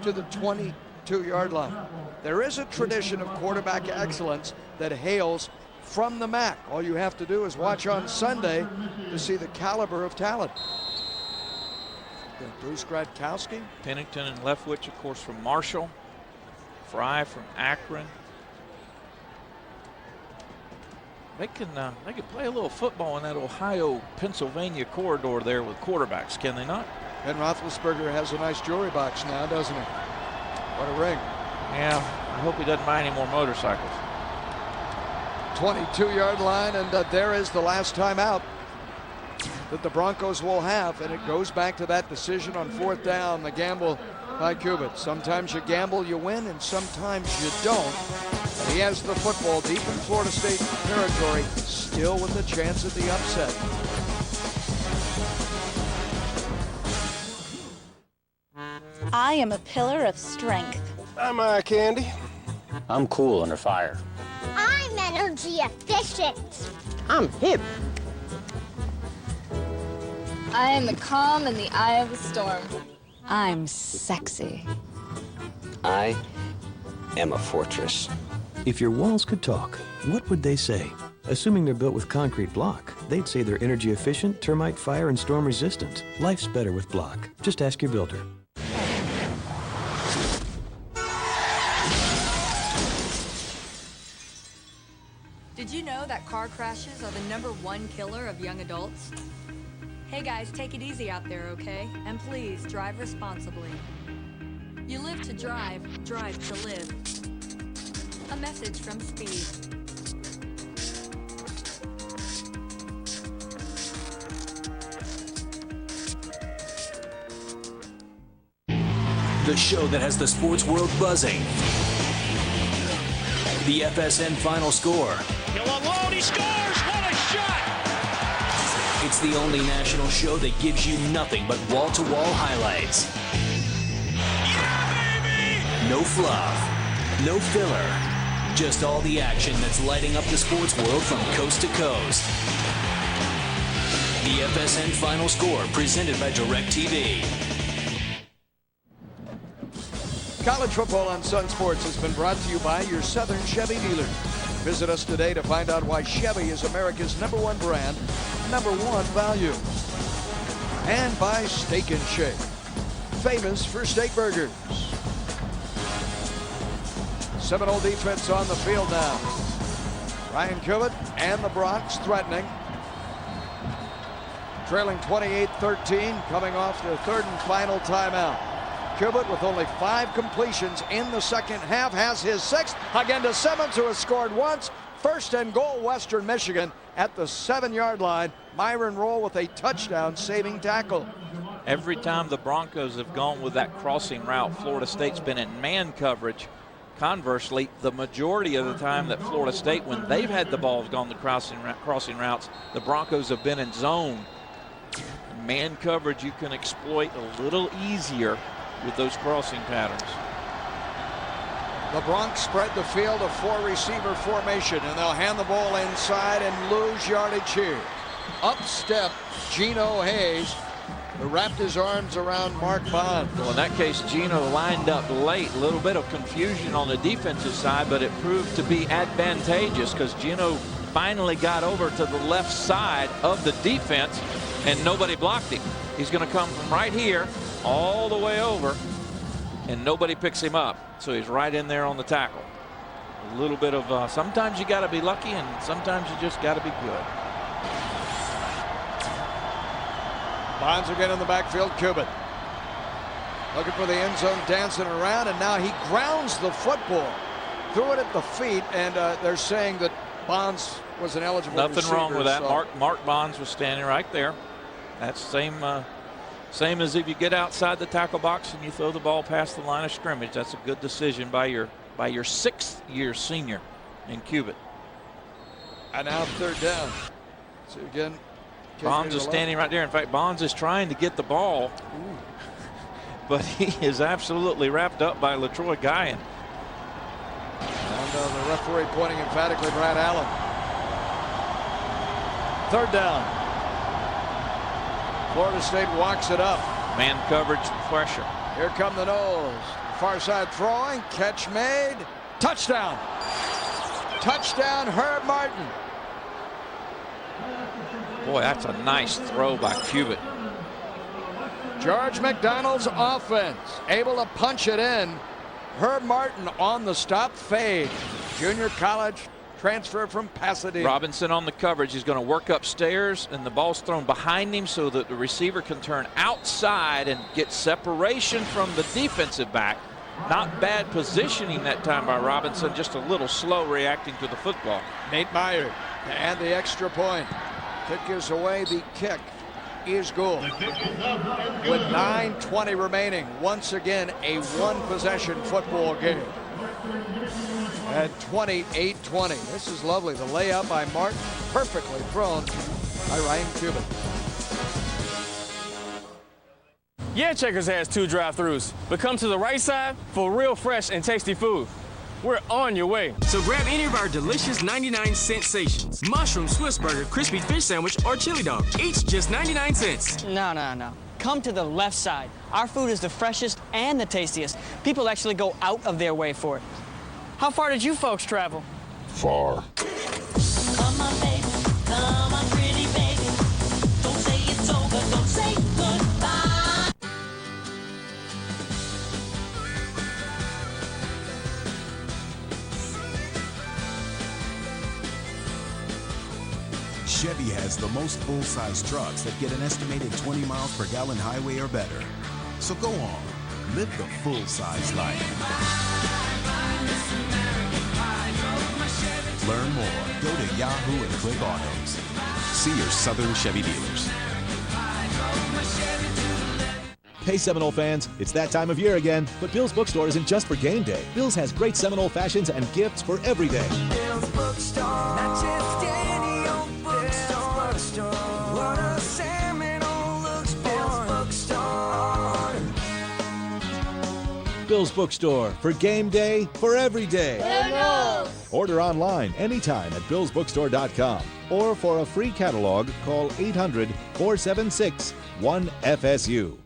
to the 22-yard line. There is a tradition of quarterback excellence that hails from the MAC. All you have to do is watch on Sunday to see the caliber of talent. Bruce Gradkowski. Pennington and Leftwich, of course, from Marshall. Fry from Akron. They can play a little football in that Ohio-Pennsylvania corridor there with quarterbacks, can they not? Ben Roethlisberger has a nice jewelry box now, doesn't he? What a ring. Yeah, I hope he doesn't buy any more motorcycles. 22-yard line, and there is the last time out that the Broncos will have, and it goes back to that decision on 4th down, the gamble by Kubit. Sometimes you gamble, you win, and sometimes you don't. And he has the football deep in Florida State territory, still with a chance at the upset. I am a pillar of strength. I'm eye candy. I'm cool under fire. I'm energy efficient. I'm hip. I am the calm in the eye of the storm. I'm sexy. I am a fortress. If your walls could talk, what would they say? Assuming they're built with concrete block, they'd say they're energy efficient, termite, fire, and storm resistant. Life's better with block. Just ask your builder. Did you know that car crashes are the #1 killer of young adults? Hey guys, take it easy out there, okay? And please, drive responsibly. You live to drive, drive to live. A message from Speed. The show that has the sports world buzzing. The FSN Final Score. He'll unload, he scores! What a shot! It's the only national show that gives you nothing but wall-to-wall highlights. Yeah, baby! No fluff, no filler, just all the action that's lighting up the sports world from coast to coast. The FSN Final Score, presented by DirecTV. College football on Sun Sports has been brought to you by your Southern Chevy dealer. Visit us today to find out why Chevy is America's #1 brand, #1 value. And by Steak and Shake, famous for steak burgers. Seminole defense on the field now. Ryan Kubit and the Bronx threatening. Trailing 28-13, coming off their 3rd and final timeout. Kubit, with only 5 completions in the second half, has his 6th. Again to Simmons, who has scored once. 1st and goal, Western Michigan at the 7-yard line. Myron Roll with a touchdown-saving tackle. Every time the Broncos have gone with that crossing route, Florida State's been in man coverage. Conversely, the majority of the time that Florida State, when they've had the balls gone the crossing routes, the Broncos have been in zone. Man coverage you can exploit a little easier with those crossing patterns. The Bronx spread the field, a 4-receiver formation, and they'll hand the ball inside and lose yardage here. Up step Gino Hayes, who wrapped his arms around Mark Bond. Well, in that case, Gino lined up late. A little bit of confusion on the defensive side, but it proved to be advantageous because Gino finally got over to the left side of the defense, and nobody blocked him. He's going to come from right here all the way over, and nobody picks him up. So he's right in there on the tackle. A little bit of sometimes you got to be lucky, and sometimes you just got to be good. Bonds again in the backfield. Kubit looking for the end zone, dancing around, and now he grounds the football. Threw it at the feet, and they're saying that Bonds was an eligible Nothing receiver, wrong with that. So. Mark Bonds was standing right there. That's same as if you get outside the tackle box and you throw the ball past the line of scrimmage. That's a good decision by your by your 6th-year senior in Cubitt. And now 3rd down. So again, Bonds is standing right there. In fact, Bonds is trying to get the ball, but he is absolutely wrapped up by LaTroy Guyan. And the referee pointing emphatically Brad Allen. 3rd down. Florida State walks it up. Man coverage pressure. Here come the Noles. Far side throwing. Catch made. Touchdown. Touchdown, Herb Martin. Boy, that's a nice throw by Cubitt. George McDonald's offense able to punch it in. Herb Martin on the stop fade. Junior college transfer from Pasadena. Robinson on the coverage. He's going to work upstairs, and the ball's thrown behind him so that the receiver can turn outside and get separation from the defensive back. Not bad positioning that time by Robinson, just a little slow reacting to the football. Nate Meyer and the extra point. Kick is away. The kick is good. With 9:20 remaining, once again a one-possession football game. At 28-20. This is lovely. The layup by Martin, perfectly thrown by Ryan Cubitt. Yeah, Checkers has 2 drive-thrus, but come to the right side for real fresh and tasty food. We're on your way. So grab any of our delicious 99 sensations. Mushroom, Swiss burger, crispy fish sandwich, or chili dog. Each just 99 cents. No. Come to the left side. Our food is the freshest and the tastiest. People actually go out of their way for it. How far did you folks travel? Far. Come on, baby. Come on, pretty baby. Don't say it's over. Don't say goodbye. Chevy has the most full-size trucks that get an estimated 20 miles per gallon highway or better. So go on, live the full-size life. Learn more. Go to Yahoo and click Autos. See your Southern Chevy dealers. Hey Seminole fans, it's that time of year again, but Bill's Bookstore isn't just for game day. Bill's has great Seminole fashions and gifts for every day. Bill's Bookstore, not just any old bookstore. What a Seminole looks for. Bill's Bookstore. Bill's Bookstore, for game day, for every day. Who knows? Order online anytime at billsbookstore.com, or for a free catalog, call 800-476-1FSU.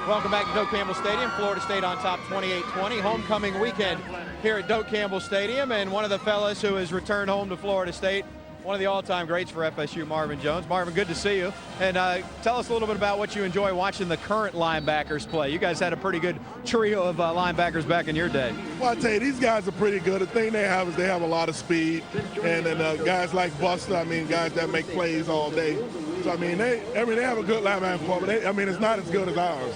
Welcome back to Doak Campbell Stadium. Florida State on top 28-20. Homecoming weekend here at Doak Campbell Stadium, and one of the fellas who has returned home to Florida State, one of the all-time greats for FSU, Marvin Jones. Marvin, good to see you. And tell us a little bit about what you enjoy watching the current linebackers play. You guys had a pretty good trio of linebackers back in your day. Well, I tell you, these guys are pretty good. The thing they have is they have a lot of speed. And guys like Buster, guys that make plays all day. So, they have a good linebacker corps, but it's not as good as ours.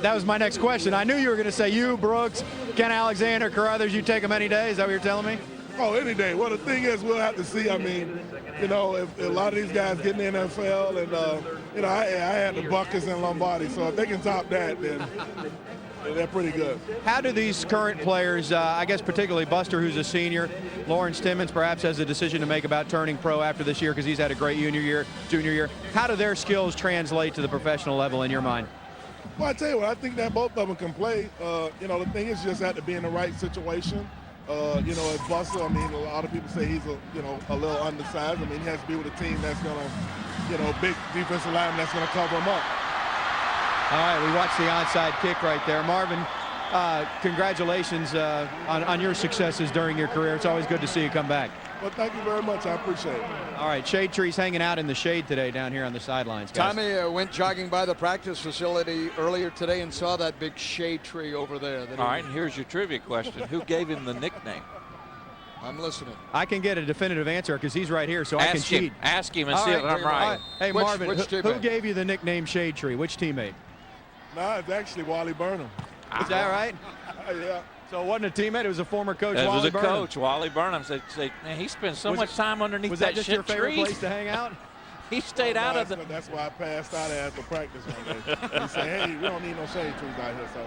That was my next question. I knew you were going to say you, Brooks, Ken Alexander, Carruthers, you take them any day. Is that what you're telling me? Oh, any day. Well, the thing is, we'll have to see. If a lot of these guys get in the NFL, and I had the Buckers and Lombardi, so if they can top that, then they're pretty good. How do these current players, I guess particularly Buster, who's a senior, Lawrence Timmons perhaps has a decision to make about turning pro after this year because he's had a great junior year. How do their skills translate to the professional level in your mind? Well, I tell you what, I think that both of them can play. The thing is just have to be in the right situation. As Buster, a lot of people say he's a little undersized. He has to be with a team that's gonna, big defensive lineman that's gonna cover him up. All right, we watched the onside kick right there. Marvin, congratulations on your successes during your career. It's always good to see you come back. Well, thank you very much. I appreciate it. All right, shade trees hanging out in the shade today down here on the sidelines, guys. Tommy went jogging by the practice facility earlier today and saw that big shade tree over there. All right, and here's your trivia question. Who gave him the nickname? I'm listening. I can get a definitive answer because he's right here, so I can cheat. Ask him and see if I'm right. Hey, Marvin, who gave you the nickname Shade Tree? Which teammate? No, it's actually Wally Burnham. Is that right? Yeah. So it wasn't a teammate, it was a former coach, Wally Wally Burnham. Coach, Wally Burnham. Said, man, he spends so much time underneath that shit tree. Was that just your favorite place to hang out? he stayed out of the. That's why I passed out after practice one day. He said, "Hey, we don't need no shade trees out here." So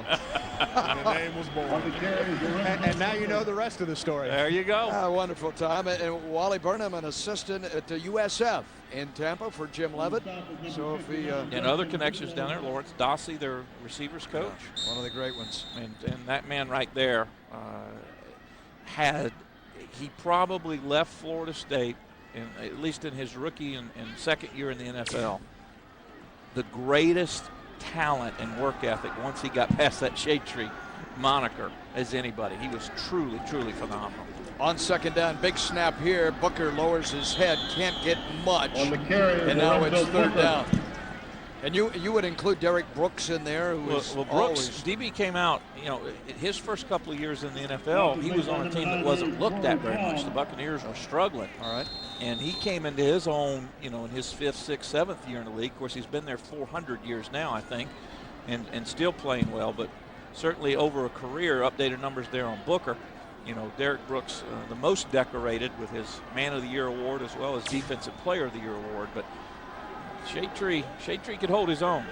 and the name was born. And now you know the rest of the story. There you go. Wonderful time. And Wally Burnham, an assistant at the USF in Tampa for Jim Levitt. So if he and other connections down there, Lawrence Dossie, their receivers coach, one of the great ones. And that man right there he probably left Florida State, at least in his rookie and second year in the NFL, the greatest talent and work ethic once he got past that shade tree moniker as anybody. He was truly, truly phenomenal. On second down, big snap here. Booker lowers his head, can't get much. And now it's third down. And you would include Derek Brooks in there, who was Brooks, always... DB came out, his first couple of years in the NFL, he was on a team that wasn't looked at very much. The Buccaneers were struggling. All right. And he came into his own, in his 5th, 6th, 7th year in the league. Of course, he's been there 400 years now, I think, and still playing well. But certainly over a career, updated numbers there on Booker. Derek Brooks, the most decorated with his Man of the Year award as well as Defensive Player of the Year award. But Shade Tree could hold his own.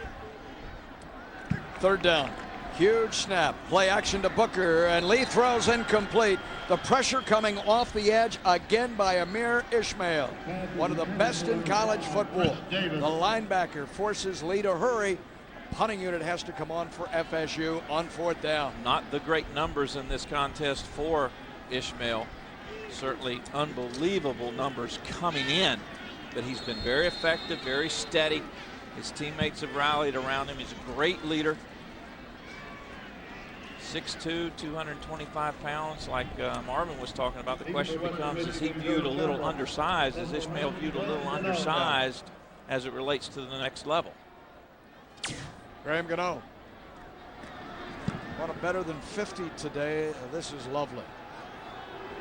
Third down. Huge snap. Play action to Booker, and Lee throws incomplete. The pressure coming off the edge again by Amir Ishmael, one of the best in college football. The linebacker forces Lee to hurry. Punting unit has to come on for FSU on fourth down. Not the great numbers in this contest for Ishmael. Certainly unbelievable numbers coming in, but he's been very effective, very steady. His teammates have rallied around him. He's a great leader. 6'2", 225 pounds, like Marvin was talking about. The question becomes, is he viewed a little undersized? Is Ishmael viewed a little undersized as it relates to the next level? Graham Gano. Want a better than 50 today. This is lovely.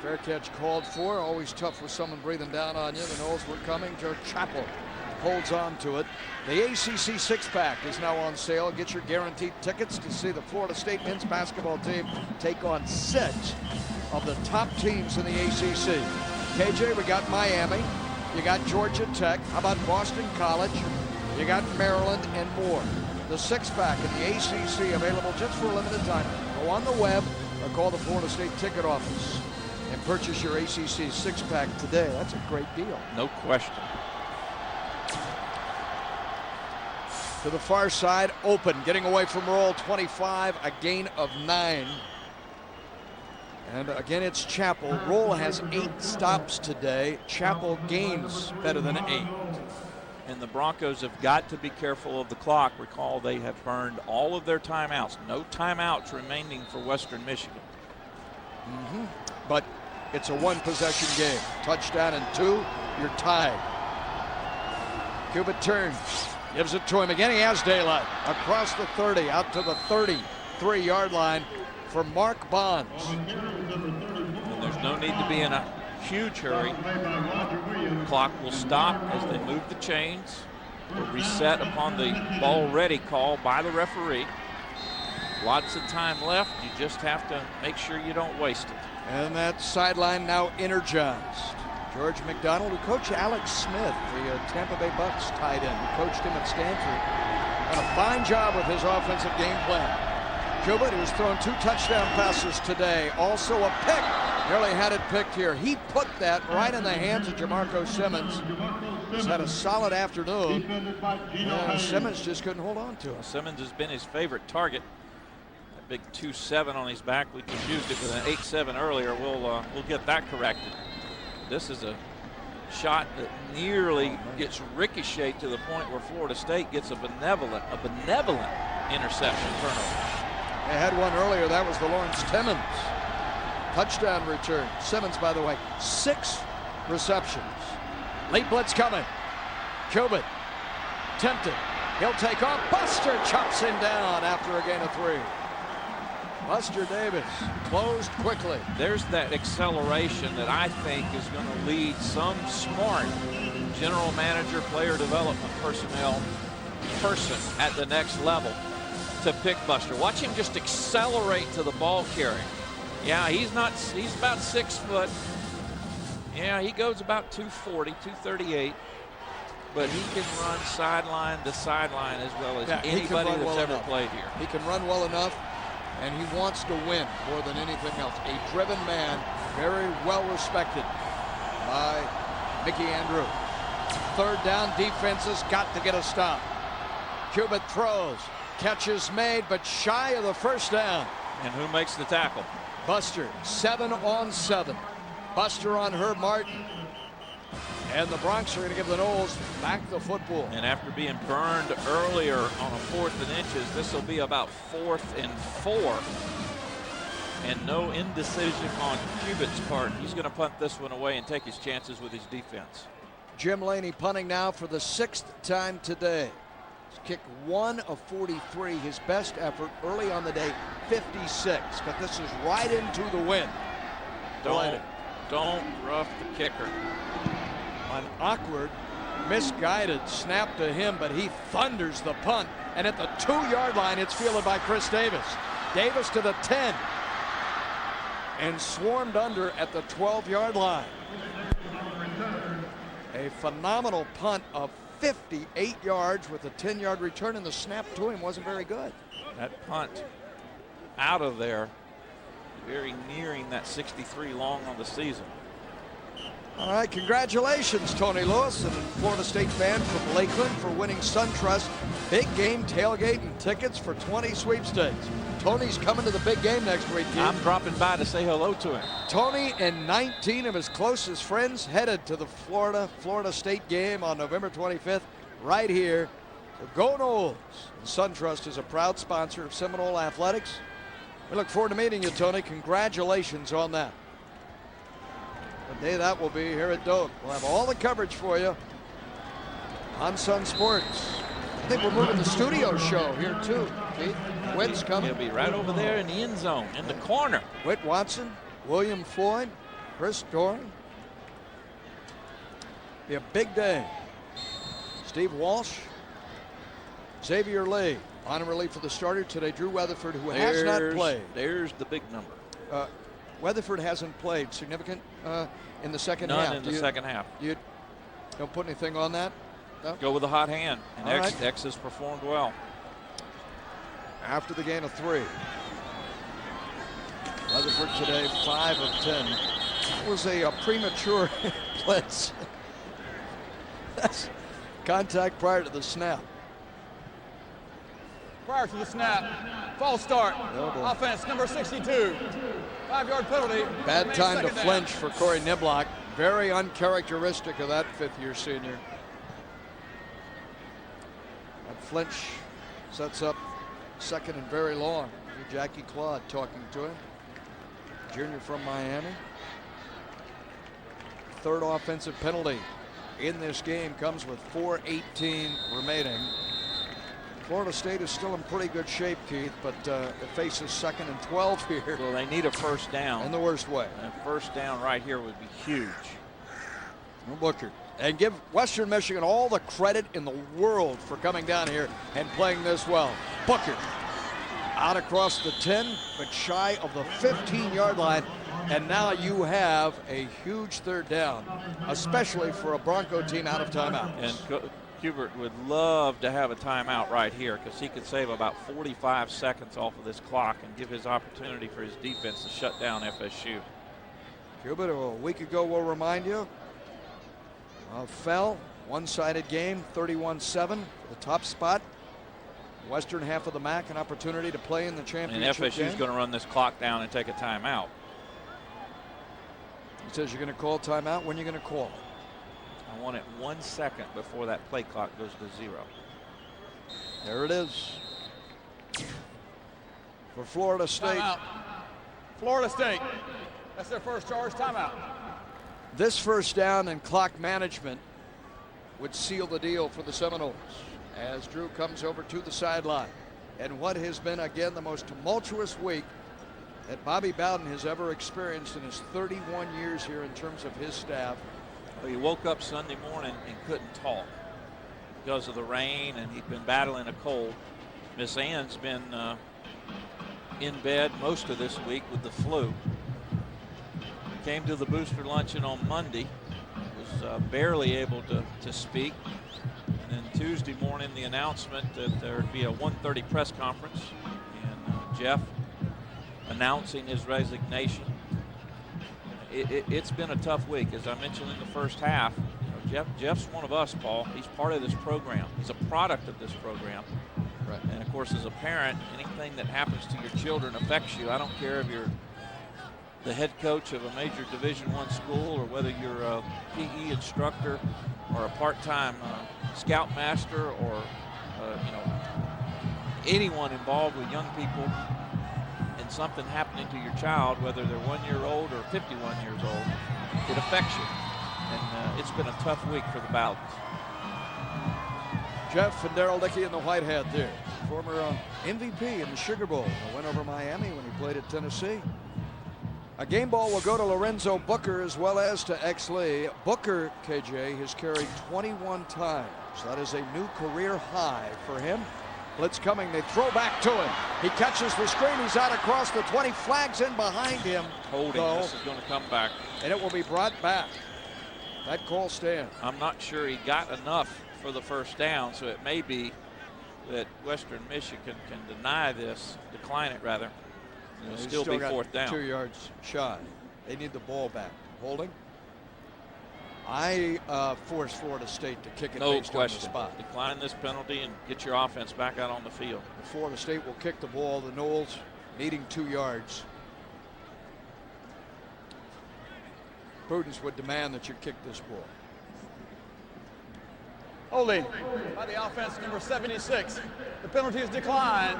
Fair catch called for. Always tough with someone breathing down on you. The Noles were coming. Joe Chappell holds on to it. The ACC six-pack is now on sale. Get your guaranteed tickets to see the Florida State men's basketball team take on 6 of the top teams in the ACC. KJ, we got Miami. You got Georgia Tech. How about Boston College? You got Maryland and more. The six-pack in the ACC available just for a limited time. Go on the web or call the Florida State ticket office and purchase your ACC six-pack today. That's a great deal. No question. To the far side, open, getting away from roll 25, a gain of 9. And again, it's Chappell. Roll has 8 stops today. Chappell gains better than 8. And the Broncos have got to be careful of the clock. Recall, they have burned all of their timeouts. No timeouts remaining for Western Michigan. But it's a one-possession game. Touchdown and 2, you're tied. Cubitt turns, gives it to him again. He has daylight. Across the 30, out to the 33-yard line for Mark Bonds. And there's no need to be in a huge hurry. Clock will stop as they move the chains. Will reset upon the ball ready call by the referee. Lots of time left. You just have to make sure you don't waste it. And that sideline now energized. George McDonald, who coached Alex Smith, the Tampa Bay Bucks tight end, who coached him at Stanford. Done a fine job with his offensive game plan. Cubitt, who's thrown 2 touchdown passes today, also a pick. Nearly had it picked here. He put that right in the hands of Jamarco Simmons. He's had a solid afternoon. Simmons just couldn't hold on to it. Simmons has been his favorite target. That big 2-7 on his back. We confused it with an 8-7 earlier. We'll get that corrected. This is a shot that nearly gets ricocheted to the point where Florida State gets a benevolent interception turnover. They had one earlier. That was the Lawrence Timmons touchdown return. Simmons, by the way, 6 receptions. Late blitz coming. Cubitt tempted. He'll take off. Buster chops him down after a gain of 3. Buster Davis closed quickly. There's that acceleration that I think is going to lead some smart general manager, player development personnel person at the next level to pick Buster. Watch him just accelerate to the ball carrier. Yeah, he's about 6 foot. Yeah, he goes about 240, 238. but he can run sideline to sideline as well as anybody that's ever played here. He can run well enough, and he wants to win more than anything else. A driven man, very well respected by Mickey Andrew. Third down, defenses got to get a stop. Cubitt throws, catch is made, but shy of the first down. And who makes the tackle? Buster, 7 on 7. Buster on Herb Martin. And the Bronx are going to give the Noles back the football. And after being burned earlier on a 4th and inches, this will be about 4th and 4. And no indecision on Cubitt's part. He's going to punt this one away and take his chances with his defense. Jim Laney punting now for the 6th time today. He's kicked 1 of 43, his best effort early on the day, 56. But this is right into the wind. Don't rough the kicker. An awkward, misguided snap to him, but he thunders the punt. And at the 2-yard line, it's fielded by Chris Davis. Davis to the 10. And swarmed under at the 12-yard line. A phenomenal punt of 58 yards with a 10-yard return, and the snap to him wasn't very good. That punt out of there, very nearing that 63 long on the season. All right, congratulations, Tony Lewis, and Florida State fan from Lakeland for winning SunTrust big game tailgate and tickets for 20 sweepstakes. Tony's coming to the big game next week, Keith. I'm dropping by to say hello to him. Tony and 19 of his closest friends headed to the Florida State game on November 25th right here. So go Noles. And SunTrust is a proud sponsor of Seminole Athletics. We look forward to meeting you, Tony. Congratulations on that. The day that will be here at Doak. We'll have all the coverage for you on Sun Sports. I think we're moving the studio show here too, Keith. Whit's coming. He'll be right over there in the end zone, in the corner. Whit Watson, William Floyd, Chris Doran. Be a big day. Steve Walsh, Xavier Lee, on relief for the starter today. Drew Weatherford, who has not played. There's the big number. Weatherford hasn't played significant in the second half. None in the second half. You don't put anything on that? No? Go with the hot hand, and All X has performed well. After the gain of 3. Weatherford today 5 of 10. That was a premature blitz. That's contact prior to the snap. Prior to the snap, false start. Offense number 62. 5-yard penalty. Bad time to flinch for Corey Niblock. Very uncharacteristic of that 5th-year senior. That flinch sets up 2nd and very long. Jackie Claude talking to him. Junior from Miami. 3rd offensive penalty in this game comes with 4:18 remaining. Florida State is still in pretty good shape, Keith, but it faces 2nd and 12 here. Well, they need a first down. In the worst way. A first down right here would be huge. Booker. And give Western Michigan all the credit in the world for coming down here and playing this well. Booker out across the 10, but shy of the 15-yard line. And now you have a huge 3rd down, especially for a Bronco team out of timeout. And Hubert would love to have a timeout right here because he could save about 45 seconds off of this clock and give his opportunity for his defense to shut down FSU. Hubert, a week ago, we'll remind you, fell, one-sided game, 31-7 for the top spot. Western half of the MAC, an opportunity to play in the championship And FSU's going to run this clock down and take a timeout. He says you're going to call timeout. When are you going to call it? I want it 1 second before that play clock goes to 0. There it is. For Florida State. Timeout. Florida State. That's their first charge. Timeout. This first down and clock management would seal the deal for the Seminoles as Drew comes over to the sideline. And what has been, again, the most tumultuous week that Bobby Bowden has ever experienced in his 31 years here in terms of his staff. Well, he woke up Sunday morning and couldn't talk because of the rain, and he'd been battling a cold. Miss Ann's been in bed most of this week with the flu. Came to the booster luncheon on Monday, was barely able to speak. And then Tuesday morning, the announcement that there would be a 1:30 press conference, and Jeff announcing his resignation. It's been a tough week, as I mentioned in the first half. Jeff's one of us, Paul. He's part of this program. He's a product of this program. Right. And of course, as a parent, anything that happens to your children affects you. I don't care if you're the head coach of a major Division I school, or whether you're a PE instructor or a part-time scoutmaster, or anyone involved with young people, and something happening to your child, whether they're 1 year old or 51 years old, it affects you. And it's been a tough week for the Bowdens. Jeff and Darrell Dickey in the white hat there. Former MVP in the Sugar Bowl. A win over Miami when he played at Tennessee. A game ball will go to Lorenzo Booker as well as to X Lee. Booker, KJ, has carried 21 times. That is a new career high for him. Blitz coming, they throw back to him. He catches the screen, he's out across the 20, flags in behind him. Holding, this is going to come back. And it will be brought back. That call stands. I'm not sure he got enough for the first down, so it may be that Western Michigan can decline it rather. It'll still be fourth down. 2 yards shy. They need the ball back. Holding. I forced Florida State to kick it based on the spot. Decline this penalty and get your offense back out on the field. Florida State will kick the ball. The Noles needing 2 yards. Prudence would demand that you kick this ball. Holding by the offense, number 76. The penalty is declined.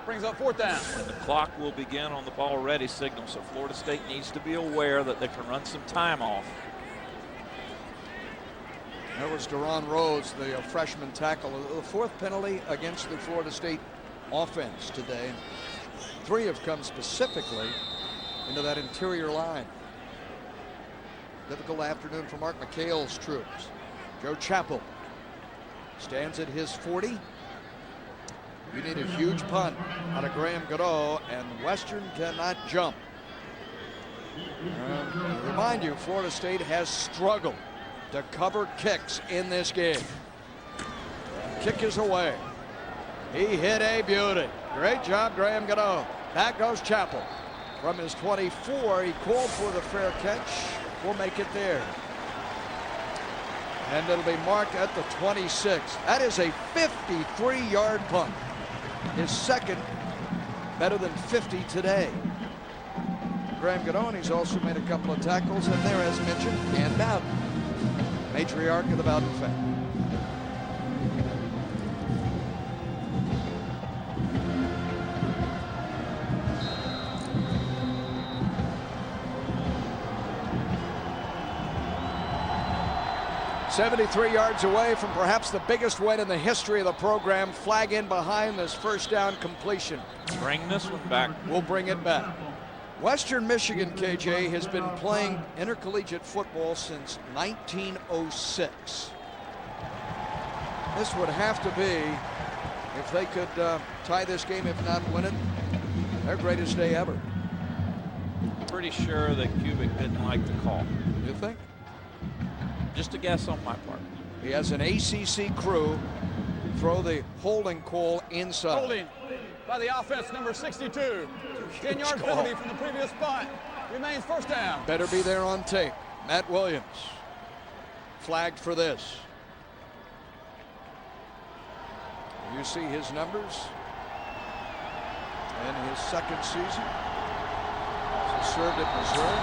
Brings up fourth down. And the clock will begin on the ball ready signal, so Florida State needs to be aware that they can run some time off. That was Deron Rhodes, the freshman tackle. The fourth penalty against the Florida State offense today. 3 have come specifically into that interior line. Difficult afternoon for Mark McHale's troops. Joe Chappell stands at his 40. You need a huge punt out of Graham Godot, and Western cannot jump. Remind you, Florida State has struggled to cover kicks in this game. Kick is away. He hit a beauty. Great job, Graham Godot. Back goes Chappell. From his 24, he called for the fair catch. We'll make it there. And it'll be marked at the 26. That is a 53-yard punt. His second, better than 50 today. Graham Godot, and he's also made a couple of tackles, and there, as mentioned, Ann Bowden, matriarch of the Bowden family. "73 yards away from perhaps the biggest win in the history of the program. Flag in behind this first down completion." Bring this one back. We'll bring it back. Western Michigan, KJ, has been playing intercollegiate football since 1906. This would have to be, if they could tie this game, if not win it, their greatest day ever. Pretty sure that Kubik didn't like the call. You think? Just a guess on my part. He has an ACC crew throw the holding call inside. Holding by the offense, number 62. 10-yard penalty from the previous punt. Remains first down. Better be there on tape. Matt Williams flagged for this. You see his numbers in his second season. He served at Missouri.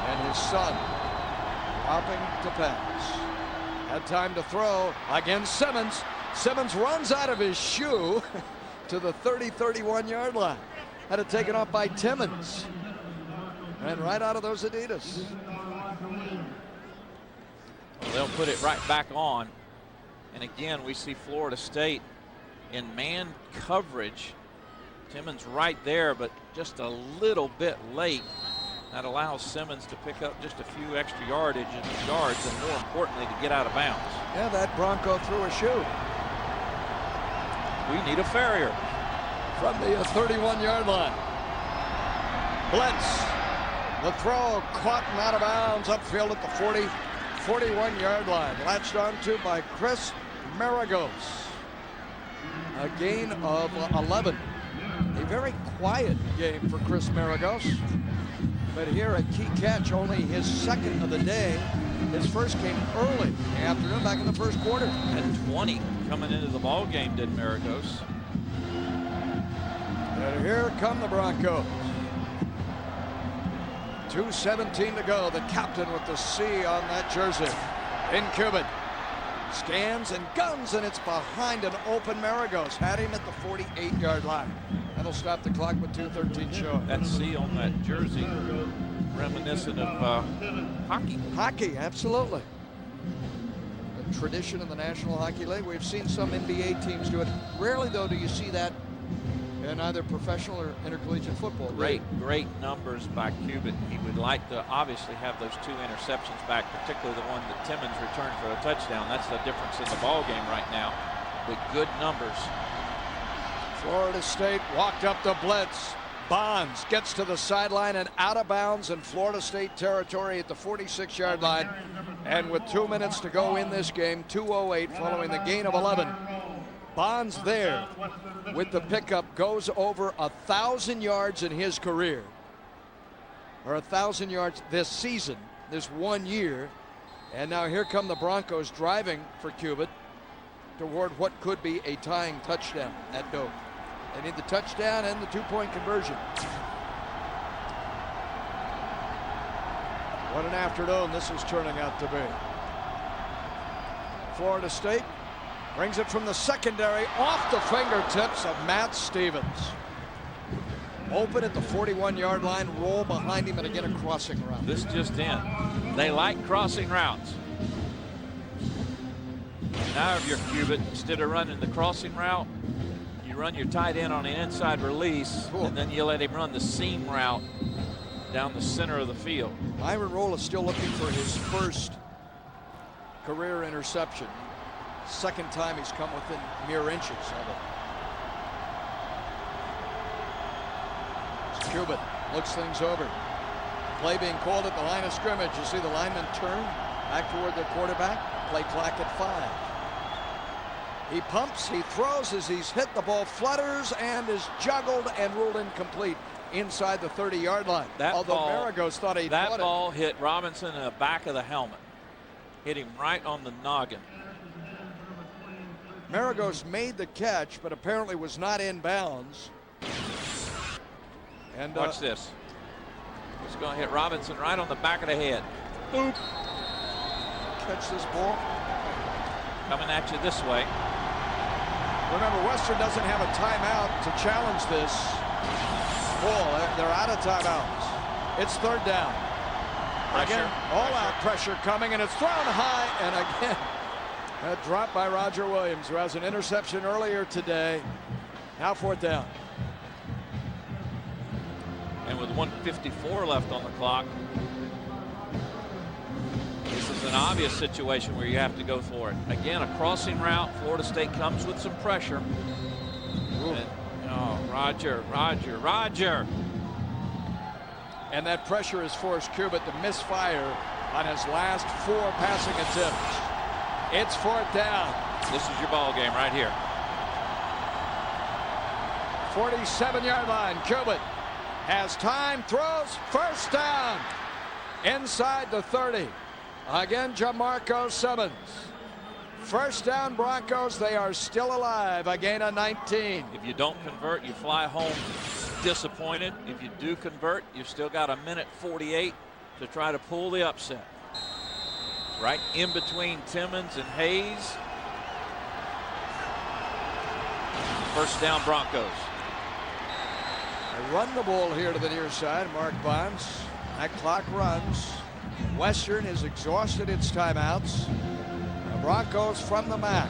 And his son dropping to pass. Had time to throw against Simmons. Simmons runs out of his shoe to the 30-31 yard line. Had it taken off by Timmons. And right out of those Adidas. Well, they'll put it right back on. And again, we see Florida State in man coverage. Timmons right there, but just a little bit late. That allows Simmons to pick up just a few extra yards, and more importantly, to get out of bounds. Yeah, that Bronco threw a shoe. We need a farrier. From the 31 yard line. Blitz. The throw caught and out of bounds upfield at the 41-yard line. Latched onto by Chris Maragos. A gain of 11. A very quiet game for Chris Maragos. But here a key catch, only his second of the day. His first came early in the afternoon, back in the first quarter. Had 20 coming into the ball game, did Maragos. And here come the Broncos. 2:17 to go. The captain with the C on that jersey. In Cuban. Scans and guns, and it's behind an open Maragos. Had him at the 48-yard line. That'll stop the clock with 2:13 showing. That C on that jersey, reminiscent of hockey. Hockey, absolutely. A tradition in the National Hockey League. We've seen some NBA teams do it. Rarely, though, do you see that in either professional or intercollegiate football. Great numbers by Cuban. He would like to obviously have those 2 interceptions back, particularly the one that Timmons returned for a touchdown. That's the difference in the ball game right now. But good numbers. Florida State walked up the blitz. Bonds gets to the sideline and out of bounds in Florida State territory at the 46-yard line. And with 2 minutes to go in this game, 2:08 following the gain of 11. Bonds there with the pickup goes over 1,000 yards in his career, or 1,000 yards this season, this 1 year. And now here come the Broncos driving for Cuban toward what could be a tying touchdown at Doak. They need the touchdown and the 2-point conversion. What an afternoon this is turning out to be. Florida State brings it from the secondary off the fingertips of Matt Stevens. Open at the 41-yard line, roll behind him, and again a crossing route. This just in. They like crossing routes. Now if you're Cuban, instead of running the crossing route, you run your tight end on an inside release, and then you let him run the seam route down the center of the field. Myron Rolle is still looking for his first career interception. Second time he's come within mere inches of it. Cuban looks things over. Play being called at the line of scrimmage. You see the lineman turn back toward the quarterback. Play clock at 5. He pumps, he throws as he's hit. The ball flutters and is juggled and ruled incomplete inside the 30-yard line. Although Maragos thought he that ball hit Robinson in the back of the helmet. Hit him right on the noggin. Maragos made the catch, but apparently was not in bounds. And watch this. It's going to hit Robinson right on the back of the head. Boop. Catch this ball. Coming at you this way. Remember, Western doesn't have a timeout to challenge this ball. They're out of timeouts. It's third down. Pressure. Again, all-out pressure coming, and it's thrown high, and again, a drop by Roger Williams, who has an interception earlier today. Now fourth down. And with 1:54 left on the clock, this is an obvious situation where you have to go for it. Again, a crossing route. Florida State comes with some pressure. And, Roger. And that pressure has forced Cuban to misfire on his last 4 passing attempts. It's fourth down. This is your ball game right here. 47-yard line. Cuban has time, throws, first down. Inside the 30. Again, Jamarco Simmons. First down, Broncos. They are still alive. A gain of 19. If you don't convert, you fly home disappointed. If you do convert, you've still got 1:48 to try to pull the upset. Right in between Timmons and Hayes. First down, Broncos. They run the ball here to the near side. Mark Bonds. That clock runs. Western has exhausted its timeouts. The Broncos from the MAC.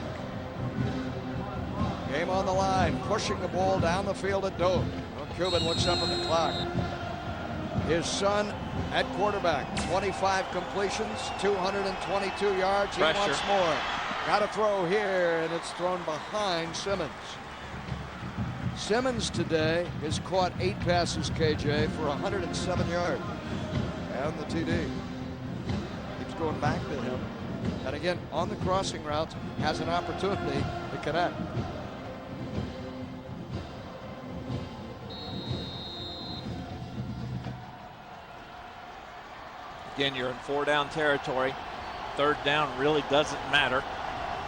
Game on the line, pushing the ball down the field at Doak. Well, Cuban looks up at the clock. His son at quarterback, 25 completions, 222 yards. He wants more. Got to throw here, and it's thrown behind Simmons. Simmons today has caught 8 passes, KJ, for 107 yards. and the TD. Keeps going back to him. And again, on the crossing routes, has an opportunity to connect. Again, you're in 4-down territory. 3rd down really doesn't matter.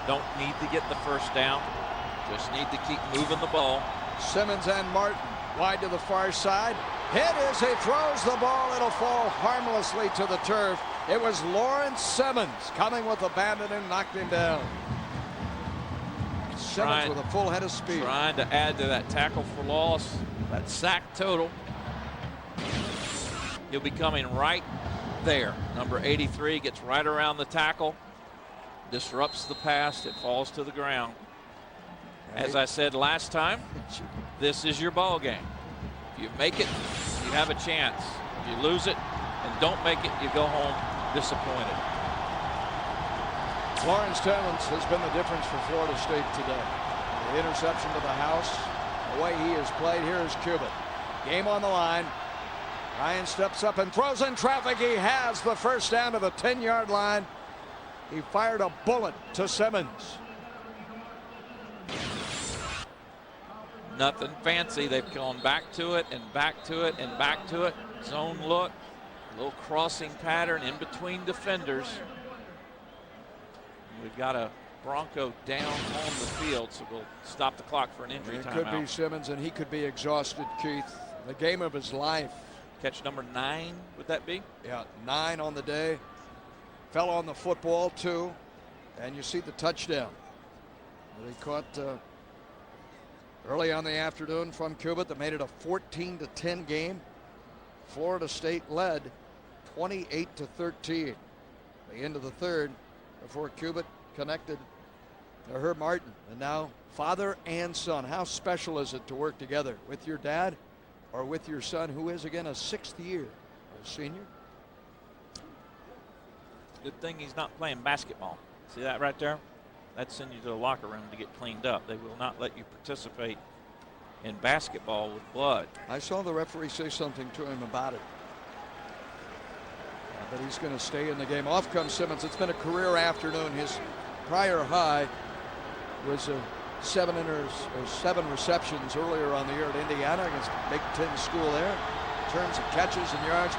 Don't need to get the 1st down. Just need to keep moving the ball. Simmons and Martin wide to the far side. Hit as he throws the ball. It'll fall harmlessly to the turf. It was Lawrence Simmons coming with abandon and knocked him down. Simmons with a full head of speed. Trying to add to that tackle for loss, that sack total. He'll be coming right there. Number 83 gets right around the tackle, disrupts the pass, it falls to the ground. As I said last time, this is your ball game. If you make it, you have a chance. If you lose it and don't make it, you go home disappointed. Lawrence Simmons has been the difference for Florida State today. The interception to the house, the way he has played. Here is Cuban. Game on the line. Ryan steps up and throws in traffic. He has the 1st down to the 10-yard line. He fired a bullet to Simmons. Nothing fancy. They've gone back to it and back to it and back to it. Zone look, a little crossing pattern in between defenders. We've got a Bronco down on the field, so we'll stop the clock for an injury timeout. It could be Simmons, and he could be exhausted, Keith. The game of his life. Catch number 9, would that be? Yeah, 9 on the day. Fell on the football, too. And you see the touchdown. They caught early on the afternoon from Cuba that made it a 14-10 game. Florida State led 28-13. The end of the 3rd before Cuba connected to Herb Martin. And now father and son. How special is it to work together with your dad or with your son, who is again a 6th year, a senior? Good thing he's not playing basketball. See that right there? That'd send you to the locker room to get cleaned up. They will not let you participate in basketball with blood. I saw the referee say something to him about it. But he's going to stay in the game. Off comes Simmons. It's been a career afternoon. His prior high was 7 receptions earlier on the year at Indiana against a Big Ten school there. In terms of catches and yards,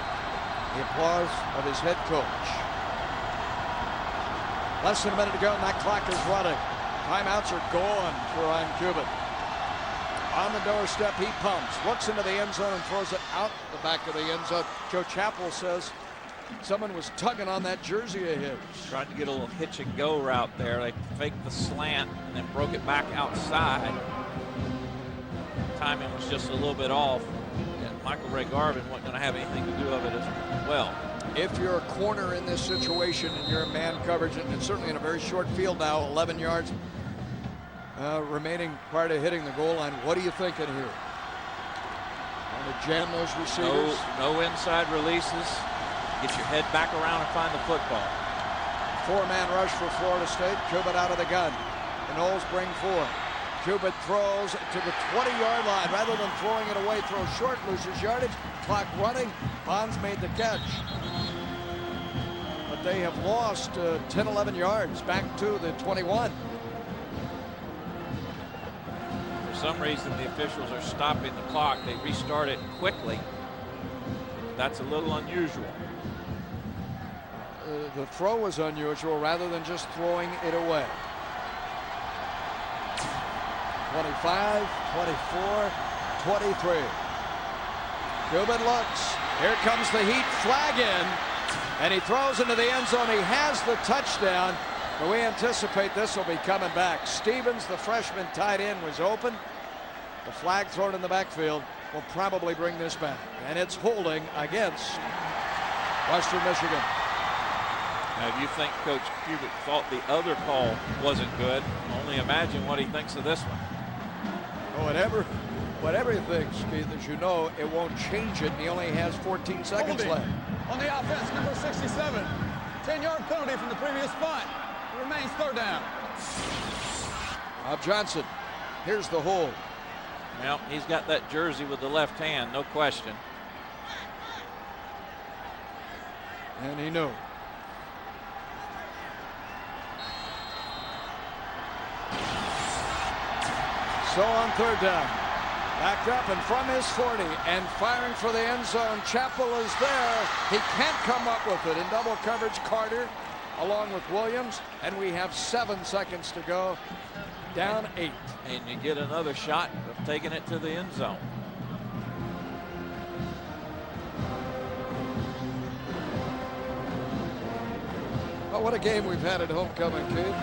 the applause of his head coach. Less than a minute to go, and that clock is running. Timeouts are gone for Ryan Cuban. On the doorstep, he pumps, looks into the end zone and throws it out the back of the end zone. Joe Chappell says someone was tugging on that jersey of his. Tried to get a little hitch and go route there. They faked the slant and then broke it back outside. Timing was just a little bit off. And Michael Ray Garvin wasn't going to have anything to do with it as well. If you're a corner in this situation and you're in man coverage, and it's certainly in a very short field now, 11 yards remaining prior to hitting the goal line, what are you thinking here? Want to jam those receivers? No inside releases. Get your head back around and find the football. 4-man rush for Florida State. Cuban out of the gun. The Noles bring 4. Cuban throws to the 20-yard line. Rather than throwing it away, throws short, loses yardage. Clock running. Bonds made the catch. But they have lost 10, 11 yards back to the 21. For some reason, the officials are stopping the clock. They restart it quickly. That's a little unusual. The throw was unusual rather than just throwing it away. 25, 24, 23. Cuban looks. Here comes the heat, flag in, and he throws into the end zone. He has the touchdown, but we anticipate this will be coming back. Stevens, the freshman tight end, was open. The flag thrown in the backfield will probably bring this back, and it's holding against Western Michigan. Now, if you think Coach Cubitt thought the other call wasn't good, only imagine what he thinks of this one. Whatever he thinks, Keith, as you know, it won't change it, and he only has 14 seconds left. On the offense, number 67. 10-yard penalty from the previous punt. It remains 3rd down. Bob Johnson, here's the hold. Well, he's got that jersey with the left hand, no question. And he knew. So on third down, backed up and from his 40 and firing for the end zone. Chappell is there. He can't come up with it in double coverage. Carter along with Williams, and we have 7 seconds to go. Down 8. And you get another shot of taking it to the end zone. Oh, what a game we've had at homecoming, Keith.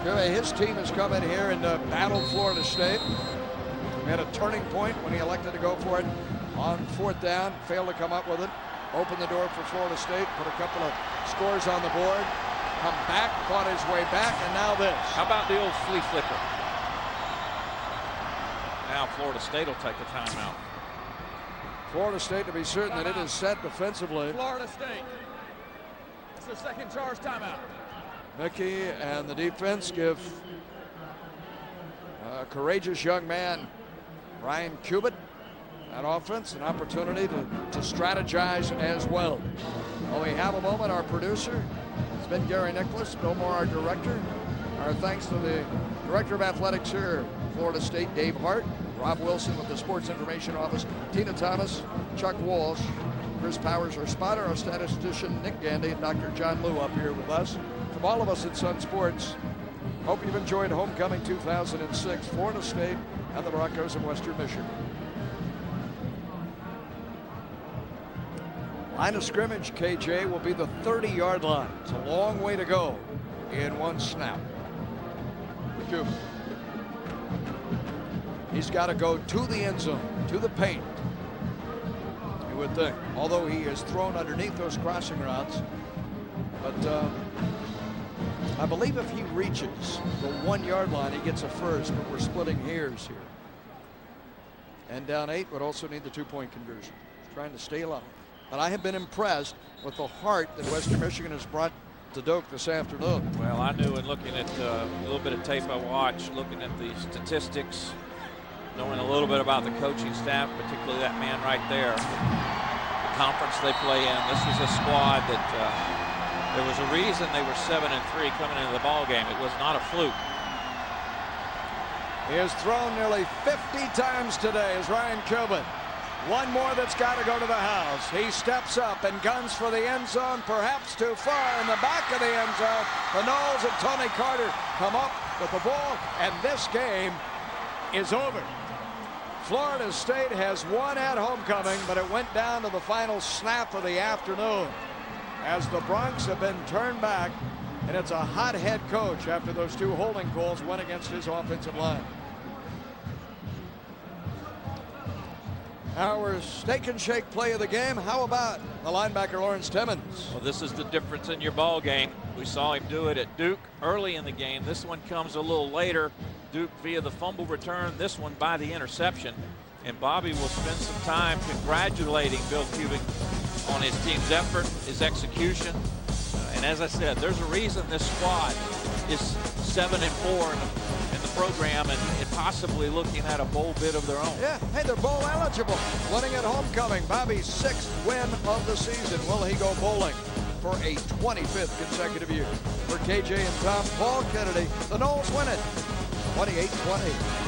His team has come in here and battled Florida State. We had a turning point when he elected to go for it on fourth down, failed to come up with it. Opened the door for Florida State, put a couple of scores on the board, come back, fought his way back, and now this. How about the old flea flicker? Now Florida State will take a timeout. Florida State to be certain that it is set defensively. Florida State. It's the second charge timeout. Mickey and the defense give a courageous young man, Ryan Cubitt, that offense an opportunity to strategize as well. While we have a moment, our producer has been Gary Nicholas, Bill Moore, our director. Our thanks to the director of athletics here at Florida State, Dave Hart, Rob Wilson with the Sports Information Office, Tina Thomas, Chuck Walsh, Chris Powers, our spotter, our statistician, Nick Gandy, and Dr. John Liu up here with us. From all of us at Sun Sports, hope you've enjoyed Homecoming 2006, Florida State and the Broncos of Western Michigan. Line of scrimmage, KJ, will be the 30-yard line. It's a long way to go in one snap. Cuban. He's got to go to the end zone, to the paint. You would think, although he is thrown underneath those crossing routes. But I believe if he reaches the 1-yard line, he gets a first, but we're splitting hairs here. And down 8 would also need the 2-point conversion. He's trying to stay alive. But I have been impressed with the heart that Western Michigan has brought to Doak this afternoon. Well, I knew in looking at a little bit of tape I watched, looking at the statistics, knowing a little bit about the coaching staff, particularly that man right there, the conference they play in. This is a squad that there was a reason they were 7-3 coming into the ball game. It was not a fluke. He has thrown nearly 50 times today as Ryan Cubitt. One more that's got to go to the house. He steps up and guns for the end zone, perhaps too far in the back of the end zone. The Noles and Tony Carter come up with the ball, and this game is over. Florida State has won at homecoming, but it went down to the final snap of the afternoon as the Broncs have been turned back, and it's a hot head coach after those 2 holding calls went against his offensive line. Our steak and shake play of the game. How about the linebacker Lawrence Timmons? Well, this is the difference in your ball game. We saw him do it at Duke early in the game. This one comes a little later. Duke via the fumble return, this one by the interception. And Bobby will spend some time congratulating Bill Cubitt on his team's effort, his execution. And as I said, there's a reason this squad is 7-4 in the program and possibly looking at a bowl bid of their own. Yeah, hey, they're bowl eligible. Winning at homecoming, Bobby's 6th win of the season. Will he go bowling for a 25th consecutive year? For KJ and Tom, Paul Kennedy, the Noles win it 28-20.